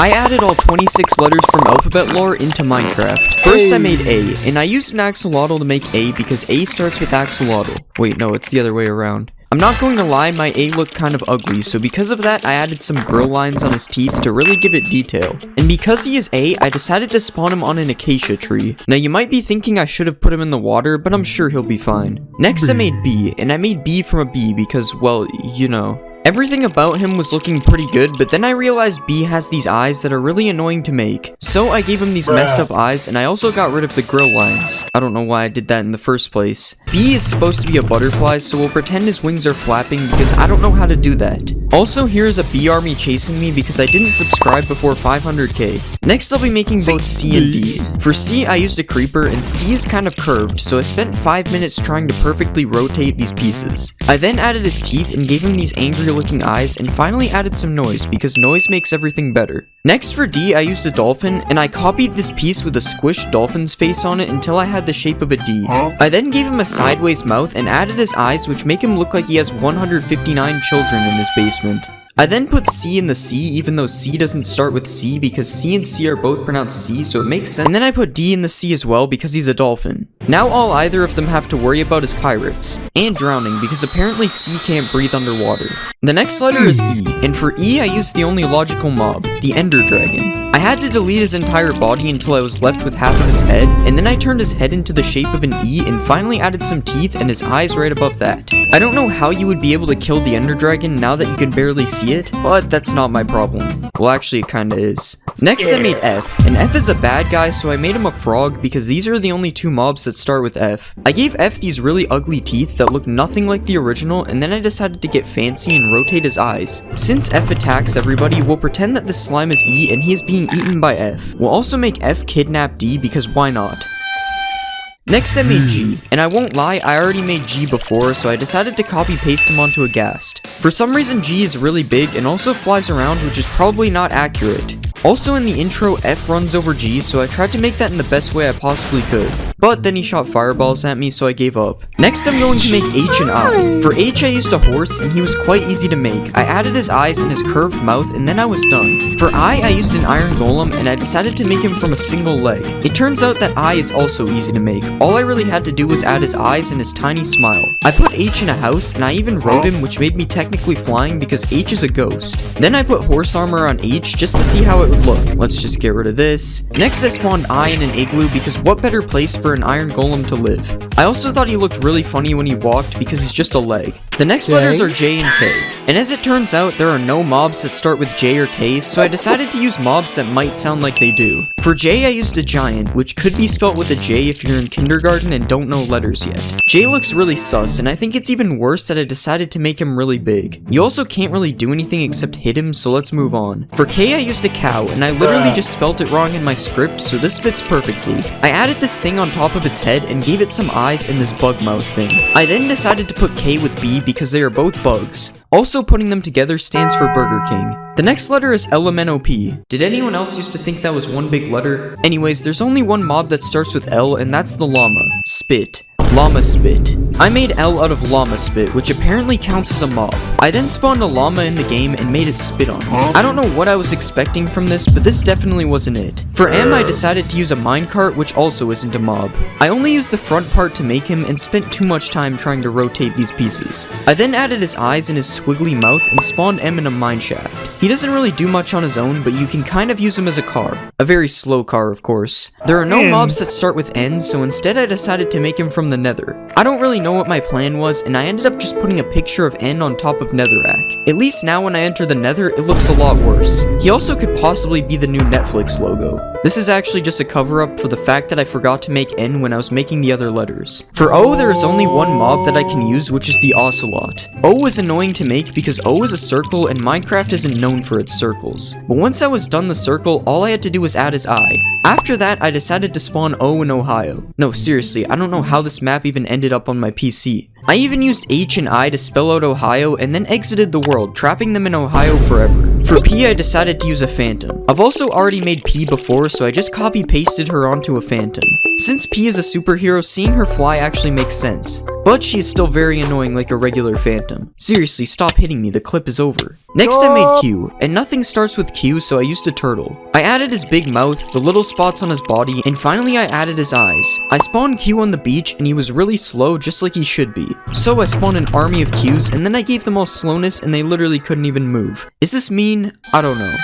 I added all 26 letters from alphabet lore into Minecraft. First I made A, and I used an axolotl to make A because A starts with axolotl. Wait, no, it's the other way around. I'm not going to lie, my A looked kind of ugly, so because of that, I added some grill lines on his teeth to really give it detail. And because he is A, I decided to spawn him on an acacia tree. Now you might be thinking I should have put him in the water, but I'm sure he'll be fine. Next I made B, and I made B from a bee because, well, you know. Everything about him was looking pretty good, but then I realized B has these eyes that are really annoying to make. So I gave him these messed up eyes, and I also got rid of the grill lines. I don't know why I did that in the first place. B is supposed to be a butterfly, so we'll pretend his wings are flapping because I don't know how to do that. Also, here's a bee army chasing me because I didn't subscribe before 500k. Next, I'll be making both C and D. For C, I used a creeper, and C is kind of curved, so I spent 5 minutes trying to perfectly rotate these pieces. I then added his teeth and gave him these angry looking eyes, and finally added some noise because noise makes everything better. Next for D, I used a dolphin, and I copied this piece with a squished dolphin's face on it until I had the shape of a D. I then gave him a sideways mouth and added his eyes, which make him look like he has 159 children in his basement. I then put C in the C, even though C doesn't start with C because C and C are both pronounced C, so it makes sense. And then I put D in the C as well because he's a dolphin. Now all either of them have to worry about is pirates. And drowning because apparently C can't breathe underwater. The next letter is E, and for E I used the only logical mob, the Ender Dragon. I had to delete his entire body until I was left with half of his head, and then I turned his head into the shape of an E and finally added some teeth and his eyes right above that. I don't know how you would be able to kill the Ender Dragon now that you can barely see it, but that's not my problem. Well, actually it kinda is. Next I made F, and F is a bad guy, so I made him a frog because these are the only two mobs that start with F. I gave F these really ugly teeth that look nothing like the original, and then I decided to get fancy and rotate his eyes. Since F attacks everybody, we'll pretend that this slime is E and he is being eaten by F. We'll also make F kidnap D because why not? Next I made G, and I won't lie, I already made G before, so I decided to copy paste him onto a ghast. For some reason G is really big and also flies around, which is probably not accurate. Also in the intro, F runs over G, so I tried to make that in the best way I possibly could. But then he shot fireballs at me, so I gave up. Next I'm going to make H and I. For H I used a horse, and he was quite easy to make. I added his eyes and his curved mouth, and then I was done. For I used an iron golem, and I decided to make him from a single leg. It turns out that I is also easy to make. All I really had to do was add his eyes and his tiny smile. I put H in a house, and I even rode him, which made me technically flying because H is a ghost. Then I put horse armor on H just to see how it would look. Let's just get rid of this. Next I spawned I in an igloo because what better place for an iron golem to live? I also thought he looked really funny when he walked because he's just a leg. The next letters are J and K. And as it turns out, there are no mobs that start with J or K, so I decided to use mobs that might sound like they do. For J I used a giant, which could be spelt with a J if you're in kindergarten and don't know letters yet. J looks really sus, and I think it's even worse that I decided to make him really big. You also can't really do anything except hit him, so let's move on. For K I used a cow, and I literally just spelt it wrong in my script, so this fits perfectly. I added this thing on top of its head and gave it some eyes and this bug mouth thing. I then decided to put K with B because they are both bugs. Also putting them together stands for Burger King. The next letter is LMNOP. Did anyone else used to think that was one big letter? Anyways, there's only one mob that starts with L, and that's the llama. Spit. Llama spit. I made L out of llama spit, which apparently counts as a mob. I then spawned a llama in the game and made it spit on me. I don't know what I was expecting from this, but this definitely wasn't it. For M, I decided to use a minecart, which also isn't a mob. I only used the front part to make him and spent too much time trying to rotate these pieces. I then added his eyes and his squiggly mouth and spawned M in a mineshaft. He doesn't really do much on his own, but you can kind of use him as a car. A very slow car, of course. There are no mobs that start with N, so instead I decided to make him from the nether. I don't really know what my plan was, and I ended up just putting a picture of N on top of netherrack. At least now when I enter the nether, it looks a lot worse. He also could possibly be the new Netflix logo. This is actually just a cover-up for the fact that I forgot to make N when I was making the other letters. For O, there is only one mob that I can use, which is the ocelot. O is annoying to make because O is a circle and Minecraft isn't known for its circles. But once I was done the circle, all I had to do was add his eye. After that, I decided to spawn O in Ohio. No, seriously, I don't know how this map even ended up on my PC. I even used H and I to spell out Ohio and then exited the world, trapping them in Ohio forever. For P, I decided to use a phantom. I've also already made P before, so I just copy-pasted her onto a phantom. Since P is a superhero, seeing her fly actually makes sense. But she is still very annoying like a regular phantom. Seriously, stop hitting me, the clip is over. Next I made Q, and nothing starts with Q, so I used a turtle. I added his big mouth, the little spots on his body, and finally I added his eyes. I spawned Q on the beach, and he was really slow, just like he should be. So I spawned an army of Qs, and then I gave them all slowness, and they literally couldn't even move. Is this mean? I don't know.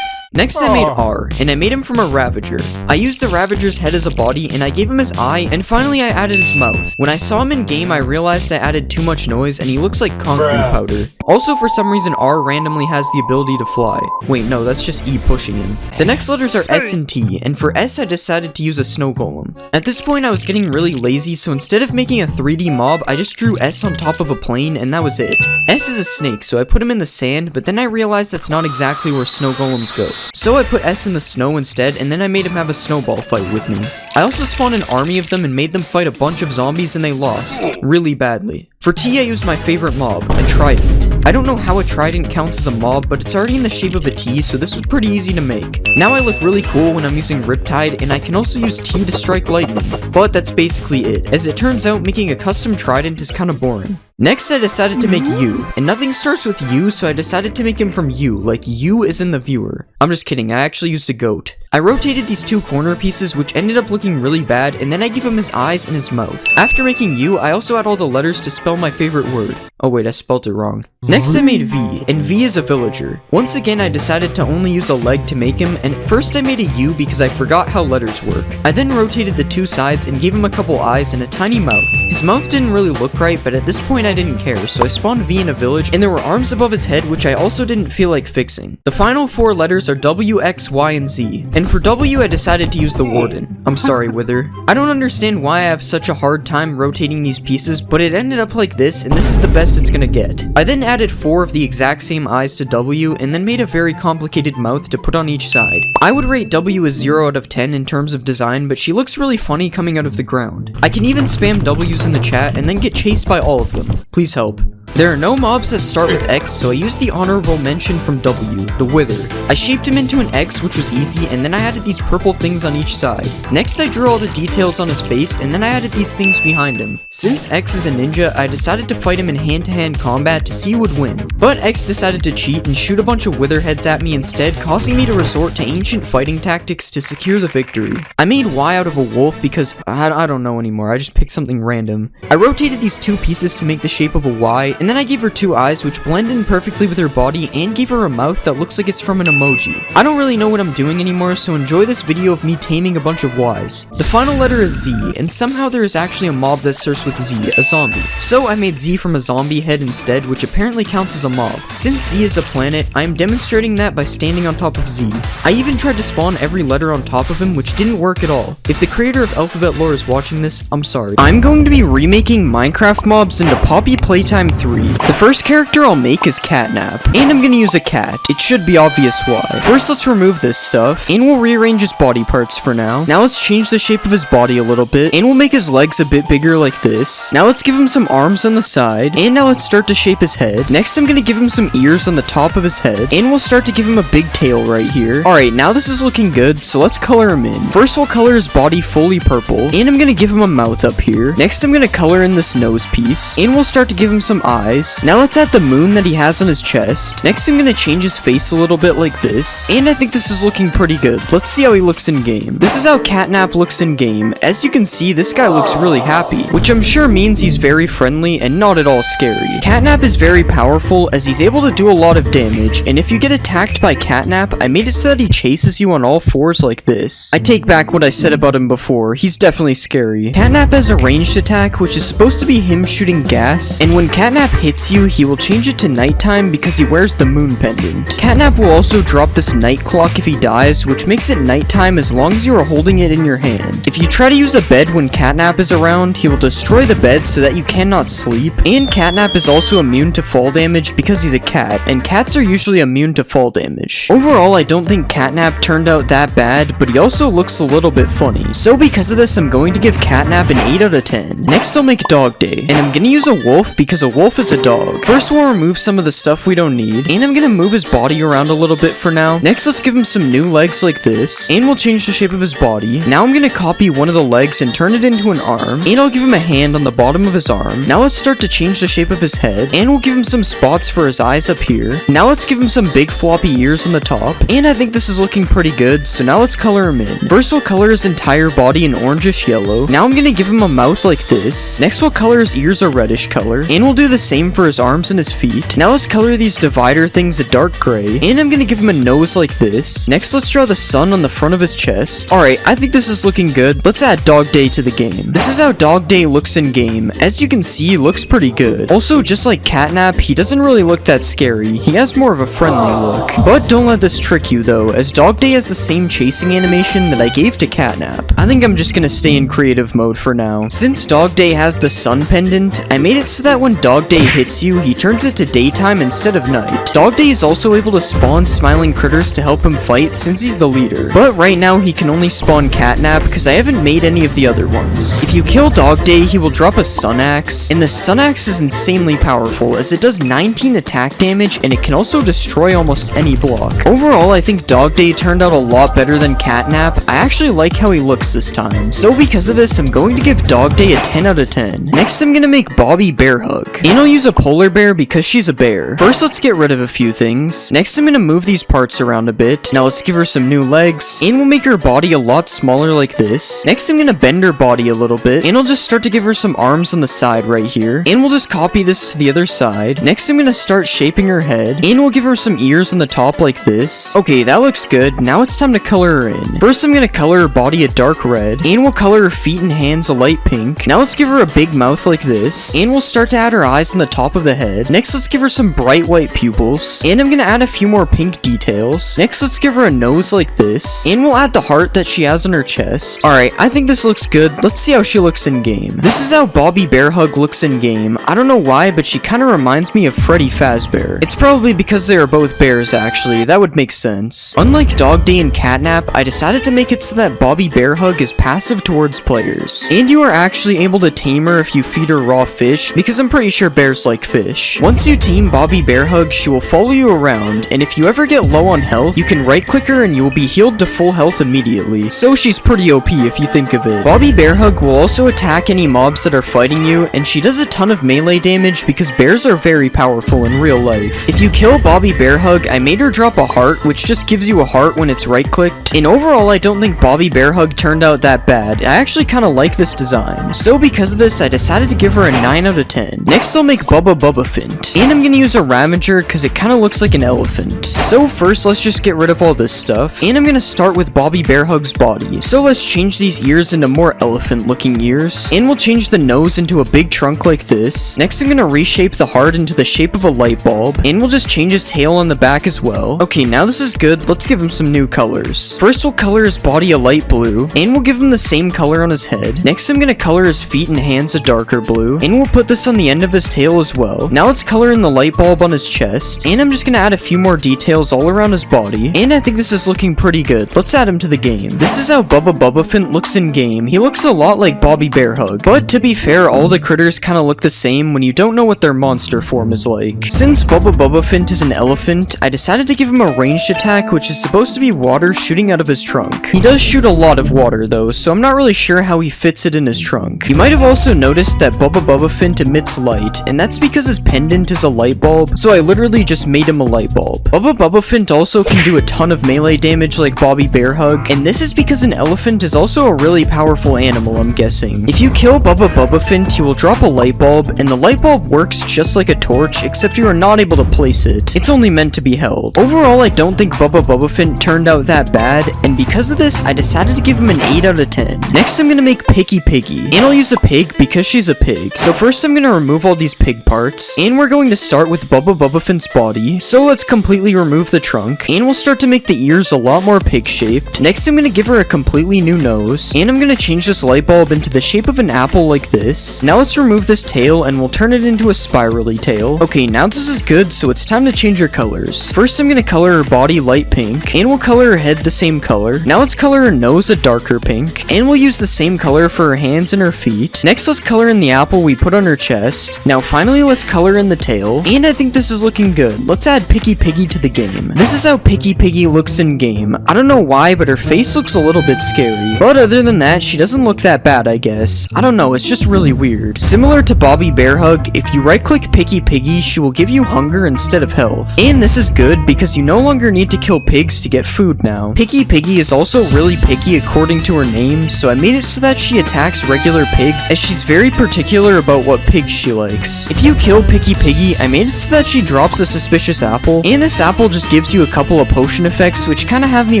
Next I made R, and I made him from a Ravager. I used the Ravager's head as a body, and I gave him his eye, and finally I added his mouth. When I saw him in game, I realized I added too much noise, and he looks like concrete powder. Also, for some reason, R randomly has the ability to fly. Wait, no, that's just E pushing him. The next letters are S and T, and for S I decided to use a snow golem. At this point, I was getting really lazy, so instead of making a 3D mob, I just drew S on top of a plane, and that was it. S is a snake, so I put him in the sand, but then I realized that's not exactly where snow golems go. So I put S in the snow instead, and then I made him have a snowball fight with me. I also spawned an army of them and made them fight a bunch of zombies, and they lost. Really badly. For T, I used my favorite mob, a trident. I don't know how a trident counts as a mob, but it's already in the shape of a T, so this was pretty easy to make. Now I look really cool when I'm using Riptide, and I can also use T to strike lightning. But that's basically it. As it turns out, making a custom trident is kinda boring. Next, I decided to make U, and nothing starts with U, so I decided to make him from U, like U is in the viewer. I'm just kidding, I actually used a goat. I rotated these two corner pieces, which ended up looking really bad, and then I gave him his eyes and his mouth. After making U, I also add all the letters to spell my favorite word. Oh wait, I spelled it wrong. Next I made V, and V is a villager. Once again, I decided to only use a leg to make him, and at first I made a U because I forgot how letters work. I then rotated the two sides and gave him a couple eyes and a tiny mouth. His mouth didn't really look right, but at this point I didn't care, so I spawned V in a village, and there were arms above his head, which I also didn't feel like fixing. The final four letters are W, X, Y, and Z. And for W, I decided to use the Warden. I'm sorry, Wither. I don't understand why I have such a hard time rotating these pieces, but it ended up like this, and this is the best it's gonna get. I then added 4 of the exact same eyes to W, and then made a very complicated mouth to put on each side. I would rate W as 0 out of 10 in terms of design, but she looks really funny coming out of the ground. I can even spam W's in the chat and then get chased by all of them. Please help. There are no mobs that start with X, so I used the honorable mention from W, the Wither. I shaped him into an X, which was easy, and then I added these purple things on each side. Next, I drew all the details on his face, and then I added these things behind him. Since X is a ninja, I decided to fight him in hand-to-hand combat to see who would win. But X decided to cheat and shoot a bunch of Wither heads at me instead, causing me to resort to ancient fighting tactics to secure the victory. I made Y out of a wolf because I don't know anymore, I just picked something random. I rotated these two pieces to make the shape of a Y, and then I gave her 2 eyes which blend in perfectly with her body and gave her a mouth that looks like it's from an emoji. I don't really know what I'm doing anymore, so enjoy this video of me taming a bunch of Ys. The final letter is Z, and somehow there is actually a mob that starts with Z, a zombie. So I made Z from a zombie head instead, which apparently counts as a mob. Since Z is a planet, I am demonstrating that by standing on top of Z. I even tried to spawn every letter on top of him, which didn't work at all. If the creator of Alphabet Lore is watching this, I'm sorry. I'm going to be remaking Minecraft mobs into Poppy Playtime 3. The first character I'll make is Catnap, and I'm gonna use a cat. It should be obvious why. First, let's remove this stuff, and we'll rearrange his body parts for now. Now let's change the shape of his body a little bit, and we'll make his legs a bit bigger like this. Now let's give him some arms on the side, and now let's start to shape his head. Next, I'm gonna give him some ears on the top of his head, and we'll start to give him a big tail right here. Alright, now this is looking good, so let's color him in. First, we'll color his body fully purple, and I'm gonna give him a mouth up here. Next, I'm gonna color in this nose piece, and we'll start to give him some eyes. Now let's add the moon that he has on his chest. Next, I'm gonna change his face a little bit like this, and I think this is looking pretty good. Let's see how he looks in game. This is how Catnap looks in game. As you can see, this guy looks really happy, which I'm sure means he's very friendly and not at all scary. Catnap is very powerful as he's able to do a lot of damage, and if you get attacked by Catnap, I made it so that he chases you on all fours like this. I take back what I said about him before. He's definitely scary. Catnap has a ranged attack, which is supposed to be him shooting gas, and when Catnap hits you, he will change it to nighttime because he wears the moon pendant. Catnap will also drop this night clock if he dies, which makes it nighttime as long as you are holding it in your hand. If you try to use a bed when Catnap is around, he will destroy the bed so that you cannot sleep. And Catnap is also immune to fall damage because he's a cat, and cats are usually immune to fall damage. Overall, I don't think Catnap turned out that bad, but he also looks a little bit funny. So because of this, I'm going to give Catnap an 8 out of 10. Next, I'll make Dog Day, and I'm gonna use a wolf because a wolf is a dog. First, we'll remove some of the stuff we don't need, and I'm gonna move his body around a little bit for now. Next, let's give him some new legs like this, and we'll change the shape of his body. Now I'm gonna copy one of the legs and turn it into an arm, and I'll give him a hand on the bottom of his arm. Now let's start to change the shape of his head, and we'll give him some spots for his eyes up here. Now let's give him some big floppy ears on the top, and I think this is looking pretty good, so now let's color him in. First, we'll color his entire body in orangish yellow. Now I'm gonna give him a mouth like this. Next, we'll color his ears a reddish color, and we'll do the same for his arms and his feet. Now let's color these divider things a dark gray, and I'm gonna give him a nose like this. Next, let's draw the sun on the front of his chest. Alright, I think this is looking good. Let's add Dog Day to the game. This is how Dog Day looks in game. As you can see, he looks pretty good. Also, just like Catnap, he doesn't really look that scary. He has more of a friendly look. But don't let this trick you though, as Dog Day has the same chasing animation that I gave to Catnap. I think I'm just gonna stay in creative mode for now. Since Dog Day has the sun pendant, I made it so that when Dog Day hits you, he turns it to daytime instead of night. Dog Day is also able to spawn smiling critters to help him fight since he's the leader. But right now, he can only spawn Catnap because I haven't made any of the other ones. If you kill Dog Day, he will drop a Sun Axe, and the Sun Axe is insanely powerful as it does 19 attack damage and it can also destroy almost any block. Overall, I think Dog Day turned out a lot better than Catnap. I actually like how he looks this time. So because of this, I'm going to give Dog Day a 10 out of 10. Next, I'm gonna make Bobby Bear Hug, and I'll use a polar bear because she's a bear. First, let's get rid of a few things. Next, I'm gonna move these parts around a bit. Now let's give her some new legs, and we'll make her body a lot smaller like this. Next, I'm gonna bend her body a little bit, and I'll just start to give her some arms on the side right here, and we'll just copy this to the other side. Next, I'm gonna start shaping her head, and we'll give her some ears on the top like this. Okay, that looks good. Now it's time to color her in. First, I'm gonna color her body a dark red, and we'll color her feet and hands a light pink. Now let's give her a big mouth like this, and we'll start to add her eyes on the top of the head. Next, let's give her some bright white pupils, and I'm gonna add a few more pink details. Next, let's give her a nose like this, and we'll add the heart that she has on her chest. Alright, I think this looks good. Let's see how she looks in game. This is how Bobby Bear Hug looks in game. I don't know why, but she kind of reminds me of Freddy Fazbear. It's probably because they are both bears actually. That would make sense. Unlike Dog Day and Catnap, I decided to make it so that Bobby Bear Hug is passive towards players, and you are actually able to tame her if you feed her raw fish, because I'm pretty sure bears like fish. Once you tame Bobby Bear Hug, she will follow you around, and if you ever get low on health, you can right click her and you will be healed to full health immediately. So she's pretty OP if you think of it. Bobby Bear Hug will also attack any mobs that are fighting you, and she does a ton of melee damage because bears are very powerful in real life. If you kill Bobby Bear Hug, I made her drop a heart, which just gives you a heart when it's right clicked. And overall, I don't think Bobby Bear Hug turned out that bad. I actually kind of like this design. So because of this, I decided to give her a 9 out of 10. Next, I'll make Bubba Bubbafint, and I'm gonna use a Ramager because it kind of looks like an elephant. So first, let's just get rid of all this stuff, and I'm gonna start with Bobby Bear Hug's body. So let's change these ears into more elephant looking ears, and we'll change the nose into a big trunk like this. Next, I'm gonna reshape the heart into the shape of a light bulb, and we'll just change his tail on the back as well. Okay, now this is good. Let's give him some new colors. First, we'll color his body a light blue, and we'll give him the same color on his head. Next, I'm gonna color his feet and hands a darker blue, and we'll put this on the end of his tail as well. Now let's color in the light bulb on his chest, and I'm just gonna add a few more details all around his body, and I think this is looking pretty good. Let's add him to the game. This is how Bubba Bubbafint looks in game. He looks a lot like Bobby Bear Hug, but to be fair, all the critters kind of look the same when you don't know what their monster form is like. Since Bubba Bubbafint is an elephant, I decided to give him a ranged attack, which is supposed to be water shooting out of his trunk. He does shoot a lot of water though, so I'm not really sure how he fits it in his trunk. You might have also noticed that Bubba Bubbafint emits light, and that's because his pendant is a light bulb, so I literally just made him a light bulb. Bubba Bubbafint also can do a ton of melee damage like Bobby Bear Hug, and this is because an elephant is also a really powerful animal, I'm guessing. If you kill Bubba Bubbafint, you will drop a light bulb, and the light bulb works just like a torch, except you are not able to place it. It's only meant to be held. Overall, I don't think Bubba Bubbafint turned out that bad, and because of this, I decided to give him an 8 out of 10. Next, I'm gonna make Piggy Piggy, and I'll use a pig because she's a pig. So first, I'm gonna remove all these pig parts, and we're going to start with Bubbafin's body. So let's completely remove the trunk, and we'll start to make the ears a lot more pig-shaped. Next, I'm gonna give her a completely new nose, and I'm gonna change this light bulb into the shape of an apple like this. Now let's remove this tail, and we'll turn it into a spirally tail. Okay, now this is good, so it's time to change her colors. First, I'm gonna color her body light pink, and we'll color her head the same color. Now let's color her nose a darker pink, and we'll use the same color for her hands and her feet. Next, let's color in the apple we put on her chest. Now finally, let's color in the tail, and I think this is looking good. Let's add Picky Piggy to the game. This is how Picky Piggy looks in game. I don't know why, but her face looks a little bit scary. But other than that, she doesn't look that bad, I guess. I don't know, it's just really weird. Similar to Bobby Bear Hug, if you right-click Picky Piggy, she will give you hunger instead of health. And this is good because you no longer need to kill pigs to get food now. Picky Piggy is also really picky according to her name, so I made it so that she attacks regular pigs, as she's very particular about what pigs she likes. If you kill Picky Piggy, I made it so that she drops a suspicious apple, and this apple just gives you a couple of potion effects, which kind of have me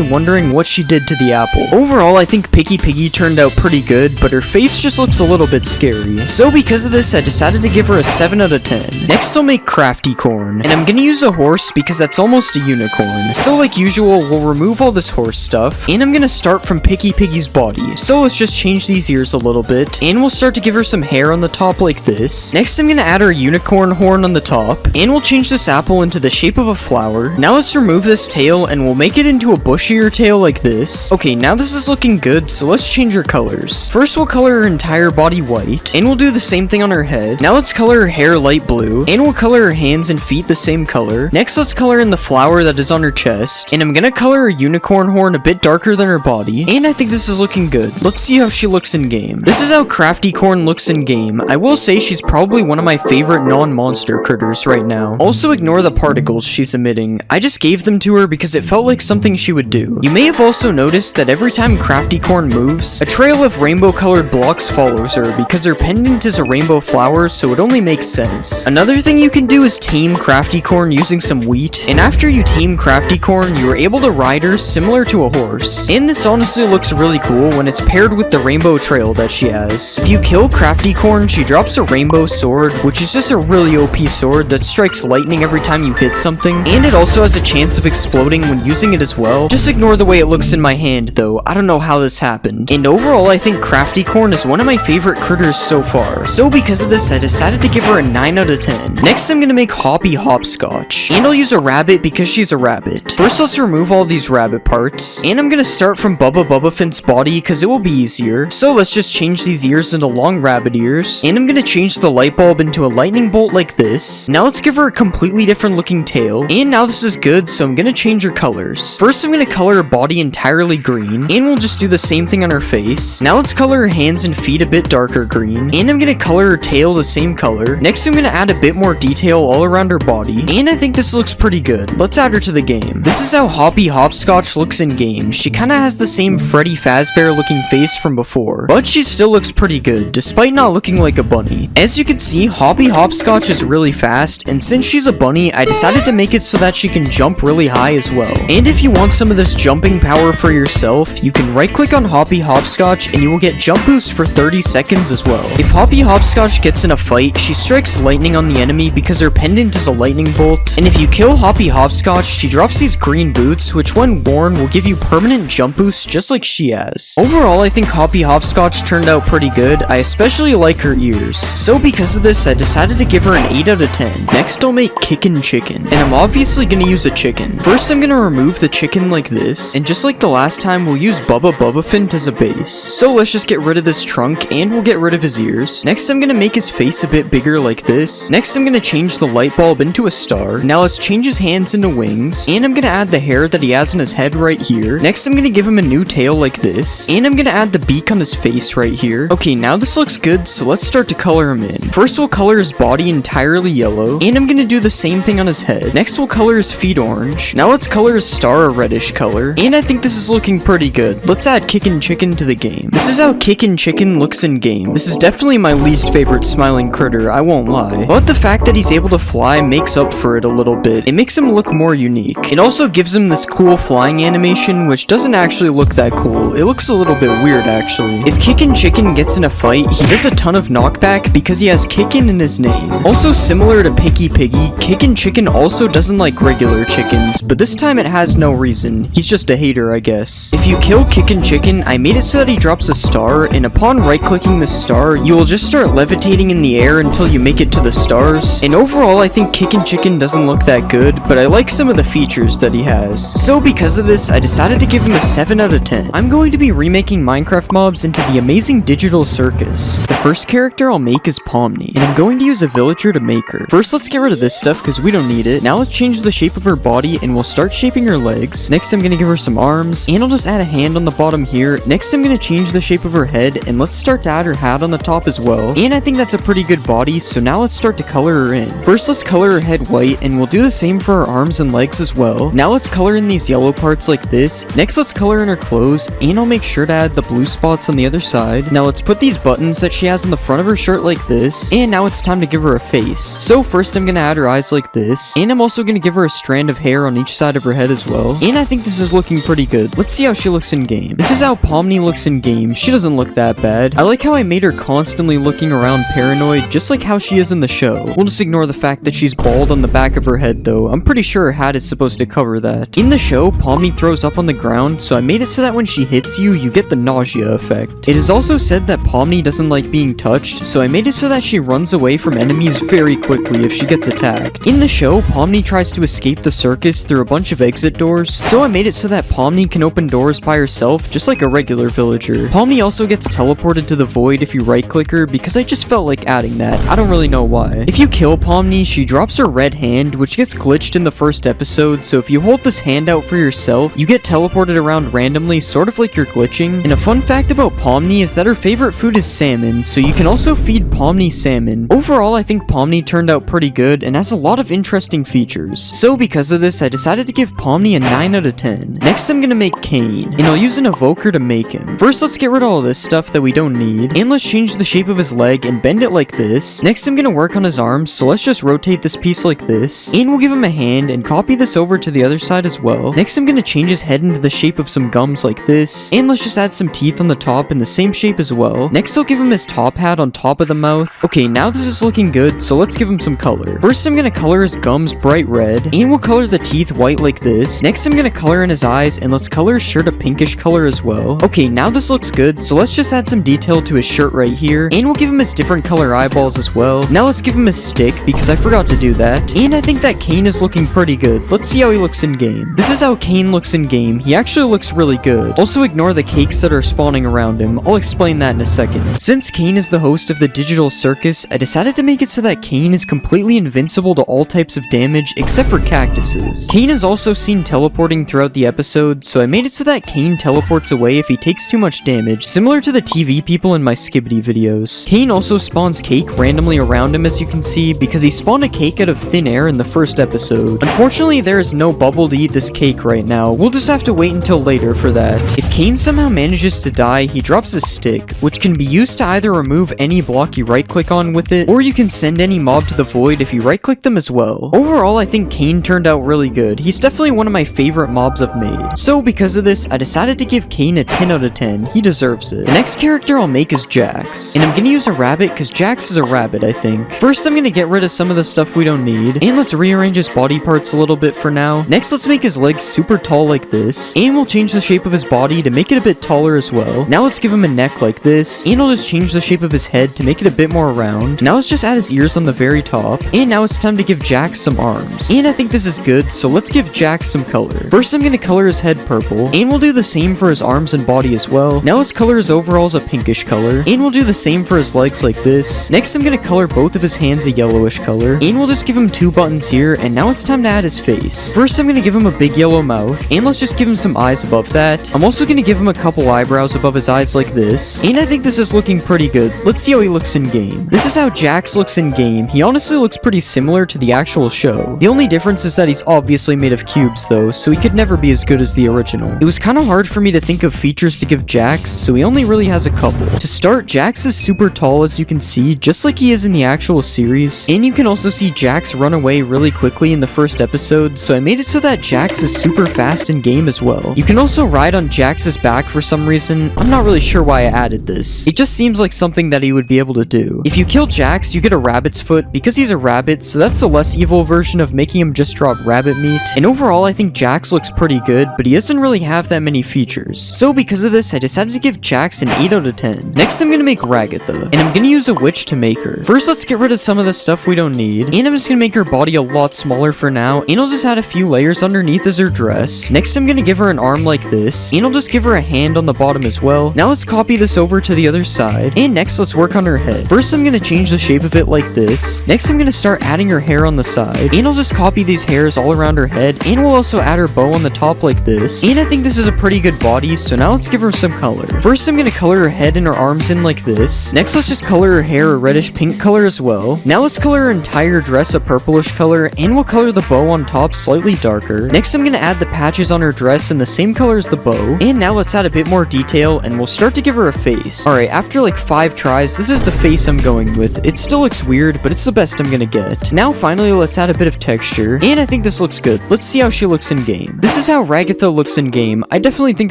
wondering what she did to the apple. Overall, I think Picky Piggy turned out pretty good, but her face just looks a little bit scary. So because of this, I decided to give her a 7 out of 10. Next, I'll make Crafty Corn, and I'm gonna use a horse because that's almost a unicorn. So like usual, we'll remove all this horse stuff, and I'm gonna start from Picky Piggy's body. So let's just change these ears a little bit, and we'll start to give her some hair on the top like this. Next, I'm gonna add her unicorn horn on the top, and we'll change this apple into the shape of a flower. Now let's remove this tail, and we'll make it into a bushier tail like this. Okay, now this is looking good, so let's change her colors. First, we'll color her entire body white, and we'll do the same thing on her head. Now let's color her hair light blue, and we'll color her hands and feet the same color. Next, let's color in the flower that is on her chest, and I'm gonna color her unicorn horn a bit darker than her body, and I think this is looking good. Let's see how she looks in game. This is how Crafty Corn looks in game. I will say she's probably one of my favorite non-monster critters right now. Also ignore the particles she's emitting. I just gave them to her because it felt like something she would do. You may have also noticed that every time Crafty Corn moves, a trail of rainbow colored blocks follows her because her pendant is a rainbow flower, so it only makes sense. Another thing you can do is tame Crafty Corn using some wheat, and after you tame Crafty Corn, you are able to ride her similar to a horse. And this honestly looks really cool when it's paired with the rainbow trail that she has. If you kill Crafty Corn, she drops a rainbow sword, which is just a really OP sword that strikes lightning every time you hit something, and it also has a chance of exploding when using it as well. Just ignore the way it looks in my hand though, I don't know how this happened. And overall, I think Crafty Corn is one of my favorite critters so far. So because of this, I decided to give her a 9 out of 10. Next, I'm gonna make Hoppy Hopscotch, and I'll use a rabbit because she's a rabbit. First, let's remove all these rabbit parts, and I'm gonna start from Bubbafin's body because it will be easier. So let's just change these ears into long rabbit ears, and I'm gonna change the light bulb into a lightning bolt like this. Now let's give her a completely different looking tail, and now this is good, so I'm gonna change her colors. First, I'm gonna color her body entirely green, and we'll just do the same thing on her face. Now let's color her hands and feet a bit darker green, and I'm gonna color her tail the same color. Next, I'm gonna add a bit more detail all around her body, and I think this looks pretty good. Let's add her to the game. This is how Hoppy Hopscotch looks in game. She kinda has the same Freddy Fazbear looking face from before, but she still looks pretty good, despite not looking like a bunny. As you can see, Hoppy Hopscotch is really fast, and since she's a bunny, I decided to make it so that she can jump really high as well. And if you want some of this jumping power for yourself, you can right click on Hoppy Hopscotch and you will get jump boost for 30 seconds as well. If Hoppy Hopscotch gets in a fight, she strikes lightning on the enemy because her pendant is a lightning bolt, and if you kill Hoppy Hopscotch, she drops these green boots, which when worn will give you permanent jump boost just like she has. Overall, I think Hoppy Hopscotch turned out pretty good. I especially like her ears. So because of this, I decided to give her an 8 out of 10. Next, I'll make Kickin' Chicken, and I'm obviously gonna use a chicken. First, I'm gonna remove the chicken like this, and just like the last time, we'll use Bubbafint as a base. So let's just get rid of this trunk, and we'll get rid of his ears. Next, I'm gonna make his face a bit bigger like this. Next, I'm gonna change the light bulb into a star. Now let's change his hands into wings, and I'm gonna add the hair that he has on his head right here. Next, I'm gonna give him a new tail like this, and I'm gonna add the beak on his face right here. Okay, now this looks good, so let's start to color him in. First, we'll color his body entirely yellow, and I'm gonna do the same thing on his head. Next, we'll color his feet orange. Now let's color his star a reddish color, and I think this is looking pretty good. Let's add Kickin' Chicken to the game. This is how Kickin' Chicken looks in game. This is definitely my least favorite smiling critter, I won't lie. But the fact that he's able to fly makes up for it a little bit. It makes him look more unique. It also gives him this cool flying animation, which doesn't actually look that cool. It looks a little bit weird, actually. If Kickin' Chicken gets in a fight, he does a ton of knockback because he has Kickin' chicken in his name. Also similar to Picky Piggy, Kickin' Chicken also doesn't like regular chickens, but this time it has no reason. He's just a hater, I guess. If you kill Kickin' Chicken, I made it so that he drops a star, and upon right-clicking the star, you will just start levitating in the air until you make it to the stars. And overall, I think Kickin' Chicken doesn't look that good, but I like some of the features that he has. So because of this, I decided to give him a 7 out of 10. I'm going to be remaking Minecraft mobs into the amazing digital circus. The first character I'll make is Pomni, and I'm going to use a villager to make her. First, let's get rid of this stuff because we don't need it. Now let's change the shape of her body and we'll start shaping her legs. Next, I'm gonna give her some arms, and I'll just add a hand on the bottom here. Next, I'm gonna change the shape of her head, and let's start to add her hat on the top as well. And I think that's a pretty good body, so now let's start to color her in. First, let's color her head white, and we'll do the same for her arms and legs as well. Now let's color in these yellow parts like this. Next, let's color in her clothes, and I'll make sure to add the blue spots on the other side. Now let's put these buttons that she has on the front of her shirt like this, and now it's time to give her a face. So first, I'm gonna add her eyes like this, and I'm also gonna give her a strand of hair on each side of her head as well. And I think this is looking pretty good. Let's see how she looks in game. This is how Pomni looks in game. She doesn't look that bad. I like how I made her constantly looking around paranoid, just like how she is in the show. We'll just ignore the fact that she's bald on the back of her head though. I'm pretty sure her hat is supposed to cover that. In the show, Pomni throws up on the ground, so I made it so that when she hits you, you get the nausea effect. It is also said that Pomni doesn't like being touched, so I made it so that she runs away from enemies very quickly if she gets attacked. In the show, Pomni tries to escape the circus through a bunch of exit doors, so I made it so that Pomni can open doors by herself, just like a regular villager. Pomni also gets teleported to the void if you right-click her, because I just felt like adding that. I don't really know why. If you kill Pomni, she drops her red hand, which gets glitched in the first episode, so if you hold this hand out for yourself, you get teleported around randomly, sort of like you're glitching. And a fun fact about Pomni is that her favorite food is salmon, so you can also feed Pomni salmon. Overall, I think Pomni turned out pretty good and has a lot of interesting features. So because of this, I decided to give Pomni a 9 out of 10. Next, I'm gonna make Cain, and I'll use an evoker to make him. First, let's get rid of all this stuff that we don't need, and let's change the shape of his leg and bend it like this. Next, I'm gonna work on his arms, so let's just rotate this piece like this, and we'll give him a hand and copy this over to the other side as well. Next, I'm gonna change his head into the shape of some gums like this, and let's just add some teeth on the top in the same shape as well. Next, I'll give him his top hat on top of the mouth. Okay, now this is looking good, so let's give him some color. First, I'm gonna color his gums bright red, and we'll color the teeth white like this. Next, I'm gonna color in his eyes, and let's color his shirt a pinkish color as well. Okay, now this looks good, so let's just add some detail to his shirt right here, and we'll give him his different color eyeballs as well. Now let's give him his stick, because I forgot to do that. And I think that Cain is looking pretty good. Let's see how he looks in game. This is how Cain looks in game. He actually looks really good. Also ignore the cakes that are spawning around him. I'll explain that in a second. Since Cain is the host of the digital circus, I decided to make it so that Cain is completely invincible to all types of damage except for cactuses. Cain is also seen teleporting throughout the episode, so I made it so that Cain teleports away if he takes too much damage, similar to the TV people in my Skibbity videos. Cain also spawns cake randomly around him, as you can see, because he spawned a cake out of thin air in the first episode. Unfortunately, there is no bubble to eat this cake right now. We'll just have to wait until later for that. If Cain somehow manages to die, he drops a stick, which can be used to either remove any block you right-click on with it, or you can send any mob to the void if you right-click them as well. Overall, I think Cain turned out really good. He's definitely one of my favorite mobs I've made. So because of this, I decided to give Cain a 10 out of 10. He deserves it. The next character I'll make is Jax, and I'm gonna use a rabbit because Jax is a rabbit, I think. First, I'm gonna get rid of some of the stuff we don't need, and let's rearrange his body parts a little bit for now. Next, let's make his legs super tall like this, and we'll change the shape of his body to make it a bit taller as well. Now let's give him a neck like this, and I'll just change the shape of his head to make it a bit more round. Now let's just add his ears on the very top, and now it's time to give Jax some arms. And I think this is good, so let's give Jax some color. First, I'm gonna color his head purple, and we'll do the same for his arms and body as well. Now let's color his overalls a pinkish color, and we'll do the same for his legs like this. Next, I'm gonna color both of his hands a yellowish color, and we'll just give him 2 buttons here, and now it's time to add his face. First, I'm gonna give him a big yellow mouth, and let's just give him some eyes above that. I'm also gonna give him a couple eyebrows above his eyes like this, and I think this is looking pretty good. Let's see how he looks in game. This is how Jax looks in game. He honestly looks pretty similar to the actual show. The only difference is that he's obviously made of cubes though, so he could never be as good as the original. It was kind of hard for me to think of features to give Jax, so he only really has a couple. To start, Jax is super tall, as you can see, just like he is in the actual series, and you can also see Jax run away really quickly in the first episode, so I made it so that Jax is super fast in game as well. You can also ride on Jax's back for some reason. I'm not really sure why I added this. It just seems like something that he would be able to do. If you kill Jax, you get a rabbit's foot because he's a rabbit, so that's the less evil version of making him just drop rabbit meat. And overall, I think Jax looks pretty good, but he doesn't really have that many features. So because of this, I decided to give Jax an 8 out of 10. Next, I'm gonna make Ragatha, and I'm gonna use a witch to make her. First, let's get rid of some of the stuff we don't need, and I'm just gonna make her body a lot smaller for now, and I'll just add a few layers underneath as her dress. Next, I'm gonna give her an arm like this, and I'll just give her a hand on the bottom as well. Now let's copy this over to the other side, and next let's work on her head. First, I'm gonna change the shape of it like this. Next, I'm gonna start adding her hair on the side, and I'll just copy these hairs all around her head, and we'll also add her bow on the top like this. And I think this is a pretty good body, so now let's give her some color. First, I'm gonna color her head and her arms in like this. Next, let's just color her hair a reddish pink color as well. Now let's color her entire dress a purplish color, and we'll color the bow on top slightly darker. Next, I'm gonna add the patches on her dress in the same color as the bow. And now let's add a bit more detail, and we'll start to give her a face. Alright, after like 5 tries, this is the face I'm going with. It still looks weird, but it's the best I'm gonna get. Now finally, let's add a bit of texture, and I think this looks good. Let's see how she looks in game. This is how Ragatha looks in game. I definitely think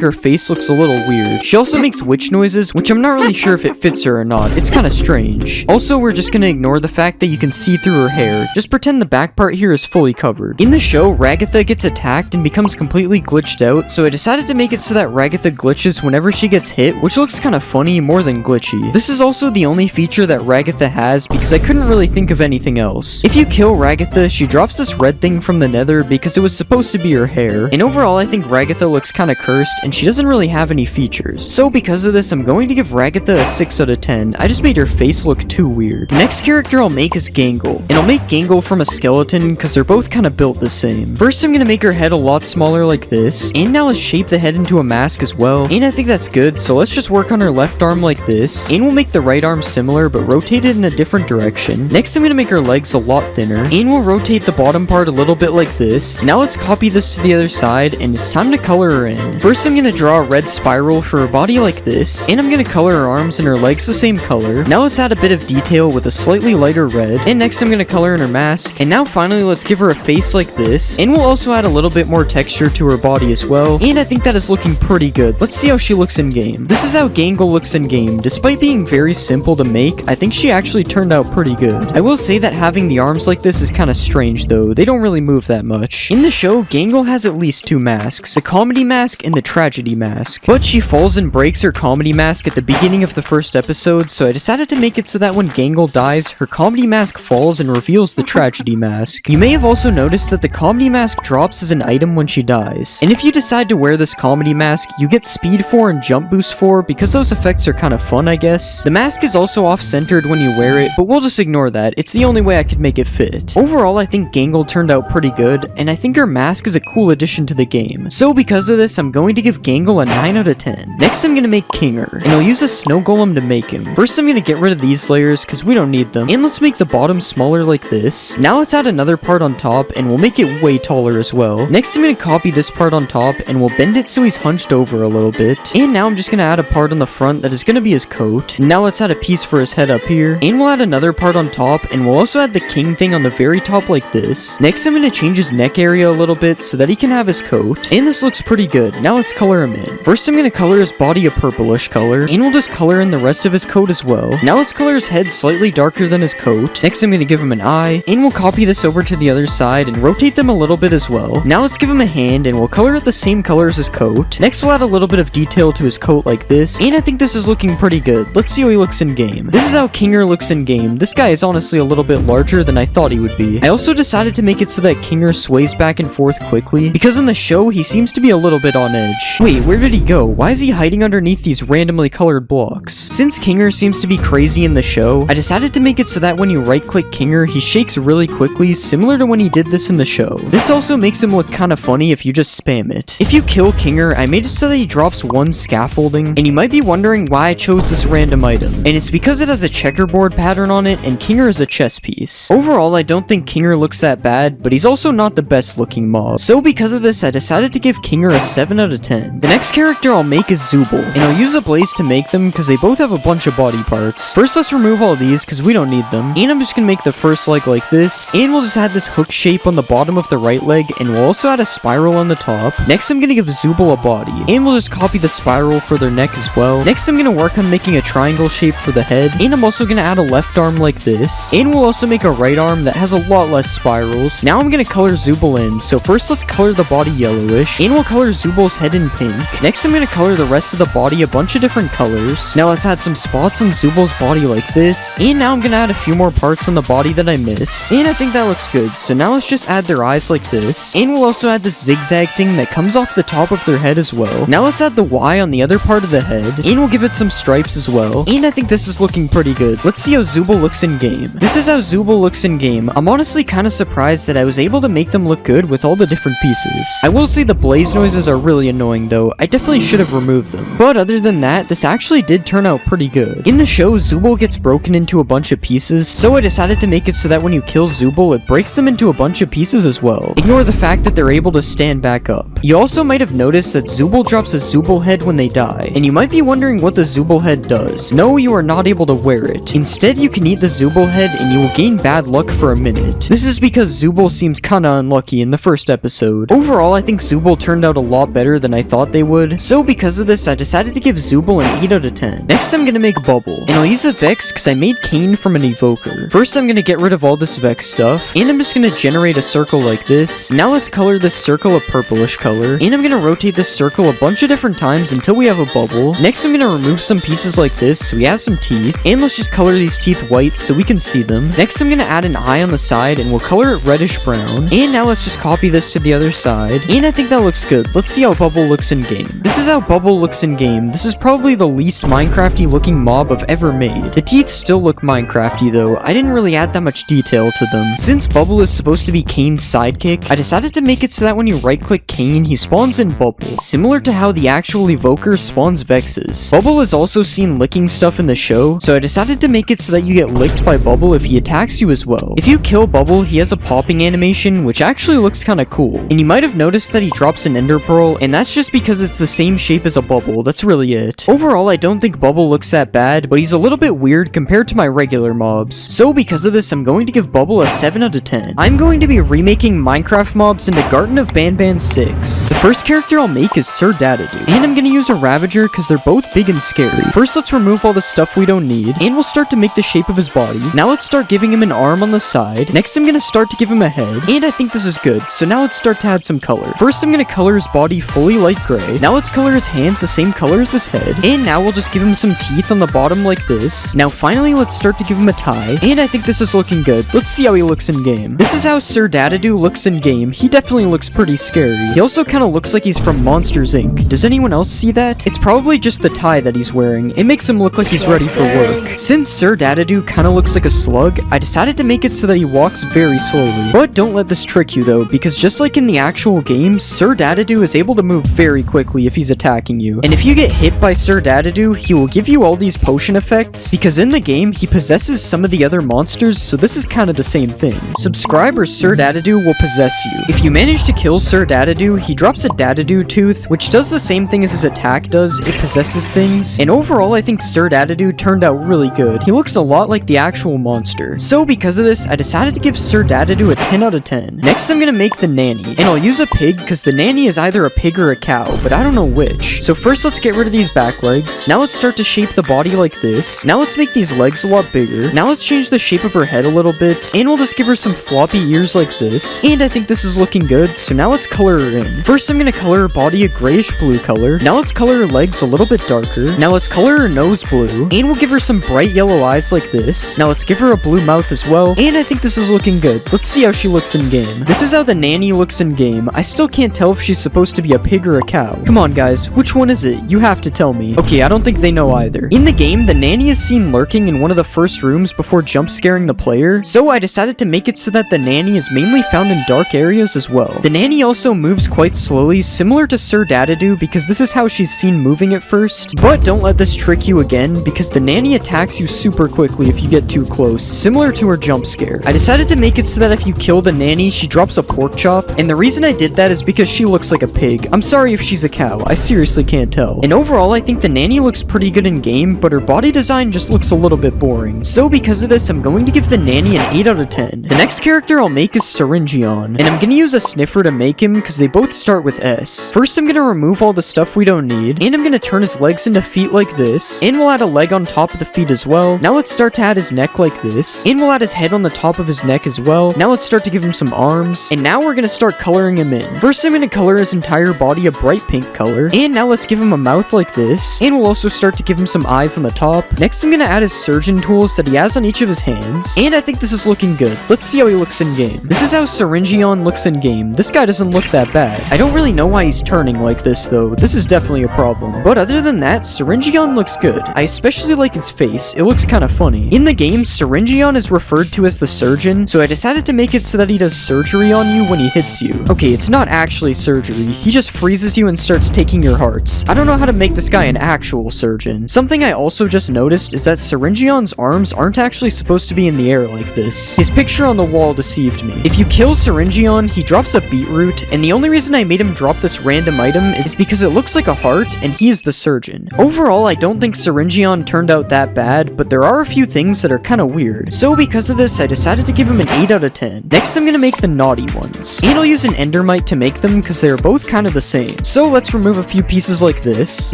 her face looks a little weird. She also makes witch noises, which I'm not really sure if it fits her or not. It's kind of strange. Also, we're just gonna ignore the fact that you can see through her hair. Just pretend the back part here is fully covered. In the show, Ragatha gets attacked and becomes completely glitched out, so I decided to make it so that Ragatha glitches whenever she gets hit, which looks kind of funny more than glitchy. This is also the only feature that Ragatha has because I couldn't really think of anything else. If you kill Ragatha, she drops this red thing from the nether because it was supposed to be her hair. And overall, I think Ragatha looks kind of cursed and she doesn't really have any features. So because of this, I'm going to give Ragatha a 6 out of 10. I just made her face look too weird. Next character I'll make is Gangle. And I'll make Gangle from a skeleton because they're both kind of built the same. First, I'm going to make her head a lot smaller like this. And now let's shape the head into a mask as well. And I think that's good, so let's just work on her left arm like this. And we'll make the right arm similar, but rotate it in a different direction. Next, I'm going to make her legs a lot thinner. And we'll rotate the bottom part a little bit like this. Now let's copy this to the other side, and it's time to color her in. First, I'm going to draw a red spiral for her body like this. And I'm going to color her arms and her legs the same color. Now let's add a bit of detail with a slightly lighter red. And next, I'm going to color in her mask. And now finally, let's give her a face like this. And we'll also add a little bit more texture to her body as well. And I think that is looking pretty good. Let's see how she looks in game. This is how Gangle looks in game. Despite being very simple to make, I think she actually turned out pretty good. I will say that having the arms like this is kind of strange though. They don't really move that much. In the show, Gangle has at least 2 masks, the comedy mask and the tragedy mask. But she falls and breaks her comedy mask at the beginning of the first episode, so I decided to make it so that when Gangle dies, her comedy mask falls and reveals the tragedy mask. You may have also noticed that the comedy mask drops as an item when she dies. And if you decide to wear this comedy mask, you get speed 4 and jump boost 4 because those effects are kind of fun, I guess. The mask is also off-centered when you wear it, but we'll just ignore that. It's the only way I could make it fit. Overall, I think Gangle turned out pretty good, and I think her mask is a cool addition to the game. So because of this, I'm going to give Gangle a 9 out of 10. Next, I'm going to make Kinger, and I'll use a snow golem to make him. First, I'm going to get rid of these layers because we don't need them, and let's make the bottom smaller like this. Now let's add another part on top, and we'll make it way taller as well. Next, I'm going to copy this part on top, and we'll bend it so he's hunched over a little bit. And now I'm just going to add a part on the front that is going to be his coat. Now let's add a piece for his head up here, and we'll add another part on top, and we'll also add the king thing on the very top like this. Next, I'm going to change his neck area a little bit so that he can have his coat, and this looks pretty good. Now let's color him in. First, I'm going to color his body a purplish color, and we'll just color in the rest of his coat as well. Now let's color his head slightly darker than his coat. Next, I'm going to give him an eye, and we'll copy this over to the other side and rotate them a little bit as well. Now let's give him a hand, and we'll color it the same color as his coat. Next, we'll add a little bit of detail to his coat like this, and I think this is looking pretty good. Let's see how he looks in game. This is how Kinger looks in game. This guy is honestly a little bit larger than I thought he would be. I also decided to make it so that Kinger sways back and forth quickly, because in the show, he seems to be a little bit on edge. Wait, where did he go? Why is he hiding underneath these randomly colored blocks? Since Kinger seems to be crazy in the show, I decided to make it so that when you right-click Kinger, he shakes really quickly, similar to when he did this in the show. This also makes him look kind of funny if you just spam it. If you kill Kinger, I made it so that he drops 1 scaffolding, and you might be wondering why I chose this random item. And it's because it has a checkerboard pattern on it, and Kinger is a chess piece. Overall, I don't think Kinger looks that bad, but he's also not the best looking mob. So because of this, I decided to give Kinger a 7 out of 10. The next character I'll make is Zooble, and I'll use a blaze to make them because they both have a bunch of body parts. First, let's remove all these because we don't need them. And I'm just gonna make the first leg like this, and we'll just add this hook shape on the bottom of the right leg, and we'll also add a spiral on the top. Next, I'm gonna give Zooble a body, and we'll just copy the spiral for their neck as well. Next, I'm gonna work on making a triangle shape for the head, and I'm also gonna add add a left arm like this, and we'll also make a right arm that has a lot less spirals. Now I'm gonna color Zooble in, so first let's color the body yellowish, and we'll color Zooble's head in pink. Next I'm gonna color the rest of the body a bunch of different colors. Now let's add some spots on Zooble's body like this, and now I'm gonna add a few more parts on the body that I missed, and I think that looks good. So now let's just add their eyes like this, and we'll also add this zigzag thing that comes off the top of their head as well. Now let's add the Y on the other part of the head, and we'll give it some stripes as well, and I think this is looking pretty good. Let's see how Zooble looks in game. This is how Zooble looks in game. I'm honestly kind of surprised that I was able to make them look good with all the different pieces. I will say the blaze noises are really annoying though. I definitely should have removed them. But other than that, this actually did turn out pretty good. In the show, Zooble gets broken into a bunch of pieces, so I decided to make it so that when you kill Zooble, it breaks them into a bunch of pieces as well. Ignore the fact that they're able to stand back up. You also might have noticed that Zooble drops a Zooble head when they die, and you might be wondering what the Zooble head does. No, you are not able to wear it. Instead, you can eat the Zooble head and you will gain bad luck for a minute. This is because Zooble seems kinda unlucky in the first episode. Overall, I think Zooble turned out a lot better than I thought they would, so because of this, I decided to give Zooble an 8 out of 10. Next, I'm gonna make Bubble, and I'll use a Vex because I made Kane from an evoker. First, I'm gonna get rid of all this Vex stuff, and I'm just gonna generate a circle like this. Now let's color this circle a purplish color, and I'm gonna rotate this circle a bunch of different times until we have a bubble. Next, I'm gonna remove some pieces like this so we have some teeth, and let's just color these teeth white so we can see them. Next, I'm gonna add an eye on the side, and we'll color it reddish brown. And now let's just copy this to the other side, and I think that looks good. Let's see how Bubble looks in game. This is how Bubble looks in game. This is probably the least Minecrafty looking mob I've ever made. The teeth still look Minecrafty though. I didn't really add that much detail to them. Since Bubble is supposed to be Kane's sidekick, I decided to make it so that when you right click Kane, he spawns in Bubble, similar to how the actual evoker spawns Vexes. Bubble is also seen licking stuff in the show, so I decided to make it so that you get licked by Bubble if he attacks you as well. If you kill Bubble, he has a popping animation, which actually looks kinda cool. And you might have noticed that he drops an ender pearl, and that's just because it's the same shape as a bubble. That's really it. Overall, I don't think Bubble looks that bad, but he's a little bit weird compared to my regular mobs. So because of this, I'm going to give Bubble a 7 out of 10. I'm going to be remaking Minecraft mobs into Garden of Banban 6. The first character I'll make is Sir Dadadoo, and I'm gonna use a Ravager because they're both big and scary. First, let's remove all the stuff we don't need, and we'll start to make the shape of his body. Now let's start giving him an arm on the side. Next, I'm gonna start to give him a head, and I think this is good. So now let's start to add some color. First, I'm gonna color his body fully light gray. Now let's color his hands the same color as his head, and now we'll just give him some teeth on the bottom like this. Now finally, let's start to give him a tie, and I think this is looking good. Let's see how he looks in game. This is how Sir Dadadoo looks in game. He definitely looks pretty scary. He also kind of looks like he's from Monsters Inc. Does anyone else see that? It's probably just the tie that he's wearing. It makes him look like he's ready for work. Since Sir Dadadoo kind of looks like a slug, I decided to make it so that he walks very slowly. But don't let this trick you though, because just like in the actual game, Sir Dadadoo is able to move very quickly if he's attacking you. And if you get hit by Sir Dadadoo, he will give you all these potion effects, because in the game, he possesses some of the other monsters, so this is kind of the same thing. Subscribe or Sir Dadadoo will possess you. If you manage to kill Sir Dadadoo, he drops a Dadadoo tooth, which does the same thing as his attack does. It possesses things. And overall, I think Sir Dadadoo turned out really good. He looks a lot like the actual monster. So because of this, I decided to give Sir Dadadoo a 10 out of 10. Next, I'm gonna make the nanny, and I'll use a pig because the nanny is either a pig or a cow, but I don't know which. So first, let's get rid of these back legs. Now let's start to shape the body like this. Now let's make these legs a lot bigger. Now let's change the shape of her head a little bit, and we'll just give her some floppy ears like this. And I think this is looking good, so now let's color her in. First, I'm gonna color her body a grayish blue color. Now let's color her legs a little bit darker. Now let's color her nose blue, and we'll give her some bright yellow eyes like this. Now let's give her a blue mouth as well, and I think this is looking good. Let's see how she looks in game. This is how the nanny looks in game. I still can't tell if she's supposed to be a pig or a cow. Come on guys, which one is it? You have to tell me. Okay, I don't think they know either. In the game, the nanny is seen lurking in one of the first rooms before jump scaring the player, so I decided to make it so that the nanny is mainly found in dark areas as well. The nanny also moves quite slowly, similar to Sir Dadadoo, because this is how she's seen moving at first. But don't let this trick you again, because the nanny attacks you super quickly if you get too close, similar to her jump scare. I decided to make it so that if you kill the nanny, she drops a pork chop, and the reason I did that is because she looks like a pig. I'm sorry if she's a cow, I seriously can't tell. And overall, I think the nanny looks pretty good in game, but her body design just looks a little bit boring. So because of this, I'm going to give the nanny an 8 out of 10. The next character I'll make is Syringeon, and I'm gonna use a sniffer to make him because they both start with S. First, I'm gonna remove all the stuff we don't need, and I'm gonna turn his legs into feet like this, and we'll add a leg on top of the feet as well. Now let's start to add his neck like this, and we'll add his head on the top of his neck as well. Now let's start to give him some arms, and now we're gonna start coloring him in. First, I'm gonna color his entire body a bright pink color, and now let's give him a mouth like this, and we'll also start to give him some eyes on the top. Next, I'm gonna add his surgeon tools that he has on each of his hands, and I think this is looking good. Let's see how he looks in game. This is how Syringeon looks in game. This guy doesn't look that bad. I don't really know why he's turning like this though. This is definitely a problem. But other than that, Syringeon looks good. I especially like his face. It looks kind of funny. In the game, Syringeon is referred to as the surgeon, so I decided to make it so that he does surgery on you when he hits you. Okay, it's not actually surgery. He just freezes you and starts taking your hearts. I don't know how to make this guy an actual surgeon. Something I also just noticed is that Syringeon's arms aren't actually supposed to be in the air like this. His picture on the wall deceived me. If you kill Syringeon, he drops a beetroot, and the only reason I made him drop this random item is because it looks like a heart, and he is the surgeon. Overall, I don't think Syringeon turned out that bad, but there are a few things that are kind of weird. So because of this, I decided to give him an 8 out of 10. Next, I'm gonna make the naughty ones. And I'll use an endermite to make them because they're both kind of the same. So let's remove a few pieces like this.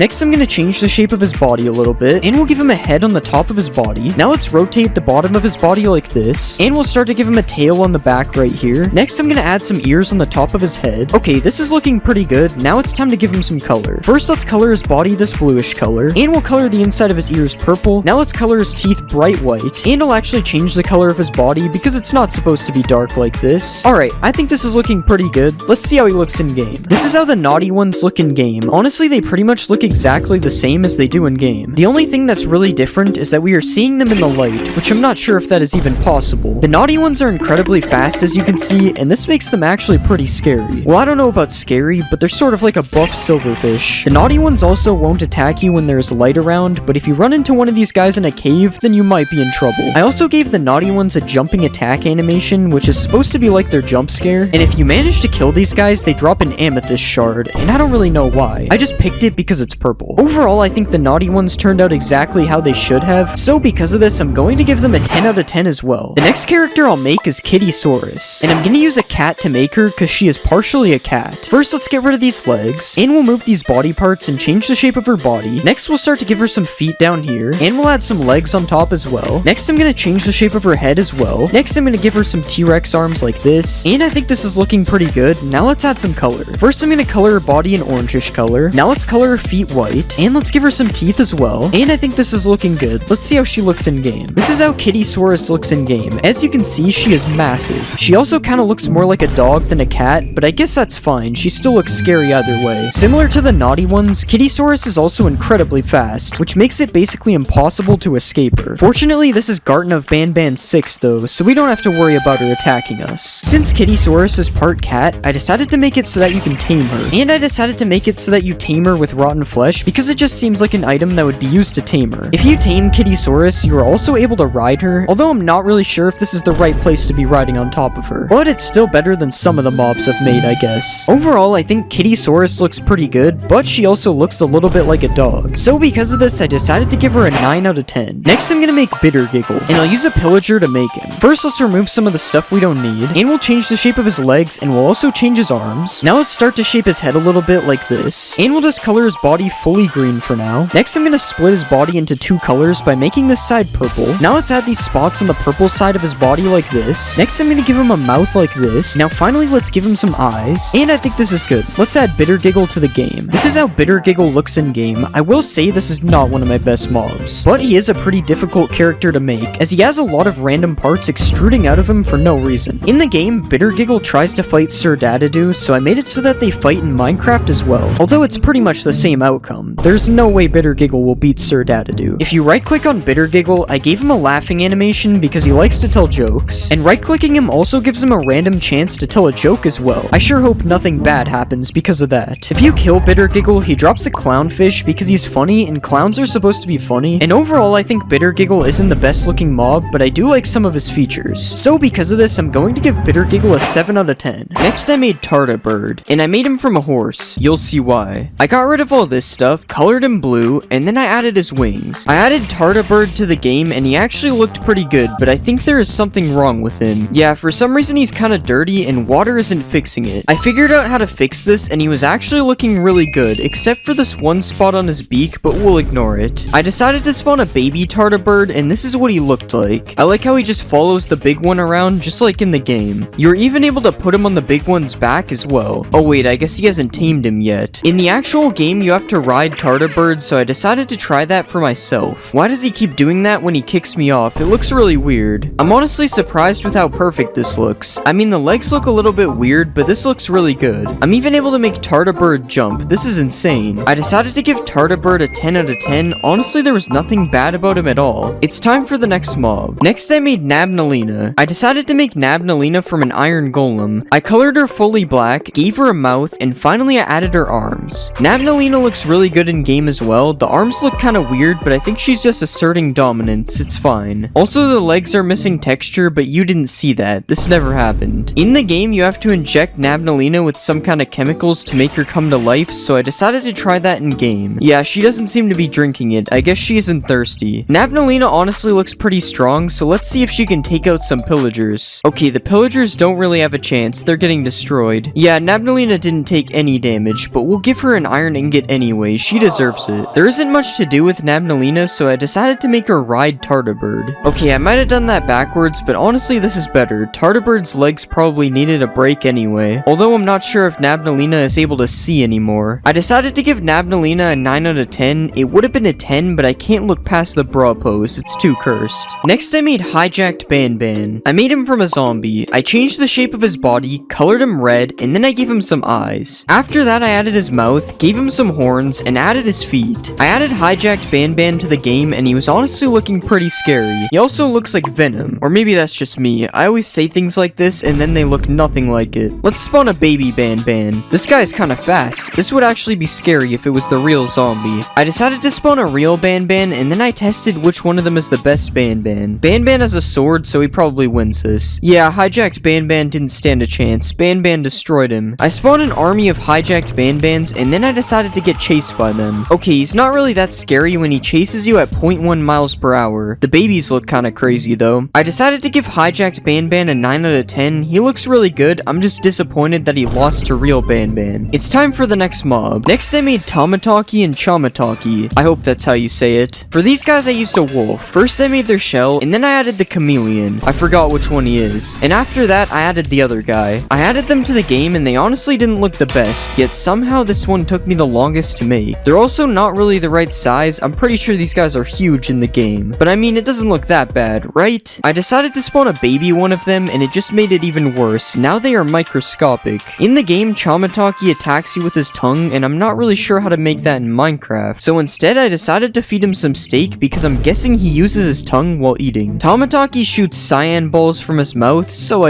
Next, I'm gonna change the shape of his body a little bit, and we'll give him a head on the top of his body. Now let's rotate the bottom of his body like this, and we'll start to give him a tail on the back right here. Next, I'm gonna add some ears on the top of his head. Okay, this is looking pretty good. Now it's time to give him some color. First, let's color his body this bluish color, and we'll color the inside of his ears purple. Now let's color his teeth bright white, and I'll actually change the color of his body because it's not supposed to be dark like this. Alright, I think this is looking pretty good. Let's see how he looks in game. This is how the naughty ones look in game. Honestly, they pretty much look exactly the same as they do in game. The only thing that's really different is that we are seeing them in the light, which I'm not sure if that is even possible. The naughty ones are incredibly fast, as you can see, and this makes them actually pretty scary. Well, I don't know about scary, but they're sort of like a buff silverfish. The naughty ones also won't attack you when there's light around, but if you run into one of these guys in a cave, then you might be in trouble. I also gave the naughty ones a jumping attack animation, which is supposed to be like their jump scare, and if you manage to kill these guys, they drop an amethyst shard, and I don't really know why. I just picked it because it's purple. Overall, I think the naughty ones turned out exactly how they should have, so because of this, I'm going to give them a 10 out of 10 as well. The next character I'll make is Kittysaurus, and I'm gonna use a cat to make her because she is partially a cat. First, let's get rid of these legs, and we'll move these body parts and change the shape of her body. Next, we'll start to give her some feet down here, and we'll add some legs on top as well. Next, I'm gonna change the shape of her head as well. Next, I'm gonna give her some T-Rex arms like this, and I think this is looking pretty good. Now let's add some color. First, I'm gonna color her body an orangish color. Now let's color her feet white, and let's give her some teeth as well, and I think this is looking good. Let's see how she looks in game. This is how Kittysaurus looks in game. As you can see, she is massive. She also kind of looks more like a dog than a cat, but I guess that's fine. She still looks scary either way. Similar to the naughty ones, Kittysaurus is also incredibly fast, which makes it basically impossible to escape her. Fortunately, this is Garten of Banban 6 though, so we don't have to worry about her attacking us. Since Kittysaurus is part cat, I decided to make it so that you can tame her. And I decided to make it so that you tame her with rotten flesh because it just seems like an item that would be used to tame her. If you tame Kittysaurus, you are also able to ride her, although I'm not really sure if this is the right place to be riding on top of her. But it's still better than some of the mobs I've made, I guess. Overall, I think Kittysaurus looks pretty good, but she also looks a little bit like a dog. So because of this, I decided to give her a 9 out of 10. Next, I'm gonna make Bitter Giggle, and I'll use a pillager to make him. First, let's remove some of the stuff we don't need, and we'll change the shape of his legs, and we'll also change his arms. Now let's start to shape his head a little bit like this, and we'll just color his body fully green for now. Next, I'm gonna split his body into 2 colors by making this side purple. Now let's add these spots on the purple side of his body like this. Next, I'm gonna give him a mouth like this. Now finally, let's give him some eyes, and I think this is good. Let's add Bitter Giggle to the game. This is how Bitter Giggle looks in game. I will say this is not one of my best mobs, but he is a pretty difficult character to make, as he has a lot of random parts extruding out of him for no reason. In the game, Bitter Giggle tries to fight Sir Dadadoo, so I made it so that they fight in Minecraft as well. Although it's pretty much the same outcome, there's no way Bitter Giggle will beat Sir Dadadoo. If you right-click on Bitter Giggle, I gave him a laughing animation because he likes to tell jokes, and right-clicking him also gives him a random chance to tell a joke as well. I sure hope nothing bad happens because of that. If you kill Bitter Giggle, he drops a clownfish because he's funny, and clowns are supposed to be funny. And overall, I think Bitter Giggle isn't the best looking mob, but I do like some of his features. So because of this, I'm going to give Bitter Giggle a 7 out of 10. Next, I made Tardigrade, and I made him from a horse. You'll see why. I got rid of all this stuff, colored him blue, and then I added his wings. I added Tardigrade to the game, and he actually looked pretty good, but I think there is something wrong with him. Yeah, for some reason he's kind of dirty, and water isn't fixing it. I figured out how to fix this, and he was actually looking really good, except for this one spot on his beak, but we'll ignore it. I decided to spawn a baby Tardigrade Tardigrade, and this is what he looked like. I like how he just follows the big one around, just like in the game. You're even able to put him on the big one's back as well. Oh wait, I guess he hasn't tamed him yet. In the actual game, you have to ride Tardigrade, so I decided to try that for myself. Why does he keep doing that when he kicks me off? It looks really weird. I'm honestly surprised with how perfect this looks. I mean, the legs look a little bit weird, but this looks really good. I'm even able to make Tardigrade jump. This is insane. I decided to give Tardigrade a 10 out of 10. Honestly, there was nothing bad about him at all. It's time for the next mob. Next, I made Nabnaleena. I decided to make Nabnaleena from an iron golem. I colored her fully black, gave her a mouth, and finally I added her arms. Nabnaleena looks really good in game as well. The arms look kind of weird, but I think she's just asserting dominance. It's fine. Also, the legs are missing texture, but you didn't see that. This never happened. In the game, you have to inject Nabnaleena with some kind of chemicals to make her come to life, so I decided to try that in game. Yeah, she doesn't seem to be drinking it. I guess she isn't thirsty. Nabnaleena honestly looks pretty strong, so let's see if she can take out some pillagers. Okay, the pillagers don't really have a chance. They're getting destroyed. Yeah, Nabnaleena didn't take any damage, but we'll give her an iron ingot anyway. She deserves it. There isn't much to do with Nabnaleena, so I decided to make her ride Tardigrade. Okay, I might have done that backwards, but honestly, this is better. Tardigrade's legs probably needed a break anyway, although I'm not sure if Nabnaleena is able to see anymore. I decided to give Nabnaleena a 9 out of 10. It would have been a 10, but I can't look past the bra pose. It's too cursed. Next, I made Hijacked Banban. I made him from a zombie. I changed the shape of his body, colored him red, and then I gave him some eyes. After that, I added his mouth, gave him some horns, and added his feet. I added Hijacked Banban to the game, and he was honestly looking pretty scary. He also looks like Venom, or maybe that's just me. I always say things like this, and then they look nothing like it. Let's spawn a baby Banban. This guy's kinda fast. This would actually be scary if it was the real zombie. I decided to spawn a real Banban, and then I tested which one of them is the best Banban. Banban has a sword, so he probably wins this. Yeah, Hijacked Banban didn't stand a chance. Banban destroyed him. I spawned an army of Hijacked Banbans, and then I decided to get chased by them. Okay, he's not really that scary when he chases you at 0.1 miles per hour. The babies look kinda crazy though. I decided to give Hijacked Banban a 9 out of 10. He looks really good. I'm just disappointed that he lost to real Banban. It's time for the next mob. Next, I made Tomataki and Chamataki. I hope that's how you say it. For these guys, I used a wolf. First, I made their shell, and then I added the chameleon. I forgot which one he is. And after that, I added the other guy. I added them to the game, and they honestly didn't look the best, yet somehow this one took me the longest to make. They're also not really the right size. I'm pretty sure these guys are huge in the game. But I mean, it doesn't look that bad, right? I decided to spawn a baby one of them, and it just made it even worse. Now they are microscopic. In the game, Chamataki attacks you with his tongue, and I'm not really sure how to make that in Minecraft. So instead, I decided to feed him some steak because I'm guessing he uses his tongue while eating. Tomataki shoots cyan balls from his mouth, so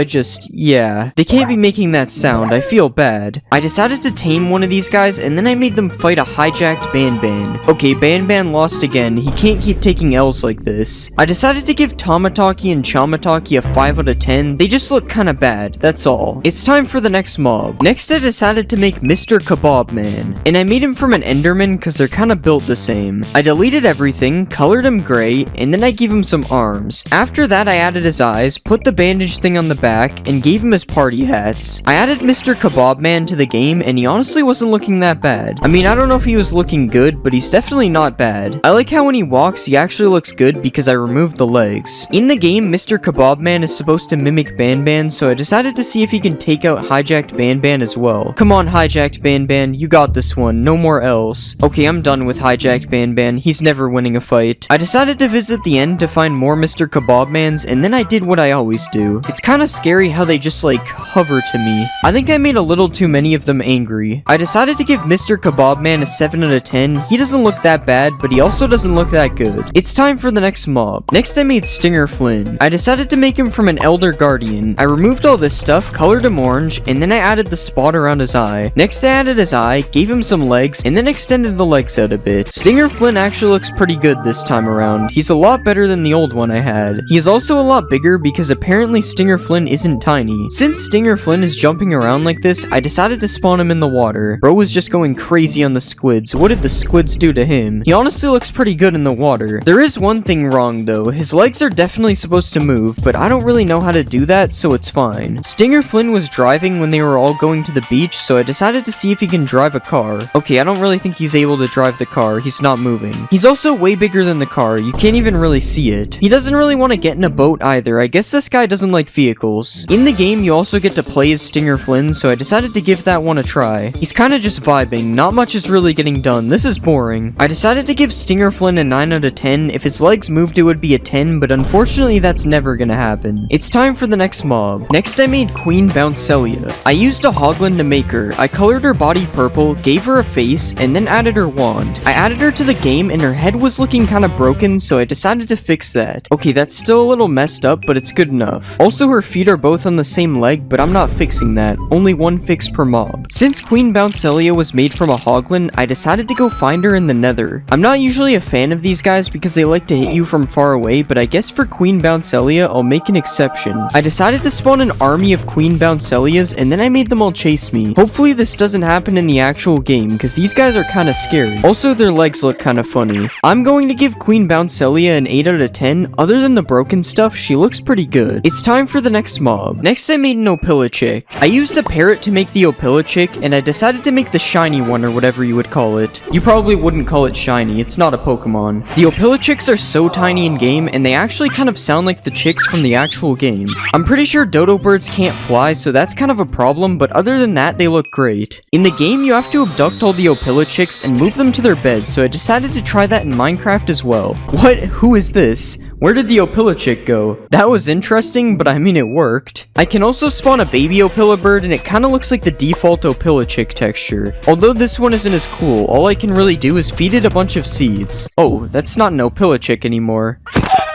yeah. They can't be making that sound. I feel bad. I decided to tame one of these guys, and then I made them fight a Hijacked Banban. Okay, Banban lost again. He can't keep taking L's like this. I decided to give Tomataki and Chamataki a 5 out of 10. They just look kinda bad. That's all. It's time for the next mob. Next, I decided to make Mr. Kebab Man, and I made him from an Enderman because they're kinda built the same. I deleted everything, colored him gray, and then I gave him some arms. After that, I added his eyes, put the bandage thing on the back, and gave him his party hats. I added Mr. Kebab Man to the game, and he honestly wasn't looking that bad. I mean, I don't know if he was looking good, but he's definitely not bad. I like how when he walks, he actually looks good because I removed the legs. In the game, Mr. Kebab Man is supposed to mimic Banban, so I decided to see if he can take out Hijacked Banban as well. Come on, Hijacked Banban, you got this one. No more L's. Okay, I'm done with Hijacked Banban. He's never winning a fight. I decided to visit the end to find more Mr. Kebab Mans, and then I did what I always do. It's kinda scary how they just like hover to me. I think I made a little too many of them angry. I decided to give Mr. Kebab Man a 7 out of 10. He doesn't look that bad, but he also doesn't look that good. It's time for the next mob. Next, I made Stinger Flynn. I decided to make him from an Elder Guardian. I removed all this stuff, colored him orange, and then I added the spot around his eye. Next, I added his eye, gave him some legs, and then extended the legs out a bit. Stinger Flynn actually looks pretty good this time around. He's a lot better than the old one I had. He is also a lot bigger because apparently Stinger Flynn isn't tiny. Since Stinger Flynn is jumping around like this, I decided to spawn him in the water. Bro was just going crazy on the squids. What did the squids do to him? He honestly looks pretty good in the water. There is one thing wrong though. His legs are definitely supposed to move, but I don't really know how to do that, so it's fine. Stinger Flynn was driving when they were all going to the beach, so I decided to see if he can drive a car. Okay, I don't really think he's able to drive the car. He's not moving. He's also way bigger than the car. You can't even really see it. He doesn't really want to get in a boat either. I guess this guy doesn't like vehicles. In the game, you also get to play as Stinger Flynn, so I decided to give that one a try. He's kind of just vibing. Not much is really getting done. This is boring. I decided to give Stinger Flynn a 9 out of 10. If his legs moved, it would be a 10, but unfortunately, that's never gonna happen. It's time for the next mob. Next, I made Queen Bouncelia. I used a Hoglin to make her. I colored her body purple, gave her a face, and then added her wand. I added her to the game, and her head was looking kind of broken, so I decided to fix that. Okay, that's still a little messed up, but it's good enough. Also, her feet are both on the same leg, but I'm not fixing that. Only one fix per mob. Since Queen Bouncelia was made from a Hoglin, I decided to go find her in the Nether. I'm not usually a fan of these guys because they like to hit you from far away, but I guess for Queen Bouncelia, I'll make an exception. I decided to spawn an army of Queen Bouncelias, and then I made them all chase me. Hopefully this doesn't happen in the actual game, because these guys are kind of scary. Also, their legs look kind of funny. I'm going to give Queen Bouncelia an 8 out of 10. Other than the broken stuff, she looks pretty good. It's time for the next mob. Next, I made an Opilichick. I used a parrot to make the Opilichick, and I decided to make the shiny one, or whatever you would call it. You probably wouldn't call it shiny, it's not a Pokemon. The Opilichicks are so tiny in game, and they actually kind of sound like the chicks from the actual game. I'm pretty sure dodo birds can't fly, so that's kind of a problem, but other than that, they look great. In the game, you have to abduct all the Opilichicks and move them to their beds, so I decided to try that in Minecraft as well. What? Who is this? Where did the Opilichick go? That was interesting, but I mean it worked. I can also spawn a baby Opilibird, and it kinda looks like the default Opilichick texture. Although this one isn't as cool, all I can really do is feed it a bunch of seeds. Oh, that's not an Opilichick anymore.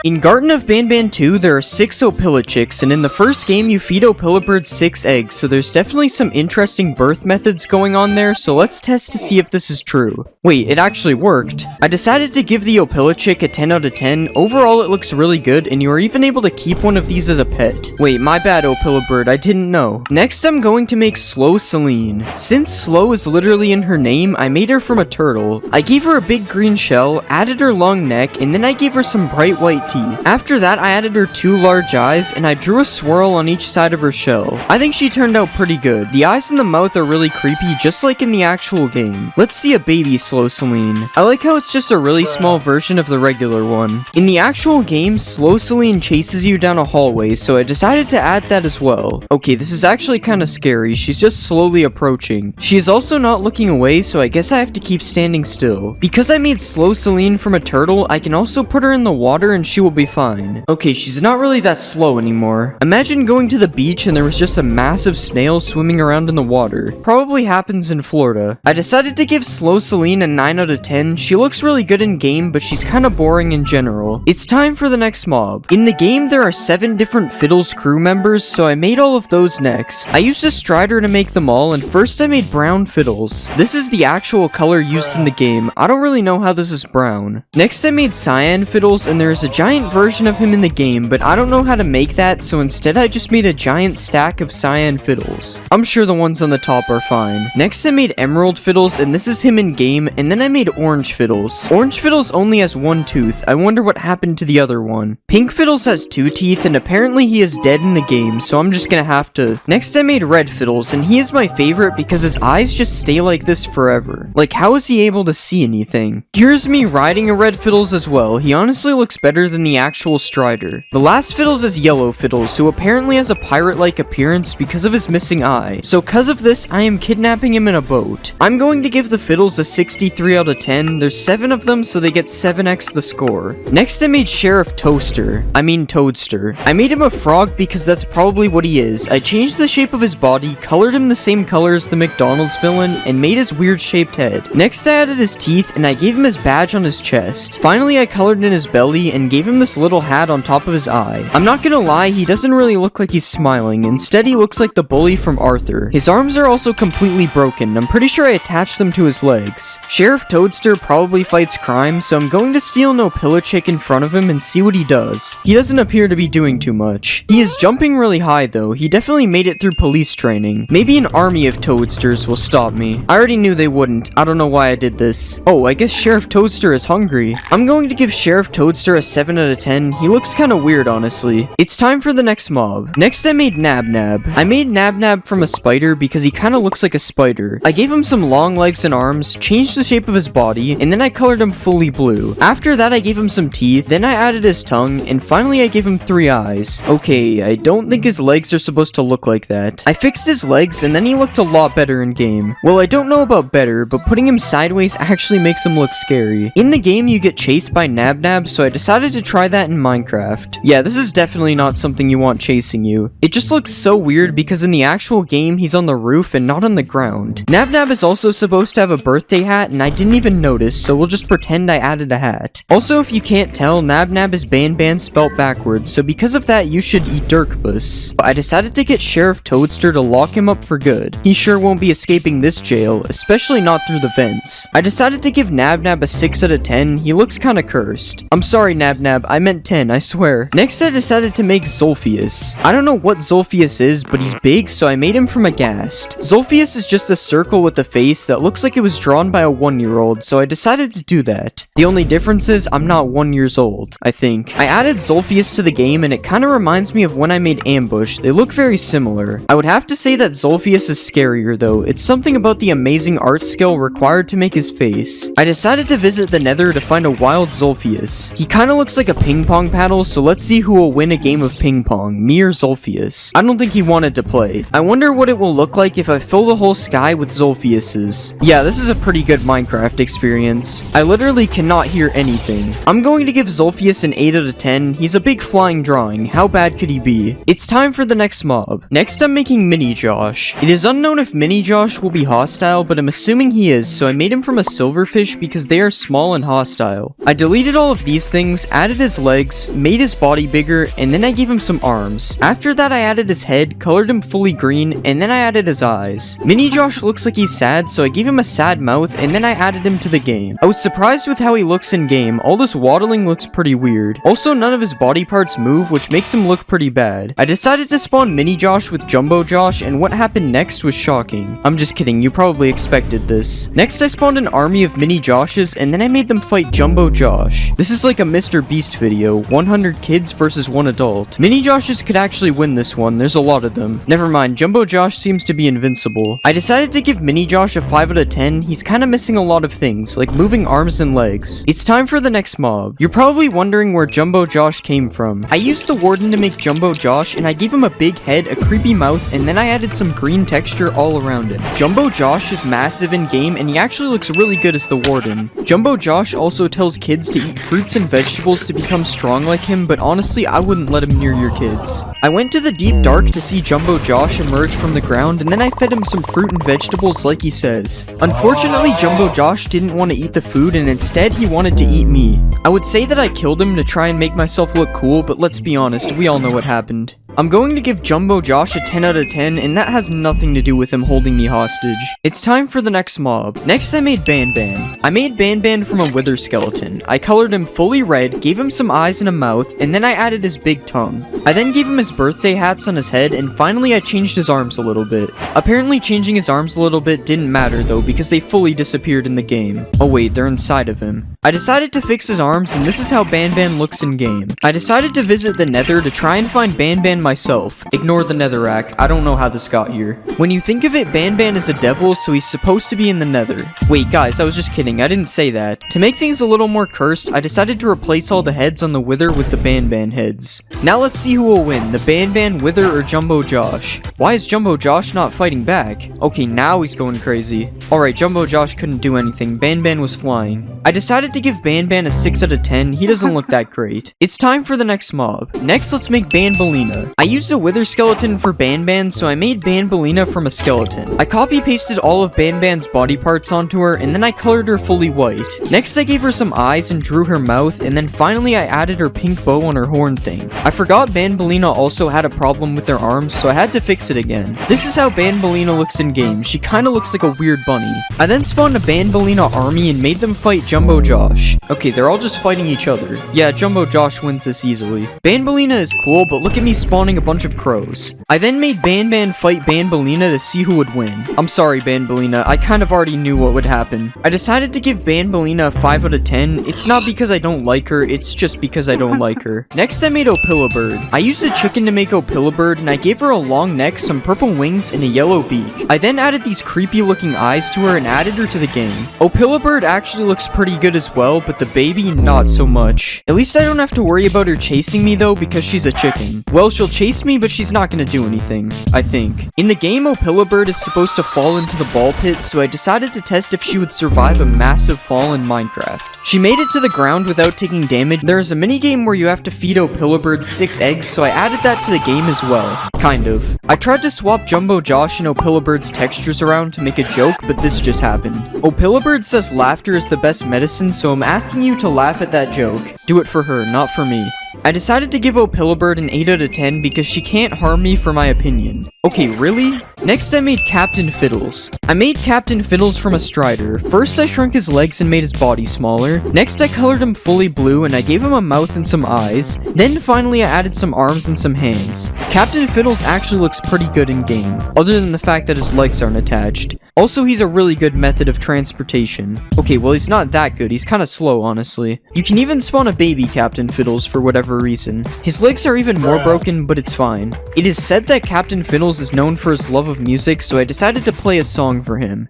In Garden of Banban 2, there are 6 Opilichicks, and in the first game, you feed Opilibird 6 eggs, so there's definitely some interesting birth methods going on there, so let's test to see if this is true. Wait, it actually worked. I decided to give the Opilichick a 10 out of 10. Overall, it looks really good, and you are even able to keep one of these as a pet. Wait, my bad, Opilibird, I didn't know. Next, I'm going to make Slow Celine. Since Slow is literally in her name, I made her from a turtle. I gave her a big green shell, added her long neck, and then I gave her some bright white teeth. After that, I added her 2 large eyes, and I drew a swirl on each side of her shell. I think she turned out pretty good. The eyes and the mouth are really creepy, just like in the actual game. Let's see a baby Slow Celine. I like how it's just a really small version of the regular one. In the actual game, Slow Celine chases you down a hallway, so I decided to add that as well. Okay, this is actually kind of scary. She's just slowly approaching. She is also not looking away, so I guess I have to keep standing still. Because I made Slow Celine from a turtle, I can also put her in the water and she will be fine. Okay, she's not really that slow anymore. Imagine going to the beach and there was just a massive snail swimming around in the water. Probably happens in Florida. I decided to give Slow Celine a 9 out of 10. She looks really good in game, but she's kind of boring in general. It's time for the next mob. In the game, there are 7 different Fiddles crew members, so I made all of those next. I used a Strider to make them all, and first I made brown Fiddles. This is the actual color used in the game. I don't really know how this is brown. Next, I made Cyan Fiddles, and there's a giant version of him in the game, but I don't know how to make that, so instead I just made a giant stack of Cyan Fiddles. I'm sure the ones on the top are fine. Next, I made Emerald Fiddles, and this is him in game, and then I made Orange Fiddles. Orange Fiddles only has 1 tooth. I wonder what happened to the other one. Pink Fiddles has 2 teeth, and apparently he is dead in the game, so I'm just gonna have to. Next, I made Red Fiddles, and he is my favorite because his eyes just stay like this forever. Like, how is he able to see anything? Here's me riding a Red Fiddles as well. He honestly looks better than the actual Strider. The last Fiddles is Yellow Fiddles, who apparently has a pirate-like appearance because of his missing eye. So cause of this, I am kidnapping him in a boat. I'm going to give the Fiddles a 63 out of 10. There's 7 of them, so they get 7x the score. Next, I made Sheriff Toadster. I made him a frog because that's probably what he is. I changed the shape of his body, colored him the same color as the McDonald's villain, and made his weird shaped head. Next, I added his teeth, and I gave him his badge on his chest. Finally, I colored in his belly and gave him this little hat on top of his eye. I'm not gonna lie, he doesn't really look like he's smiling. Instead, he looks like the bully from Arthur. His arms are also completely broken. I'm pretty sure I attached them to his legs. Sheriff Toadster probably fights crime, so I'm going to steal an Opilichick in front of him and see what he does. He doesn't appear to be doing too much. He is jumping really high though. He definitely made it through police training. Maybe an army of Toadsters will stop me. I already knew they wouldn't. I don't know why I did this. Oh, I guess Sheriff Toadster is hungry. I'm going to give Sheriff Toadster a 7 10 out of 10. He looks kinda weird, honestly. It's time for the next mob. Next, I made Nab Nab. I made Nab Nab from a spider because he kinda looks like a spider. I gave him some long legs and arms, changed the shape of his body, and then I colored him fully blue. After that, I gave him some teeth, then I added his tongue, and finally I gave him 3 eyes. Okay, I don't think his legs are supposed to look like that. I fixed his legs, and then he looked a lot better in game. Well, I don't know about better, but putting him sideways actually makes him look scary. In the game, you get chased by Nab Nab, so I decided to try that in Minecraft. Yeah, this is definitely not something you want chasing you. It just looks so weird because in the actual game, he's on the roof and not on the ground. Nab Nab is also supposed to have a birthday hat, and I didn't even notice, so we'll just pretend I added a hat. Also, if you can't tell, Nab Nab is Ban Ban spelt backwards, so because of that, you should eat Dirkbus. But I decided to get Sheriff Toadster to lock him up for good. He sure won't be escaping this jail, especially not through the vents. I decided to give Nab Nab a 6 out of 10. He looks kinda cursed. I'm sorry, Nab Nab, I meant 10, I swear. Next, I decided to make Zolphius. I don't know what Zolphius is, but he's big, so I made him from a ghast. Zolphius is just a circle with a face that looks like it was drawn by a 1-year-old, so I decided to do that. The only difference is I'm not 1 years old, I think. I added Zolphius to the game, and it kinda reminds me of when I made Ambush. They look very similar. I would have to say that Zolphius is scarier though. It's something about the amazing art skill required to make his face. I decided to visit the Nether to find a wild Zolphius. He kinda looks like a ping pong paddle, so let's see who will win a game of ping pong, me or Zolphius. I don't think he wanted to play. I wonder what it will look like if I fill the whole sky with Zolphiuses. Yeah, this is a pretty good Minecraft experience. I literally cannot hear anything. I'm going to give Zolphius an 8 out of 10. He's a big flying drawing. How bad could he be? It's time for the next mob. Next, I'm making Mini Josh. It is unknown if Mini Josh will be hostile, but I'm assuming he is, so I made him from a silverfish because they are small and hostile. I deleted all of these things, added his legs, made his body bigger, and then I gave him some arms. After that, I added his head, colored him fully green, and then I added his eyes. Mini Josh looks like he's sad, so I gave him a sad mouth, and then I added him to the game. I was surprised with how he looks in game. All this waddling looks pretty weird. Also, none of his body parts move, which makes him look pretty bad. I decided to spawn Mini Josh with Jumbo Josh, and what happened next was shocking. I'm just kidding, you probably expected this. Next, I spawned an army of Mini Joshes, and then I made them fight Jumbo Josh. This is like a Mr. Beast video, 100 kids versus 1 adult. Mini Joshes could actually win this one, there's a lot of them. Never mind, Jumbo Josh seems to be invincible. I decided to give Mini Josh a 5 out of 10, he's kinda missing a lot of things, like moving arms and legs. It's time for the next mob. You're probably wondering where Jumbo Josh came from. I used the Warden to make Jumbo Josh, and I gave him a big head, a creepy mouth, and then I added some green texture all around him. Jumbo Josh is massive in game, and he actually looks really good as the Warden. Jumbo Josh also tells kids to eat fruits and vegetables to become strong like him, but honestly, I wouldn't let him near your kids. I went to the deep dark to see Jumbo Josh emerge from the ground, and then I fed him some fruit and vegetables like he says. Unfortunately, Jumbo Josh didn't want to eat the food, and instead he wanted to eat me. I would say that I killed him to try and make myself look cool, but let's be honest, we all know what happened. I'm going to give Jumbo Josh a 10 out of 10, and that has nothing to do with him holding me hostage. It's time for the next mob. Next, I made Ban Ban. I made Ban Ban from a wither skeleton. I colored him fully red, gave him some eyes and a mouth, and then I added his big tongue. I then gave him his birthday hats on his head, and finally I changed his arms a little bit. Apparently changing his arms a little bit didn't matter though, because they fully disappeared in the game. Oh wait, they're inside of him. I decided to fix his arms, and this is how Ban Ban looks in game. I decided to visit the Nether to try and find Ban Ban myself. Ignore the Netherrack, I don't know how this got here. When you think of it, Ban Ban is a devil, so he's supposed to be in the Nether. Wait guys, I was just kidding, I didn't say that. To make things a little more cursed, I decided to replace all the heads on the Wither with the Ban Ban heads. Now let's see who will win, the Ban Ban, Wither, or Jumbo Josh. Why is Jumbo Josh not fighting back? Okay, now he's going crazy. Alright, Jumbo Josh couldn't do anything, Ban Ban was flying. I decided to give Ban Ban a 6 out of 10, he doesn't look that great. It's time for the next mob. Next, let's make Banbalina. I used a Wither skeleton for Ban Ban, so I made Banbalina from a skeleton. I copy-pasted all of Ban Ban's body parts onto her, and then I colored her fully white. Next, I gave her some eyes and drew her mouth, and then finally I added her pink bow on her horn thing. I forgot Banbalina also had a problem with her arms, so I had to fix it again. This is how Banbalina looks in game. She kinda looks like a weird bunny. I then spawned a Banbalina army and made them fight Jumbo Josh. Okay, they're all just fighting each other. Yeah, Jumbo Josh wins this easily. Banbalina is cool, but look at me spawning spawning a bunch of crows. I then made Banban fight Banbaleena to see who would win. I'm sorry, Banbaleena, I kind of already knew what would happen. I decided to give Banbaleena a 5 out of 10. It's not because I don't like her, it's just because I don't like her. Next, I made Opilabird. I used a chicken to make Opilabird, and I gave her a long neck, some purple wings, and a yellow beak. I then added these creepy looking eyes to her and added her to the game. Opilabird actually looks pretty good as well, but the baby, not so much. At least I don't have to worry about her chasing me though, because she's a chicken. Well, she'll chase me, but she's not gonna do anything, I think. In the game, Opilabird is supposed to fall into the ball pit, so I decided to test if she would survive a massive fall in Minecraft. She made it to the ground without taking damage. There is a minigame where you have to feed Opilabird 6 eggs, so I added that to the game as well. Kind of. I tried to swap Jumbo Josh and Opilabird's textures around to make a joke, but this just happened. Opilabird says laughter is the best medicine, so I'm asking you to laugh at that joke. Do it for her, not for me. I decided to give Opilabird an 8 out of 10 because she can't harm me for my opinion. Okay, really? Next, I made Captain Fiddles. I made Captain Fiddles from a Strider. First, I shrunk his legs and made his body smaller. Next, I colored him fully blue and I gave him a mouth and some eyes. Then, finally, I added some arms and some hands. Captain Fiddles actually looks pretty good in game, other than the fact that his legs aren't attached. Also, he's a really good method of transportation. Okay, well, he's not that good. He's kind of slow, honestly. You can even spawn a baby Captain Fiddles for whatever reason. His legs are even more broken, but it's fine. It is said that Captain Fiddles is known for his love of music, so I decided to play a song for him.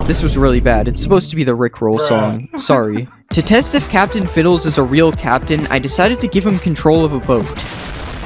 This was really bad. It's supposed to be the Rickroll song. Sorry. To test if Captain Fiddles is a real captain, I decided to give him control of a boat.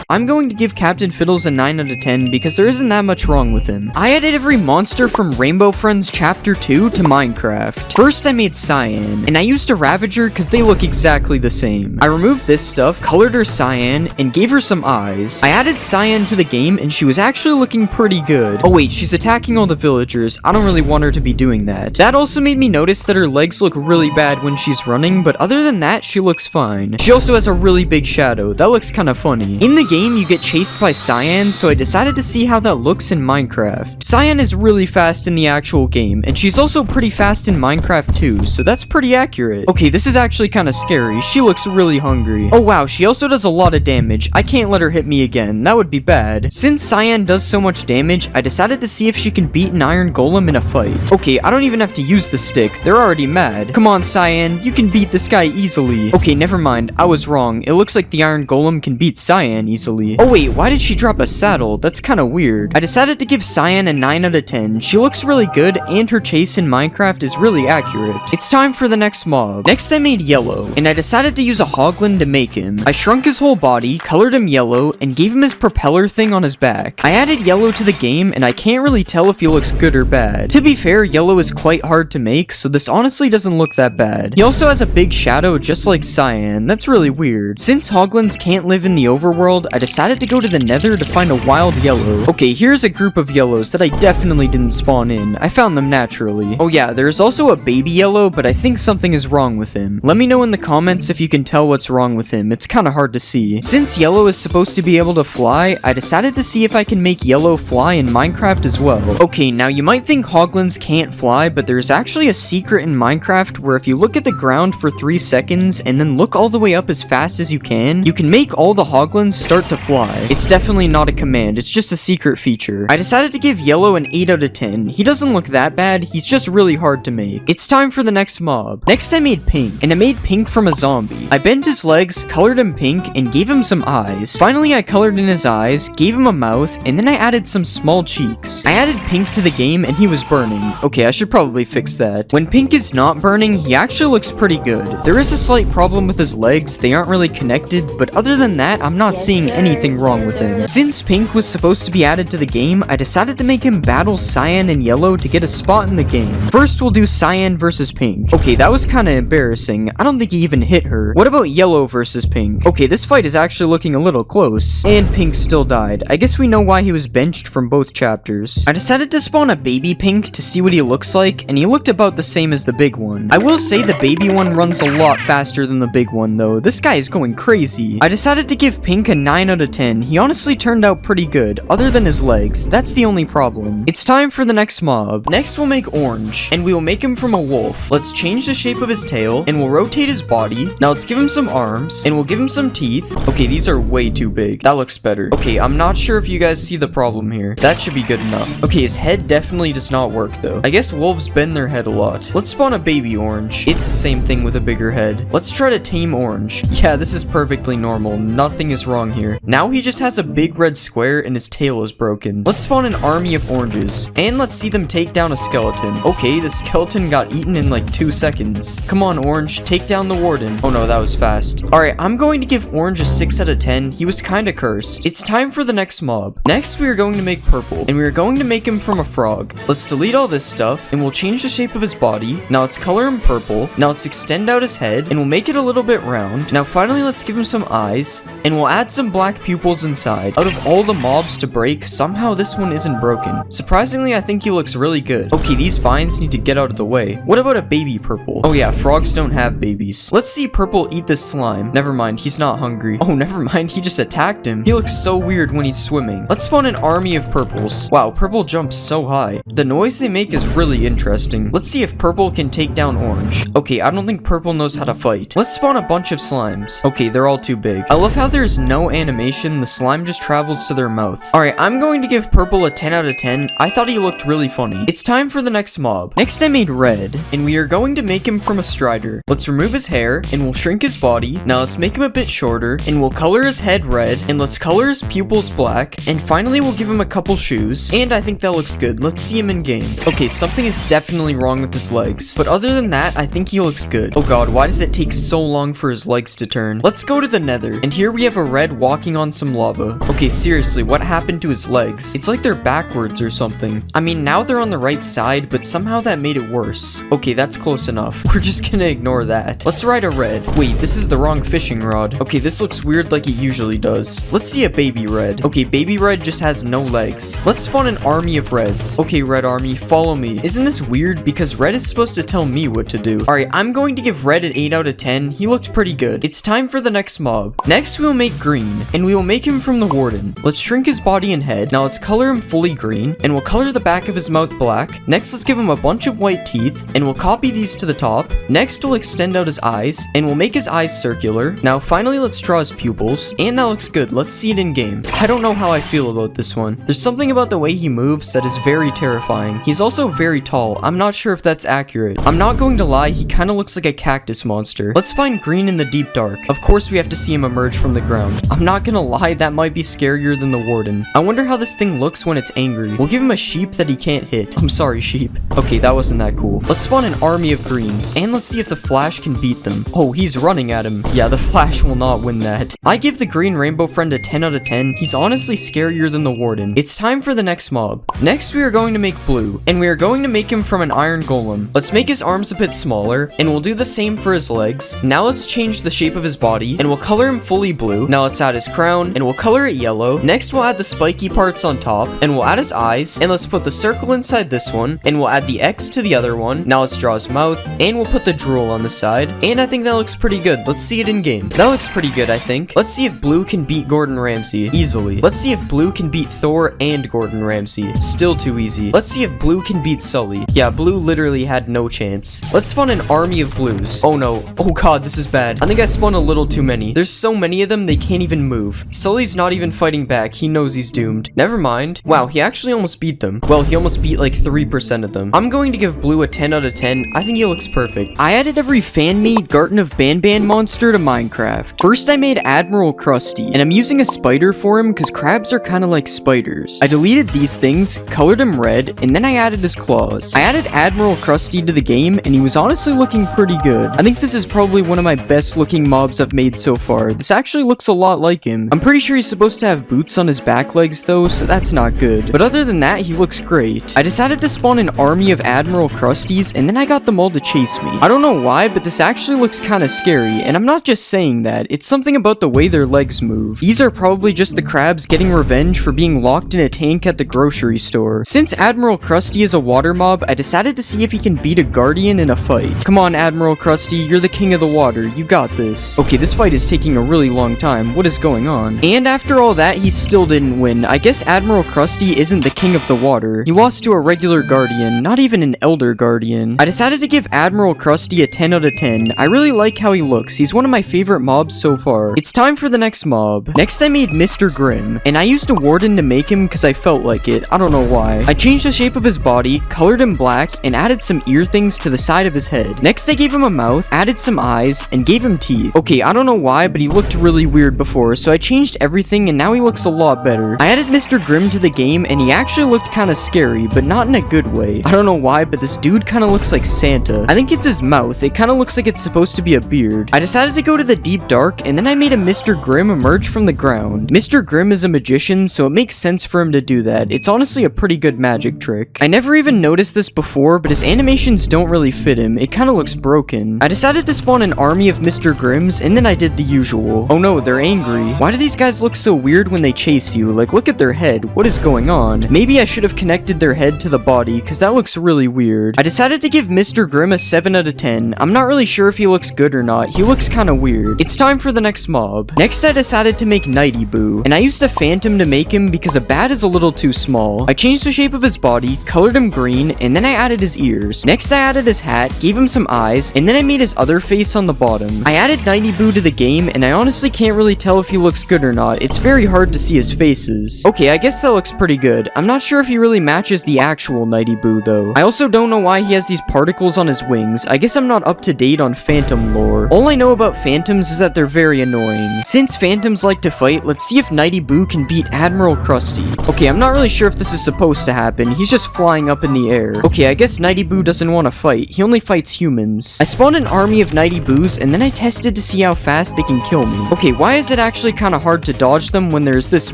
I'm going to give Captain Fiddles a 9 out of 10 because there isn't that much wrong with him. I added every monster from Rainbow Friends Chapter 2 to Minecraft. First, I made Cyan, and I used a Ravager because they look exactly the same. I removed this stuff, colored her cyan, and gave her some eyes. I added Cyan to the game, and she was actually looking pretty good. Oh wait, she's attacking all the villagers. I don't really want her to be doing that. That also made me notice that her legs look really bad when she's running, but other than that, she looks fine. She also has a really big shadow. That looks kind of funny. In the game, you get chased by Cyan, so I decided to see how that looks in Minecraft. Cyan is really fast in the actual game, and she's also pretty fast in Minecraft too, so that's pretty accurate. Okay, this is actually kind of scary. She looks really hungry. Oh wow, she also does a lot of damage. I can't let her hit me again. That would be bad. Since Cyan does so much damage, I decided to see if she can beat an iron golem in a fight. Okay, I don't even have to use the stick. They're already mad. Come on, Cyan. You can beat this guy easily. Okay, never mind. I was wrong. It looks like the iron golem can beat Cyan easily. Oh wait, why did she drop a saddle? That's kind of weird. I decided to give Cyan a 9 out of 10. She looks really good, and her chase in Minecraft is really accurate. It's time for the next mob. Next, I made Yellow, and I decided to use a hoglin to make him. I shrunk his whole body, colored him yellow, and gave him his propeller thing on his back. I added Yellow to the game, and I can't really tell if he looks good or bad. To be fair, Yellow is quite hard to make, so this honestly doesn't look that bad. He also has a big shadow just like Cyan. That's really weird. Since hoglins can't live in the overworld, I decided to go to the nether to find a wild yellow. Okay, here's a group of yellows that I definitely didn't spawn in. I found them naturally. Oh yeah, there's also a baby yellow, but I think something is wrong with him. Let me know in the comments if you can tell what's wrong with him. It's kind of hard to see. Since yellow is supposed to be able to fly, I decided to see if I can make yellow fly in Minecraft as well. Okay, now you might think hoglins can't fly, but there's actually a secret in Minecraft where if you look at the ground for 3 seconds and then look all the way up as fast as you can make all the hoglins start to fly. It's definitely not a command, it's just a secret feature. I decided to give Yellow an 8 out of 10. He doesn't look that bad, he's just really hard to make. It's time for the next mob. Next I made Pink, and I made Pink from a zombie. I bent his legs, colored him pink, and gave him some eyes. Finally I colored in his eyes, gave him a mouth, and then I added some small cheeks. I added Pink to the game and he was burning. Okay, I should probably fix that. When Pink is not burning, he actually looks pretty good. There is a slight problem with his legs, they aren't really connected, but other than that, I'm not seeing anything wrong with him. Since Pink was supposed to be added to the game, I decided to make him battle Cyan and Yellow to get a spot in the game. First, we'll do Cyan versus Pink. Okay, that was kind of embarrassing. I don't think he even hit her. What about Yellow versus Pink? Okay, this fight is actually looking a little close. And Pink still died. I guess we know why he was benched from both chapters. I decided to spawn a baby Pink to see what he looks like, and he looked about the same as the big one. I will say the baby one runs a lot faster than the big one, though. This guy is going crazy. I decided to give Pink a 9 9 out of 10. He honestly turned out pretty good, other than his legs. That's the only problem. It's time for the next mob. Next we'll make Orange, and we will make him from a wolf. Let's change the shape of his tail, and we'll rotate his body. Now let's give him some arms, and we'll give him some teeth. Okay, these are way too big. That looks better. Okay, I'm not sure if you guys see the problem here. That should be good enough. Okay, his head definitely does not work though. I guess wolves bend their head a lot. Let's spawn a baby Orange. It's the same thing with a bigger head. Let's try to tame Orange. Yeah, this is perfectly normal. Nothing is wrong here. Now he just has a big red square and his tail is broken. Let's spawn an army of oranges, and let's see them take down a skeleton. Okay, the skeleton got eaten in like 2 seconds. Come on, Orange, take down the warden. Oh no, that was fast. Alright, I'm going to give Orange a 6 out of 10. He was kinda cursed. It's time for the next mob. Next, we are going to make Purple, and we are going to make him from a frog. Let's delete all this stuff, and we'll change the shape of his body. Now let's color him purple. Now let's extend out his head, and we'll make it a little bit round. Now finally, let's give him some eyes, and we'll add some black pupils inside. Out of all the mobs to break, somehow this one isn't broken. Surprisingly, I think he looks really good. Okay, these vines need to get out of the way. What about a baby Purple? Oh yeah, frogs don't have babies. Let's see Purple eat this slime. Never mind, he's not hungry. Oh, never mind, he just attacked him. He looks so weird when he's swimming. Let's spawn an army of purples. Wow, Purple jumps so high. The noise they make is really interesting. Let's see if Purple can take down Orange. Okay, I don't think Purple knows how to fight. Let's spawn a bunch of slimes. Okay, they're all too big. I love how there's no animation. The slime just travels to their mouth. Alright, I'm going to give Purple a 10 out of 10. I thought he looked really funny. It's time for the next mob. Next, I made Red, and we are going to make him from a strider. Let's remove his hair, and we'll shrink his body. Now let's make him a bit shorter, and we'll color his head red, and let's color his pupils black, and finally we'll give him a couple shoes, and I think that looks good. Let's see him in game. Okay, something is definitely wrong with his legs, but other than that, I think he looks good. Oh god, why does it take so long for his legs to turn? Let's go to the nether, and here we have a Red walking on some lava. Okay, seriously, what happened to his legs? It's like they're backwards or something. I mean, now they're on the right side, but somehow that made it worse. Okay, that's close enough. We're just gonna ignore that. Let's ride a Red. Wait, this is the wrong fishing rod. Okay, this looks weird like it usually does. Let's see a baby Red. Okay, baby Red just has no legs. Let's spawn an army of Reds. Okay, Red army, follow me. Isn't this weird? Because Red is supposed to tell me what to do. Alright, I'm going to give Red an 8 out of 10. He looked pretty good. It's time for the next mob. Next, we'll make Green, and we will make him from the warden. Let's shrink his body and head. Now let's color him fully green, and we'll color the back of his mouth black. Next, let's give him a bunch of white teeth, and we'll copy these to the top. Next, we'll extend out his eyes, and we'll make his eyes circular. Now, finally, let's draw his pupils, and that looks good. Let's see it in game. I don't know how I feel about this one. There's something about the way he moves that is very terrifying. He's also very tall. I'm not sure if that's accurate. I'm not going to lie, he kind of looks like a cactus monster. Let's find Green in the deep dark. Of course, we have to see him emerge from the ground. I'm not gonna lie, that might be scarier than the warden. I wonder how this thing looks when it's angry. We'll give him a sheep that he can't hit. I'm sorry, sheep. Okay, that wasn't that cool. Let's spawn an army of greens, and let's see if the Flash can beat them. Oh, he's running at him. Yeah, the Flash will not win that. I give the green rainbow friend a 10 out of 10. He's honestly scarier than the warden. It's time for the next mob. Next, we are going to make Blue, and we are going to make him from an iron golem. Let's make his arms a bit smaller, and we'll do the same for his legs. Now let's change the shape of his body, and we'll color him fully blue. Now let's add his crown, and we'll color it yellow. Next, we'll add the spiky parts on top, and we'll add his eyes, and let's put the circle inside this one, and we'll add the X to the other one. Now let's draw his mouth, and we'll put the drool on the side, and I think that looks pretty good. Let's see it in game. That looks pretty good, I think. Let's see if Blue can beat Gordon Ramsay easily. Let's see if Blue can beat Thor and Gordon Ramsay. Still too easy. Let's see if Blue can beat Sully. Yeah, Blue literally had no chance. Let's spawn an army of blues. Oh no. Oh god, this is bad. I think I spawned a little too many. There's so many of them, they can't even move. Sully's not even fighting back. He knows he's doomed. Never mind. Wow, he actually almost beat them. Well, he almost beat like 3% of them. I'm going to give Blue a 10 out of 10. I think he looks perfect. I added every fan-made Garden of Banban monster to Minecraft. First, I made Admiral Krusty, and I'm using a spider for him because crabs are kind of like spiders. I deleted these things, colored him red, and then I added his claws. I added Admiral Krusty to the game, and he was honestly looking pretty good. I think this is probably one of my best looking mobs I've made so far. This actually looks a lot like him. I'm pretty sure he's supposed to have boots on his back legs though, so that's not good. But other than that, he looks great. I decided to spawn an army of Admiral Krusties, and then I got them all to chase me. I don't know why, but this actually looks kind of scary, and I'm not just saying that. It's something about the way their legs move. These are probably just the crabs getting revenge for being locked in a tank at the grocery store. Since Admiral Krusty is a water mob, I decided to see if he can beat a guardian in a fight. Come on, Admiral Krusty, you're the king of the water. You got this. Okay, this fight is taking a really long time. What is going going on? And after all that, he still didn't win. I guess Admiral Krusty isn't the king of the water. He lost to a regular guardian, not even an elder guardian. I decided to give Admiral Krusty a 10 out of 10. I really like how he looks. He's one of my favorite mobs so far. It's time for the next mob. Next I made Mr. Grimm, and I used a warden to make him because I felt like it. I don't know why. I changed the shape of his body, colored him black, and added some ear things to the side of his head. Next I gave him a mouth, added some eyes, and gave him teeth. Okay, I don't know why, but he looked really weird before, so I changed everything and now he looks a lot better. I added Mr. Grimm to the game and he actually looked kind of scary, but not in a good way. I don't know why, but this dude kind of looks like Santa. I think it's his mouth. It kind of looks like it's supposed to be a beard. I decided to go to the deep dark and then I made a Mr. Grimm emerge from the ground. Mr. Grimm is a magician, so it makes sense for him to do that. It's honestly a pretty good magic trick. I never even noticed this before, but his animations don't really fit him. It kind of looks broken. I decided to spawn an army of Mr. Grimms and then I did the usual. Oh no, they're angry. Why do these guys look so weird when they chase you? Like, look at their head. What is going on? Maybe I should have connected their head to the body, because that looks really weird. I decided to give Mr. Grimm a 7 out of 10. I'm not really sure if he looks good or not. He looks kind of weird. It's time for the next mob. Next, I decided to make Nighty Boo, and I used a phantom to make him because a bat is a little too small. I changed the shape of his body, colored him green, and then I added his ears. Next, I added his hat, gave him some eyes, and then I made his other face on the bottom. I added Nighty Boo to the game, and I honestly can't really tell if he looks good or not. It's very hard to see his faces. Okay, I guess that looks pretty good. I'm not sure if he really matches the actual Nighty Boo though. I also don't know why he has these particles on his wings. I guess I'm not up to date on phantom lore. All I know about phantoms is that they're very annoying. Since phantoms like to fight, let's see if Nighty Boo can beat Admiral Krusty. Okay, I'm not really sure if this is supposed to happen. He's just flying up in the air. Okay, I guess Nighty Boo doesn't want to fight. He only fights humans. I spawned an army of Nighty Boos and then I tested to see how fast they can kill me. Okay, why is it actually kind of hard to dodge them when there's this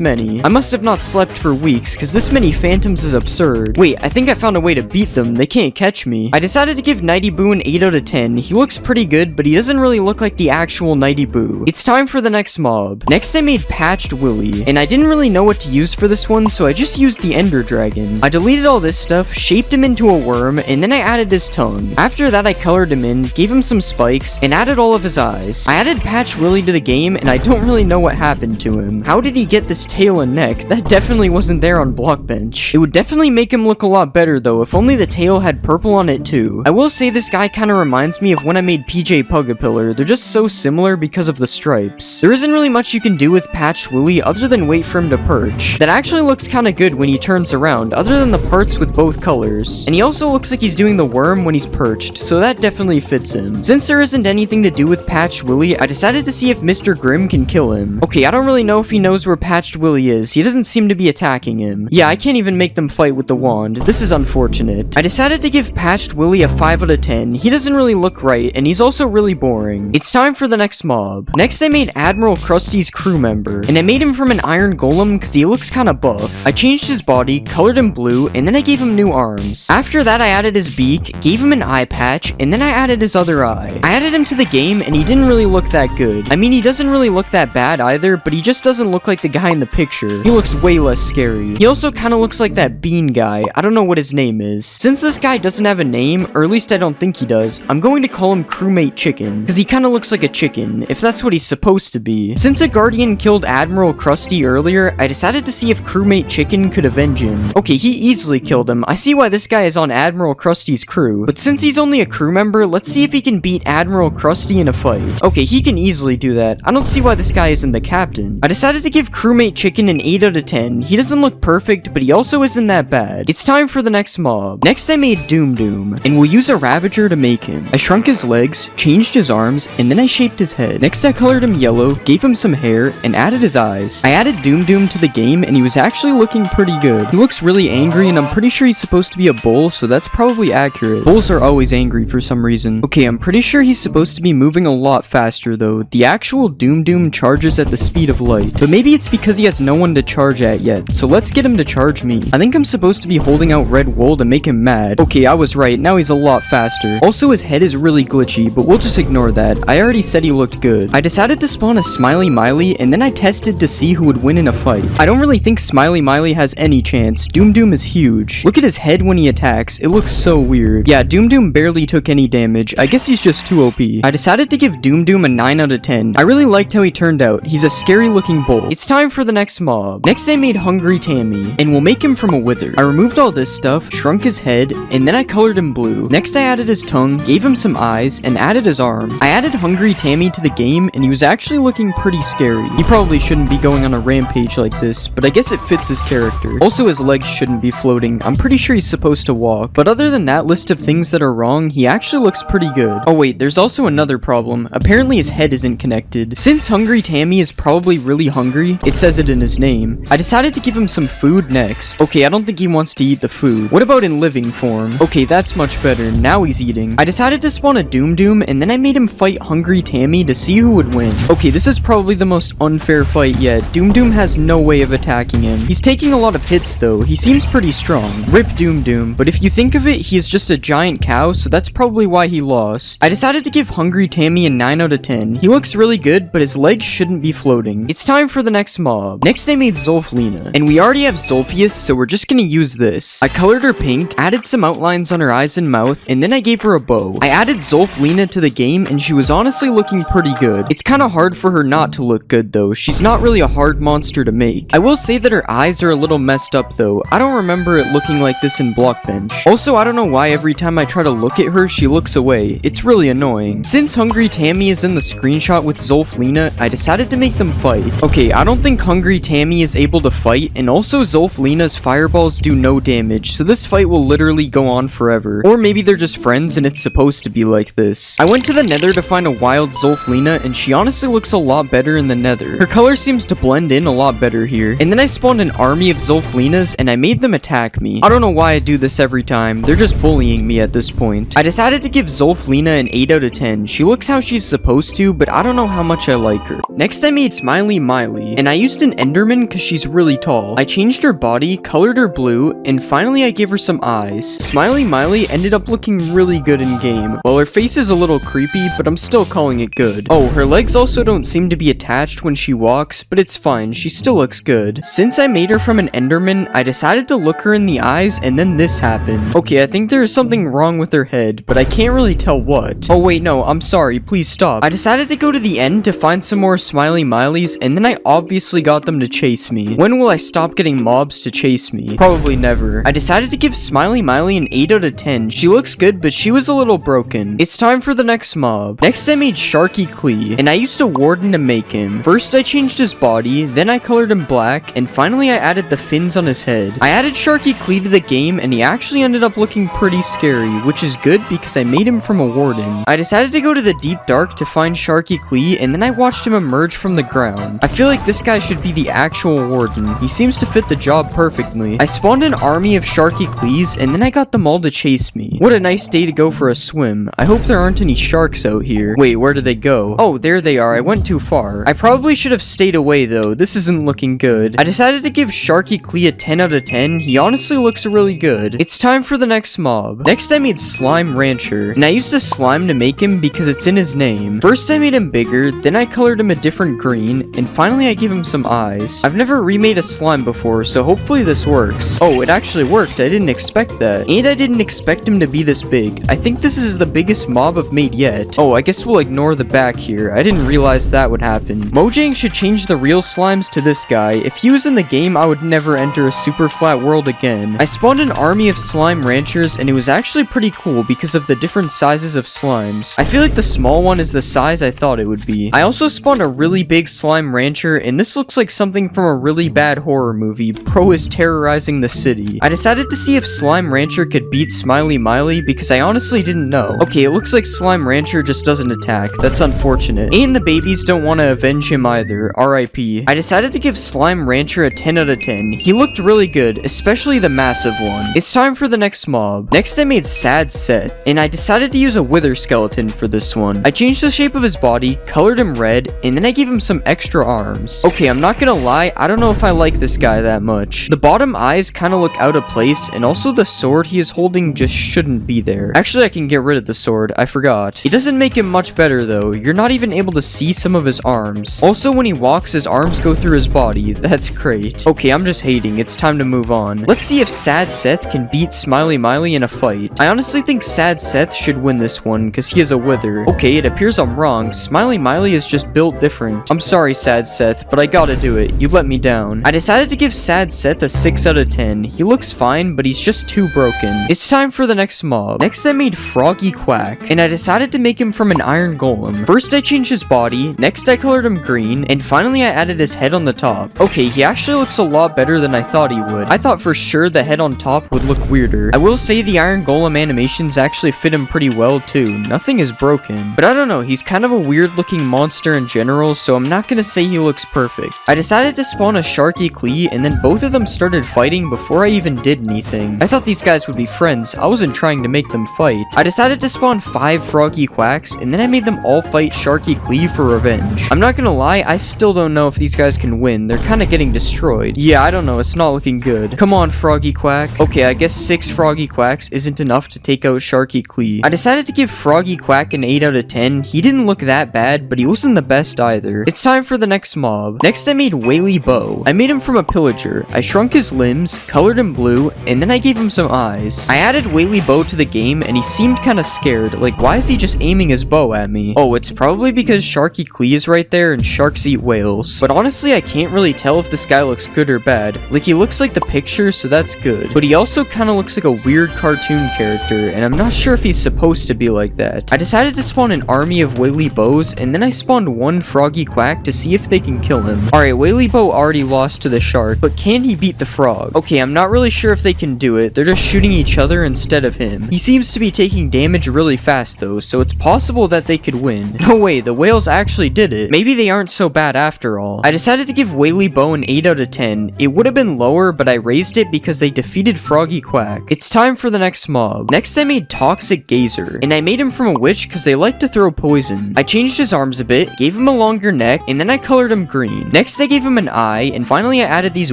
many? I must have not slept for weeks because this many phantoms is absurd. Wait, I think I found a way to beat them. They can't catch me. I decided to give Nighty Boo an 8 out of 10. He looks pretty good, but he doesn't really look like the actual Nighty Boo. It's time for the next mob. Next I made Patched Willy, and I didn't really know what to use for this one, so I just used the Ender Dragon. I deleted all this stuff, shaped him into a worm, and then I added his tongue. After that I colored him in, gave him some spikes, and added all of his eyes. I added Patched Willy to the game, and I don't really know what happened to him. How did he get this tail and neck? That definitely wasn't there on Blockbench. It would definitely make him look a lot better though if only the tail had purple on it too. I will say this guy kinda reminds me of when I made PJ Pugapillar. They're just so similar because of the stripes. There isn't really much you can do with Patched Willy other than wait for him to perch. That actually looks kinda good when he turns around, other than the parts with both colors. And he also looks like he's doing the worm when he's perched, so that definitely fits him. Since there isn't anything to do with Patched Willy, I decided to see if Mr. Grimm can kill him. Okay, I don't really know if he knows where Patched Willy is. He doesn't seem to be attacking him. Yeah, I can't even make them fight with the wand. This is unfortunate. I decided to give Patched Willy a 5 out of 10. He doesn't really look right, and he's also really boring. It's time for the next mob. Next I made Admiral Krusty's crew member, and I made him from an iron golem because he looks kinda buff. I changed his body, colored him blue, and then I gave him new arms. After that I added his beak, gave him an eye patch, and then I added his other eye. I added him to the game, and he didn't really look that good. I mean, he doesn't really look that bad either, but he just doesn't look like the guy in the picture. He looks way less scary. He also kinda looks like that bean guy. I don't know what his name is. Since this guy doesn't have a name, or at least I don't think he does, I'm going to call him Crewmate Chicken, because he kinda looks like a chicken, if that's what he's supposed to be. Since a guardian killed Admiral Krusty earlier, I decided to see if Crewmate Chicken could avenge him. Okay, he easily killed him. I see why this guy is on Admiral Krusty's crew, but since he's only a crew member, let's see if he can beat Admiral Krusty in a fight. Okay, he can easily do that. I don't see why this guy isn't the captain. I decided to give Crewmate Chicken an 8 out of 10. He doesn't look perfect, but he also isn't that bad. It's time for the next mob. Next I made Doom Doom, and we'll use a Ravager to make him. I shrunk his legs, changed his arms, and then I shaped his head. Next I colored him yellow, gave him some hair, and added his eyes. I added Doom Doom to the game, and he was actually looking pretty good. He looks really angry, and I'm pretty sure he's supposed to be a bull, so that's probably accurate. Bulls are always angry for some reason. Okay, I'm pretty sure he's supposed to be moving a lot faster though. The actual Doom Doom charges at the speed of light, but maybe it's because he has no one to charge at yet, so let's get him to charge me. I think I'm supposed to be holding out red wool to make him mad. Okay, I was right, now he's a lot faster. Also, his head is really glitchy, but we'll just ignore that. I already said he looked good. I decided to spawn a Smiley Miley, and then I tested to see who would win in a fight. I don't really think Smiley Miley has any chance. Doom Doom is huge. Look at his head when he attacks. It looks so weird. Yeah, Doom Doom barely took any damage. I guess he's just too OP. I decided to give Doom Doom a 9 out of 10. I really liked how he turned out. out. He's a scary looking bull. It's time for the next mob. Next I made Hungry Tammy, and we'll make him from a wither. I removed all this stuff, shrunk his head, and then I colored him blue. Next I added his tongue, gave him some eyes, and added his arms. I added Hungry Tammy to the game, and he was actually looking pretty scary. He probably shouldn't be going on a rampage like this, but I guess it fits his character. Also, his legs shouldn't be floating. I'm pretty sure he's supposed to walk. But other than that list of things that are wrong, he actually looks pretty good. Oh wait, there's also another problem. Apparently his head isn't connected. Since Hungry Tammy is probably really hungry, it says it in his name, I decided to give him some food next. Okay, I don't think he wants to eat the food. What about in living form? Okay, that's much better. Now he's eating. I decided to spawn a Doom Doom, and then I made him fight Hungry Tammy to see who would win. Okay, this is probably the most unfair fight yet. Doom Doom has no way of attacking him. He's taking a lot of hits though. He seems pretty strong. Rip Doom Doom, but if you think of it, he is just a giant cow, so that's probably why he lost. I decided to give Hungry Tammy a 9 out of 10. He looks really good, but his legs shouldn't be floating. It's time for the next mob. Next I made Zolflina, and we already have Zolfius, so we're just gonna use this. I colored her pink, added some outlines on her eyes and mouth, and then I gave her a bow. I added Zolflina to the game, and she was honestly looking pretty good. It's kinda hard for her not to look good though. She's not really a hard monster to make. I will say that her eyes are a little messed up though. I don't remember it looking like this in Blockbench. Also, I don't know why every time I try to look at her, she looks away. It's really annoying. Since Hungry Tammy is in the screenshot with Zolflina, I decided to make them fight. Okay, I don't think Hungry Tammy is able to fight, and also Zolflina's fireballs do no damage, so this fight will literally go on forever. Or maybe they're just friends and it's supposed to be like this. I went to the nether to find a wild Zolflina, and she honestly looks a lot better in the nether. Her color seems to blend in a lot better here. And then I spawned an army of Zolflinas, and I made them attack me. I don't know why I do this every time. They're just bullying me at this point. I decided to give Zolflina an 8 out of 10. She looks how she's supposed to, but I don't know how much I like her. Next I made Smiley Miley, and I used an Enderman because she's really tall. I changed her body, colored her blue, and finally I gave her some eyes. Smiley Miley ended up looking really good in game. Well, her face is a little creepy, but I'm still calling it good. Oh, her legs also don't seem to be attached when she walks, but it's fine. She still looks good. Since I made her from an Enderman, I decided to look her in the eyes, and then this happened. Okay, I think there is something wrong with her head, but I can't really tell what. Oh wait, no, I'm sorry, please stop. I decided to go to the end to find some more Smiley Mileys, and then I obviously got them to chase me. When will I stop getting mobs to chase me? Probably never. I decided to give Smiley Miley an 8 out of 10. She looks good, but she was a little broken. It's time for the next mob. Next I made Sharky Clee, and I used a warden to make him. First I changed his body, then I colored him black, and finally I added the fins on his head. I added Sharky Clee to the game, and he actually ended up looking pretty scary, which is good because I made him from a warden. I decided to go to the deep dark to find Sharky Clee, and then I watched him emerge from the ground. I feel like this guy should be the actual warden. He seems to fit the job perfectly. I spawned an army of Sharky Clees, and then I got them all to chase me. What a nice day to go for a swim. I hope there aren't any sharks out here. Wait, where did they go? Oh, there they are. I went too far. I probably should have stayed away though. This isn't looking good. I decided to give Sharky Clee a 10 out of 10. He honestly looks really good. It's time for the next mob. Next I made Slime Rancher, and I used a slime to make him because it's in his name. First I made him bigger, then I colored him a different green, and finally I gave him some eyes. I've never remade a slime before, so hopefully this works. Oh, it actually worked. I didn't expect that. And I didn't expect him to be this big. I think this is the biggest mob I've made yet. Oh, I guess we'll ignore the back here. I didn't realize that would happen. Mojang should change the real slimes to this guy. If he was in the game, I would never enter a super flat world again. I spawned an army of slime ranchers, and it was actually pretty cool because of the different sizes of slimes. I feel like the small one is the size I thought it would be. I also spawned a really big slime rancher, and this looks like something from a really bad horror movie. Pro is terrorizing the city. I decided to see if Slime Rancher could beat Smiley Miley because I honestly didn't know. Okay, it looks like Slime Rancher just doesn't attack. That's unfortunate. And the babies don't want to avenge him either. RIP. I decided to give Slime Rancher a 10 out of 10. He looked really good, especially the massive one. It's time for the next mob. Next I made Sad Seth, and I decided to use a wither skeleton for this one. I changed the shape of his body, colored him red, and then I gave him some extra arms. Okay, I'm not gonna lie, I don't know if I like this guy that much. The bottom eyes kind of look out of place, and also the sword he is holding just shouldn't be there. Actually, I can get rid of the sword. I forgot. It doesn't make him much better though. You're not even able to see some of his arms. Also, when he walks, his arms go through his body. That's great. Okay, I'm just hating. It's time to move on. Let's see if Sad Seth can beat Smiley Miley in a fight. I honestly think Sad Seth should win this one because he is a wither. Okay, it appears I'm wrong. Smiley Miley is just built different. different. I'm sorry, Sad Seth, but I gotta do it. You let me down. I decided to give Sad Seth a 6 out of 10. He looks fine, but he's just too broken. It's time for the next mob. Next, I made Froggy Quack, and I decided to make him from an iron golem. First, I changed his body, next I colored him green, and finally I added his head on the top. Okay, he actually looks a lot better than I thought he would. I thought for sure the head on top would look weirder. I will say the iron golem animations actually fit him pretty well too. Nothing is broken. But I don't know, he's kind of a weird looking monster in general, so I'm not gonna say he looks perfect. I decided to spawn a Sharky Klee, and then both of them started fighting before I even did anything. I thought these guys would be friends. I wasn't trying to make them fight. I decided to spawn 5 Froggy Quacks, and then I made them all fight Sharky Klee for revenge. I'm not gonna lie, I still don't know if these guys can win. They're kind of getting destroyed. Yeah, I don't know, it's not looking good. Come on, Froggy Quack. Okay, I guess 6 Froggy Quacks isn't enough to take out Sharky Klee. I decided to give Froggy Quack an 8 out of 10. He didn't look that bad, but he wasn't the best either. It's time for the next mob. Next, I made Whaley Bow. I made him from a pillager. I shrunk his limbs, colored him blue, and then I gave him some eyes. I added Whaley Bow to the game, and he seemed kind of scared. Like, why is he just aiming his bow at me? Oh, it's probably because Sharky Klee is right there, and sharks eat whales. But honestly, I can't really tell if this guy looks good or bad. Like, he looks like the picture, so that's good. But he also kind of looks like a weird cartoon character, and I'm not sure if he's supposed to be like that. I decided to spawn an army of Whaley Bows, and then I spawned 1 Froggy Quack to see if they can kill him. Alright, Whaley Bow already lost to the shark, but can he beat the frog? Okay, I'm not really sure if they can do it. They're just shooting each other instead of him. He seems to be taking damage really fast though, so it's possible that they could win. No way, the whales actually did it. Maybe they aren't so bad after all. I decided to give Whaley Bow an 8 out of 10. It would have been lower, but I raised it because they defeated Froggy Quack. It's time for the next mob. Next, I made Toxic Gazer, and I made him from a witch because they like to throw poison. I changed his arms a bit, gave him a longer neck, and then I colored him green. Next, I gave him an eye, and finally I added these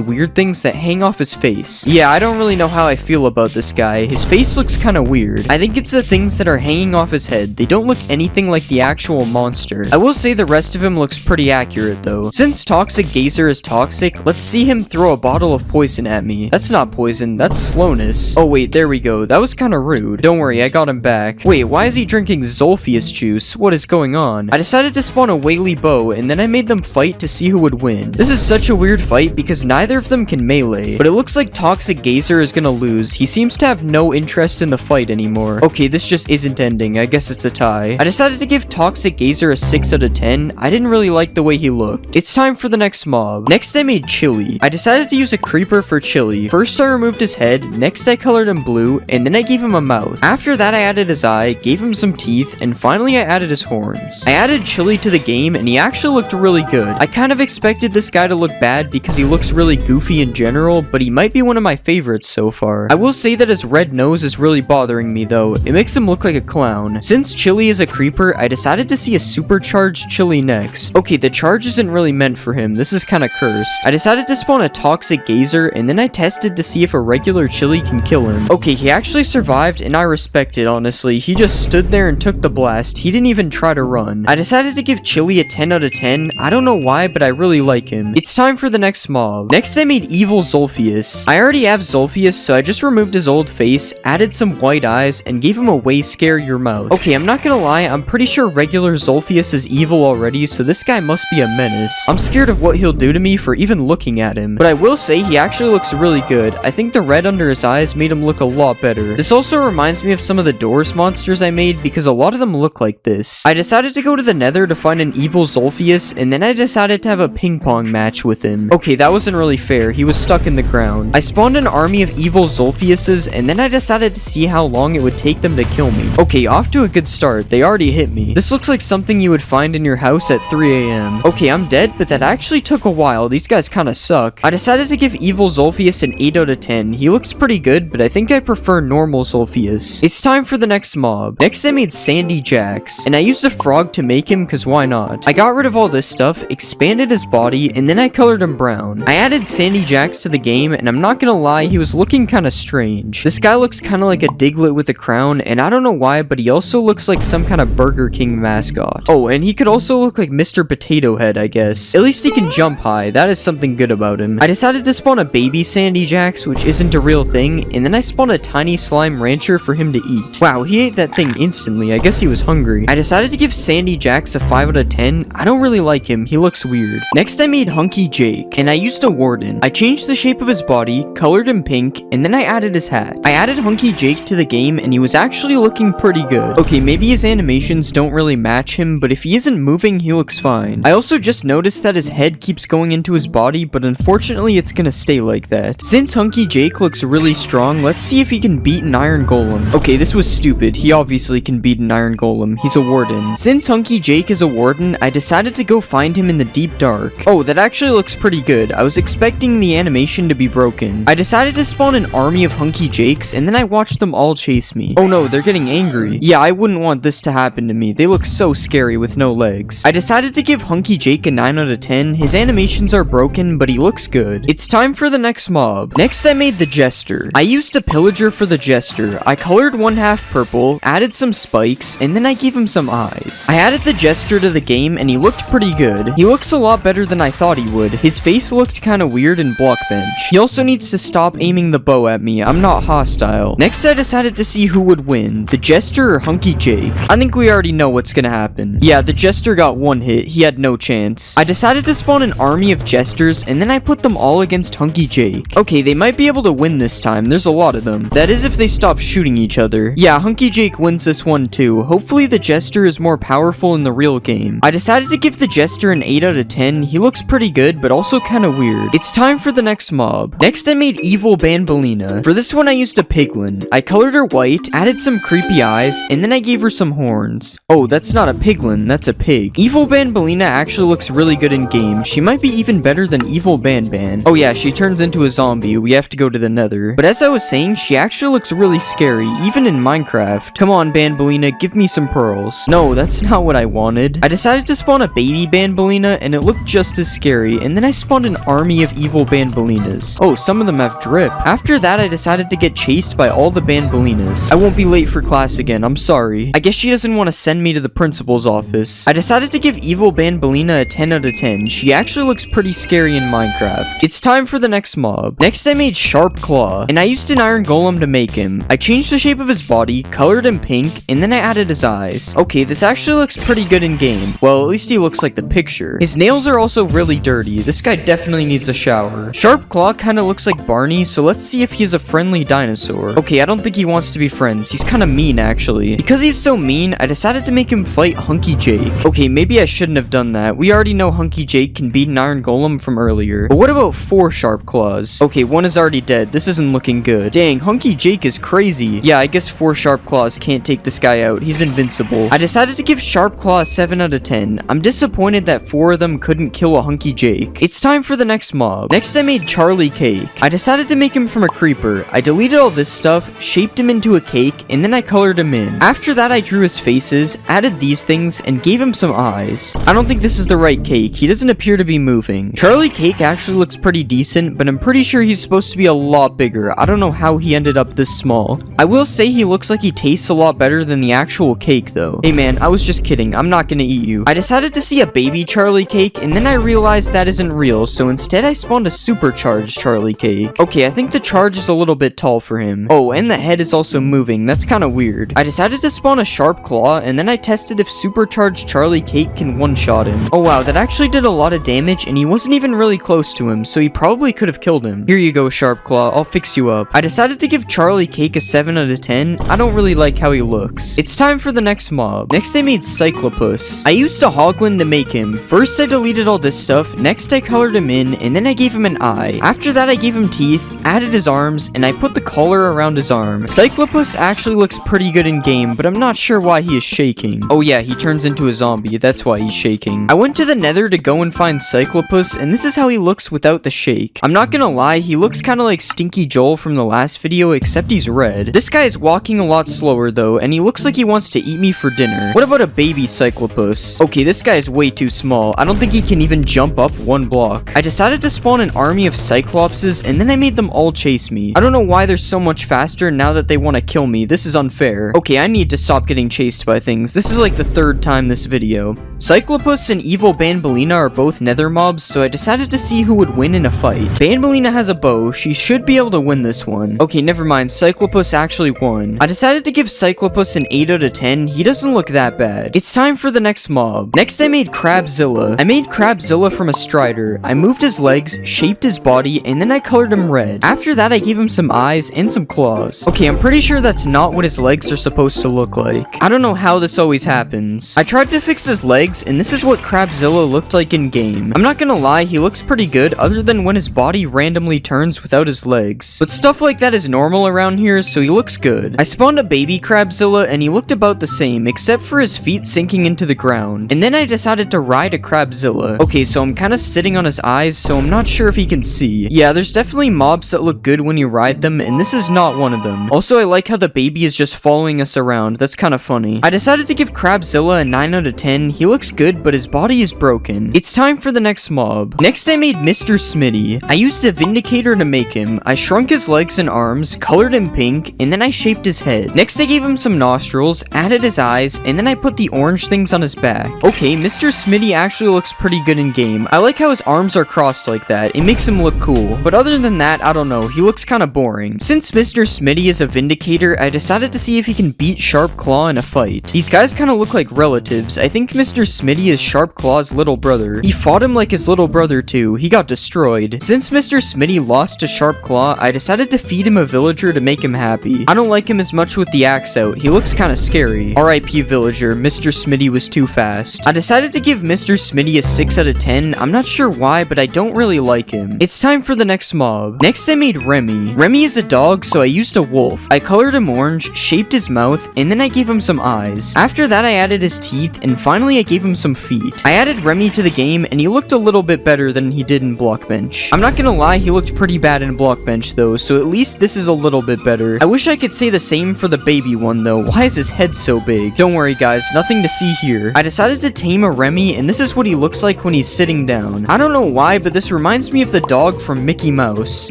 weird things that hang off his face. Yeah, I don't really know how I feel about this guy. His face looks kind of weird. I think it's the things that are hanging off his head. They don't look anything like the actual monster. I will say the rest of him looks pretty accurate though. Since Toxic Gazer is toxic, let's see him throw a bottle of poison at me. That's not poison, that's slowness. Oh wait, there we go. That was kind of rude. Don't worry, I got him back. Wait, why is he drinking Zolphius juice? What is going on? I decided to spawn a Whaley Bow, and then I made them fight to see who would win. This is such a weird fight because neither of them can melee, but it looks like Toxic Gazer is gonna lose. He seems to have no interest in the fight anymore. Okay, this just isn't ending. I guess it's a tie. I decided to give Toxic Gazer a 6 out of 10. I didn't really like the way he looked. It's time for the next mob. Next, I made Chili. I decided to use a creeper for Chili. First, I removed his head, next I colored him blue, and then I gave him a mouth. After that, I added his eye, gave him some teeth, and finally I added his horns. I added Chili to the game, and he actually looked really good. I kind of expected this guy to look bad because he looks really goofy in general, but he might be one of my favorites so far. I will say that his red nose is really bothering me though. It makes him look like a clown. Since Chili is a creeper, I decided to see a supercharged Chili next. Okay, the charge isn't really meant for him. This is kind of cursed. I decided to spawn a Toxic Gazer, and then I tested to see if a regular Chili can kill him. Okay, he actually survived, and I respect it, honestly. He just stood there and took the blast. He didn't even try to run. I decided to give Chili a 10 out of 10. I don't know why, but I really like him. It's time for the next mob. Next, I made Evil Zolphius. I already have Zolphius, so I just removed his old face, added some white eyes, and gave him a way scare your mouth. Okay, I'm not gonna lie, I'm pretty sure regular Zolphius is evil already, so this guy must be a menace. I'm scared of what he'll do to me for even looking at him. But I will say he actually looks really good. I think the red under his eyes made him look a lot better. This also reminds me of some of the Doors monsters I made because a lot of them look like this. I decided to go to the Nether to find an evil Zolphius, and then I decided to have a ping pong match with him. Okay, that wasn't really fair. He was stuck in the ground. I spawned an army of evil Zolphiuses, and then I decided to see how long it would take them to kill me. Okay, off to a good start. They already hit me. This looks like something you would find in your house at 3 a.m. Okay, I'm dead, but that actually took a while. These guys kind of suck. I decided to give evil Zolphius an 8 out of 10. He looks pretty good, but I think I prefer normal Zolphius. It's time for the next mob. Next, I made Sandy Jax, and I used a frog to make him because why not? I got rid of all this stuff, expanded his body, and then I colored him brown. I added Sandy Jax to the game, and I'm not gonna lie, he was looking kind of strange. This guy looks kind of like a Diglett with a crown, and I don't know why, but he also looks like some kind of Burger King mascot. Oh, and he could also look like Mr. Potato Head, I guess. At least he can jump high. That is something good about him. I decided to spawn a baby Sandy Jax, which isn't a real thing, and then I spawned a tiny slime rancher for him to eat. Wow, he ate that thing instantly. I guess he was hungry. I decided to give Sandy Jax a 5 out of 10. I don't don't really like him, he looks weird. Next I made Hunky Jake, and I used a warden. I changed the shape of his body, colored him pink, and then I added his hat. I added Hunky Jake to the game, and he was actually looking pretty good. Okay, maybe his animations don't really match him, but if he isn't moving, he looks fine. I also just noticed that his head keeps going into his body, but unfortunately it's gonna stay like that. Since Hunky Jake looks really strong, let's see if he can beat an iron golem. Okay, this was stupid. He obviously can beat an iron golem. He's a warden. Since Hunky Jake is a warden, I decided to go find him in the deep dark. Oh, that actually looks pretty good. I was expecting the animation to be broken. I decided to spawn an army of Hunky Jakes, and then I watched them all chase me. Oh no, they're getting angry. Yeah, I wouldn't want this to happen to me. They look so scary with no legs. I decided to give Hunky Jake a 9 out of 10. His animations are broken, but he looks good. It's time for the next mob. Next, I made the Jester. I used a pillager for the Jester. I colored one half purple, added some spikes, and then I gave him some eyes. I added the Jester to the game, and he looked pretty good. He looks a lot better than I thought he would. His face looked kinda weird in blockbench. He also needs to stop aiming the bow at me. I'm not hostile. Next, I decided to see who would win, the Jester or Hunky Jake. I think we already know what's gonna happen. Yeah, the Jester got one hit. He had no chance. I decided to spawn an army of Jesters, and then I put them all against Hunky Jake. Okay, they might be able to win this time. There's a lot of them. That is if they stop shooting each other. Yeah, Hunky Jake wins this one too. Hopefully the Jester is more powerful in the real game. I decided to give the Jester an 8 out of 10. He looks pretty good, but also kinda weird. It's time for the next mob. Next, I made Evil Banbaleena. For this one, I used a piglin. I colored her white, added some creepy eyes, and then I gave her some horns. Oh, that's not a piglin, that's a pig. Evil Banbaleena actually looks really good in game. She might be even better than Evil Banban. Oh yeah, she turns into a zombie. We have to go to the nether. But as I was saying, she actually looks really scary, even in Minecraft. Come on, Banbaleena, give me some pearls. No, that's not what I wanted. I decided to spawn a baby Banbaleena, and it looked just as scary, and then I spawned an army of evil Banbaleenas. Oh, some of them have drip. After that, I decided to get chased by all the Banbaleenas. I won't be late for class again, I'm sorry. I guess she doesn't want to send me to the principal's office. I decided to give Evil Banbaleena a 10 out of 10. She actually looks pretty scary in Minecraft. It's time for the next mob. Next, I made Sharp Claw, and I used an iron golem to make him. I changed the shape of his body, colored him pink, and then I added his eyes. Okay, this actually looks pretty good in game. Well, at least he looks like the picture. His nails are also really dirty. This guy definitely needs a shower. Sharp Claw kind of looks like Barney, so let's see if he's a friendly dinosaur. Okay, I don't think he wants to be friends. He's kind of mean, actually. Because he's so mean, I decided to make him fight Hunky Jake. Okay, maybe I shouldn't have done that. We already know Hunky Jake can beat an iron golem from earlier. But what about 4 Sharp Claws? Okay, one is already dead. This isn't looking good. Dang, Hunky Jake is crazy. Yeah, I guess 4 Sharp Claws can't take this guy out. He's invincible. I decided to give Sharp Claw a 7 out of 10. I'm disappointed that 4 of them couldn't kill a Hunky Jake. It's time for the next mob. Next, I made Charlie Cake. I decided to make him from a creeper. I deleted all this stuff, shaped him into a cake, and then I colored him in. After that, I drew his faces, added these things, and gave him some eyes. I don't think this is the right cake. He doesn't appear to be moving. Charlie Cake actually looks pretty decent, but I'm pretty sure he's supposed to be a lot bigger. I don't know how he ended up this small. I will say he looks like he tastes a lot better than the actual cake, though. Hey man, I was just kidding. I'm not gonna eat you. I decided to see a baby Charlie Cake, and then I realized that isn't real, so instead I spawned a supercharged Charlie Cake. Okay, I think the charge is a little bit tall for him. Oh, and the head is also moving. That's kind of weird. I decided to spawn a Sharp Claw, and then I tested if supercharged Charlie Cake can one-shot him. Oh wow, that actually did a lot of damage, and he wasn't even really close to him, so he probably could have killed him. Here you go, Sharp Claw. I'll fix you up. I decided to give Charlie Cake a 7 out of 10. I don't really like how he looks. It's time for the next mob. Next, I made Cyclopus. I used a Hoglin to make him. First, I deleted all this stuff. Next, I colored him in, and then I gave him an eye. After that, I gave him teeth, added his arms, and I put the collar around his arm. Cyclopus actually looks pretty good in game, but I'm not sure why he is shaking. Oh yeah, he turns into a zombie. That's why he's shaking. I went to the nether to go and find Cyclopus, and this is how he looks without the shake. I'm not gonna lie, he looks kind of like Stinky Joel from the last video, except he's red. This guy is walking a lot slower though, and he looks like he wants to eat me for dinner. What about a baby Cyclopus? Okay, this guy is way too small. I don't think he can even jump up 1 block. I decided to spawn an army of Cyclopses, and then I made them all chase me. I don't know why they're so much faster now that they want to kill me. This is unfair. Okay, I need to stop getting chased by things. This is like the 3rd time this video. Cyclopus and Evil Banbaleena are both nether mobs, so I decided to see who would win in a fight. Banbaleena has a bow, she should be able to win this one. Okay, never mind, Cyclopus actually won. I decided to give Cyclopus an 8 out of 10, he doesn't look that bad. It's time for the next mob. Next I made Crabzilla. I made Crabzilla from a strider. I moved his legs, shaped his body, and then I colored him red. After that I gave him some eyes and some claws. Okay, I'm pretty sure that's not what his legs are supposed to look like. I don't know how this always happens. I tried to fix his legs, and this is what Crabzilla looked like in game. I'm not gonna lie, he looks pretty good other than when his body randomly turns without his legs. But stuff like that is normal around here, so he looks good. I spawned a baby Crabzilla and he looked about the same, except for his feet sinking into the ground. And then I decided to ride a Crabzilla. Okay, so I'm kinda sitting on his eyes, so I'm not sure if he can see. Yeah, there's definitely mobs that look good when you ride them, and this is not one of them. Also, I like how the baby is just following us around. That's kinda funny. I decided to give Crabzilla a 9 out of 10. He looks good, but his body is broken. It's time for the next mob. Next I made Mr. Smitty. I used a Vindicator to make him. I shrunk his legs and arms, colored him pink, and then I shaped his head. Next I gave him some nostrils, added his eyes, and then I put the orange things on his back. Okay, Mr. Smitty actually looks pretty good in game. I like how his arms are crossed like that. It makes him look cool. But other than that, I don't know. He looks kinda boring. Since Mr. Smitty is a Vindicator, I decided to see if he can beat Sharp Claw in a fight. These guys kinda look like relatives. I think Mr. Smitty is Sharp Claw's little brother. He fought him like his little brother too. He got destroyed. Since Mr. Smitty lost to Sharp Claw, I decided to feed him a villager to make him happy. I don't like him as much with the axe out. He looks kinda scary. RIP villager, Mr. Smitty was too fast. I decided to give Mr. Smitty a 6 out of 10. I'm not sure why, but I don't really like him. It's time for the next mob. Next I made Remy. Remy is a dog, so I used a wolf. I colored him orange, shaped his mouth, and then I gave him some eyes. After that I added his teeth, and finally I gave him some feet. I added Remy to the game, and he looked a little bit better than he did in blockbench. I'm not gonna lie, he looked pretty bad in blockbench though, so at least this is a little bit better. I wish I could say the same for the baby one though. Why is his head so big? Don't worry guys, nothing to see here. I decided to tame a Remy, and this is what he looks like when he's sitting down. I don't know why, but this reminds me of the dog from Mickey Mouse.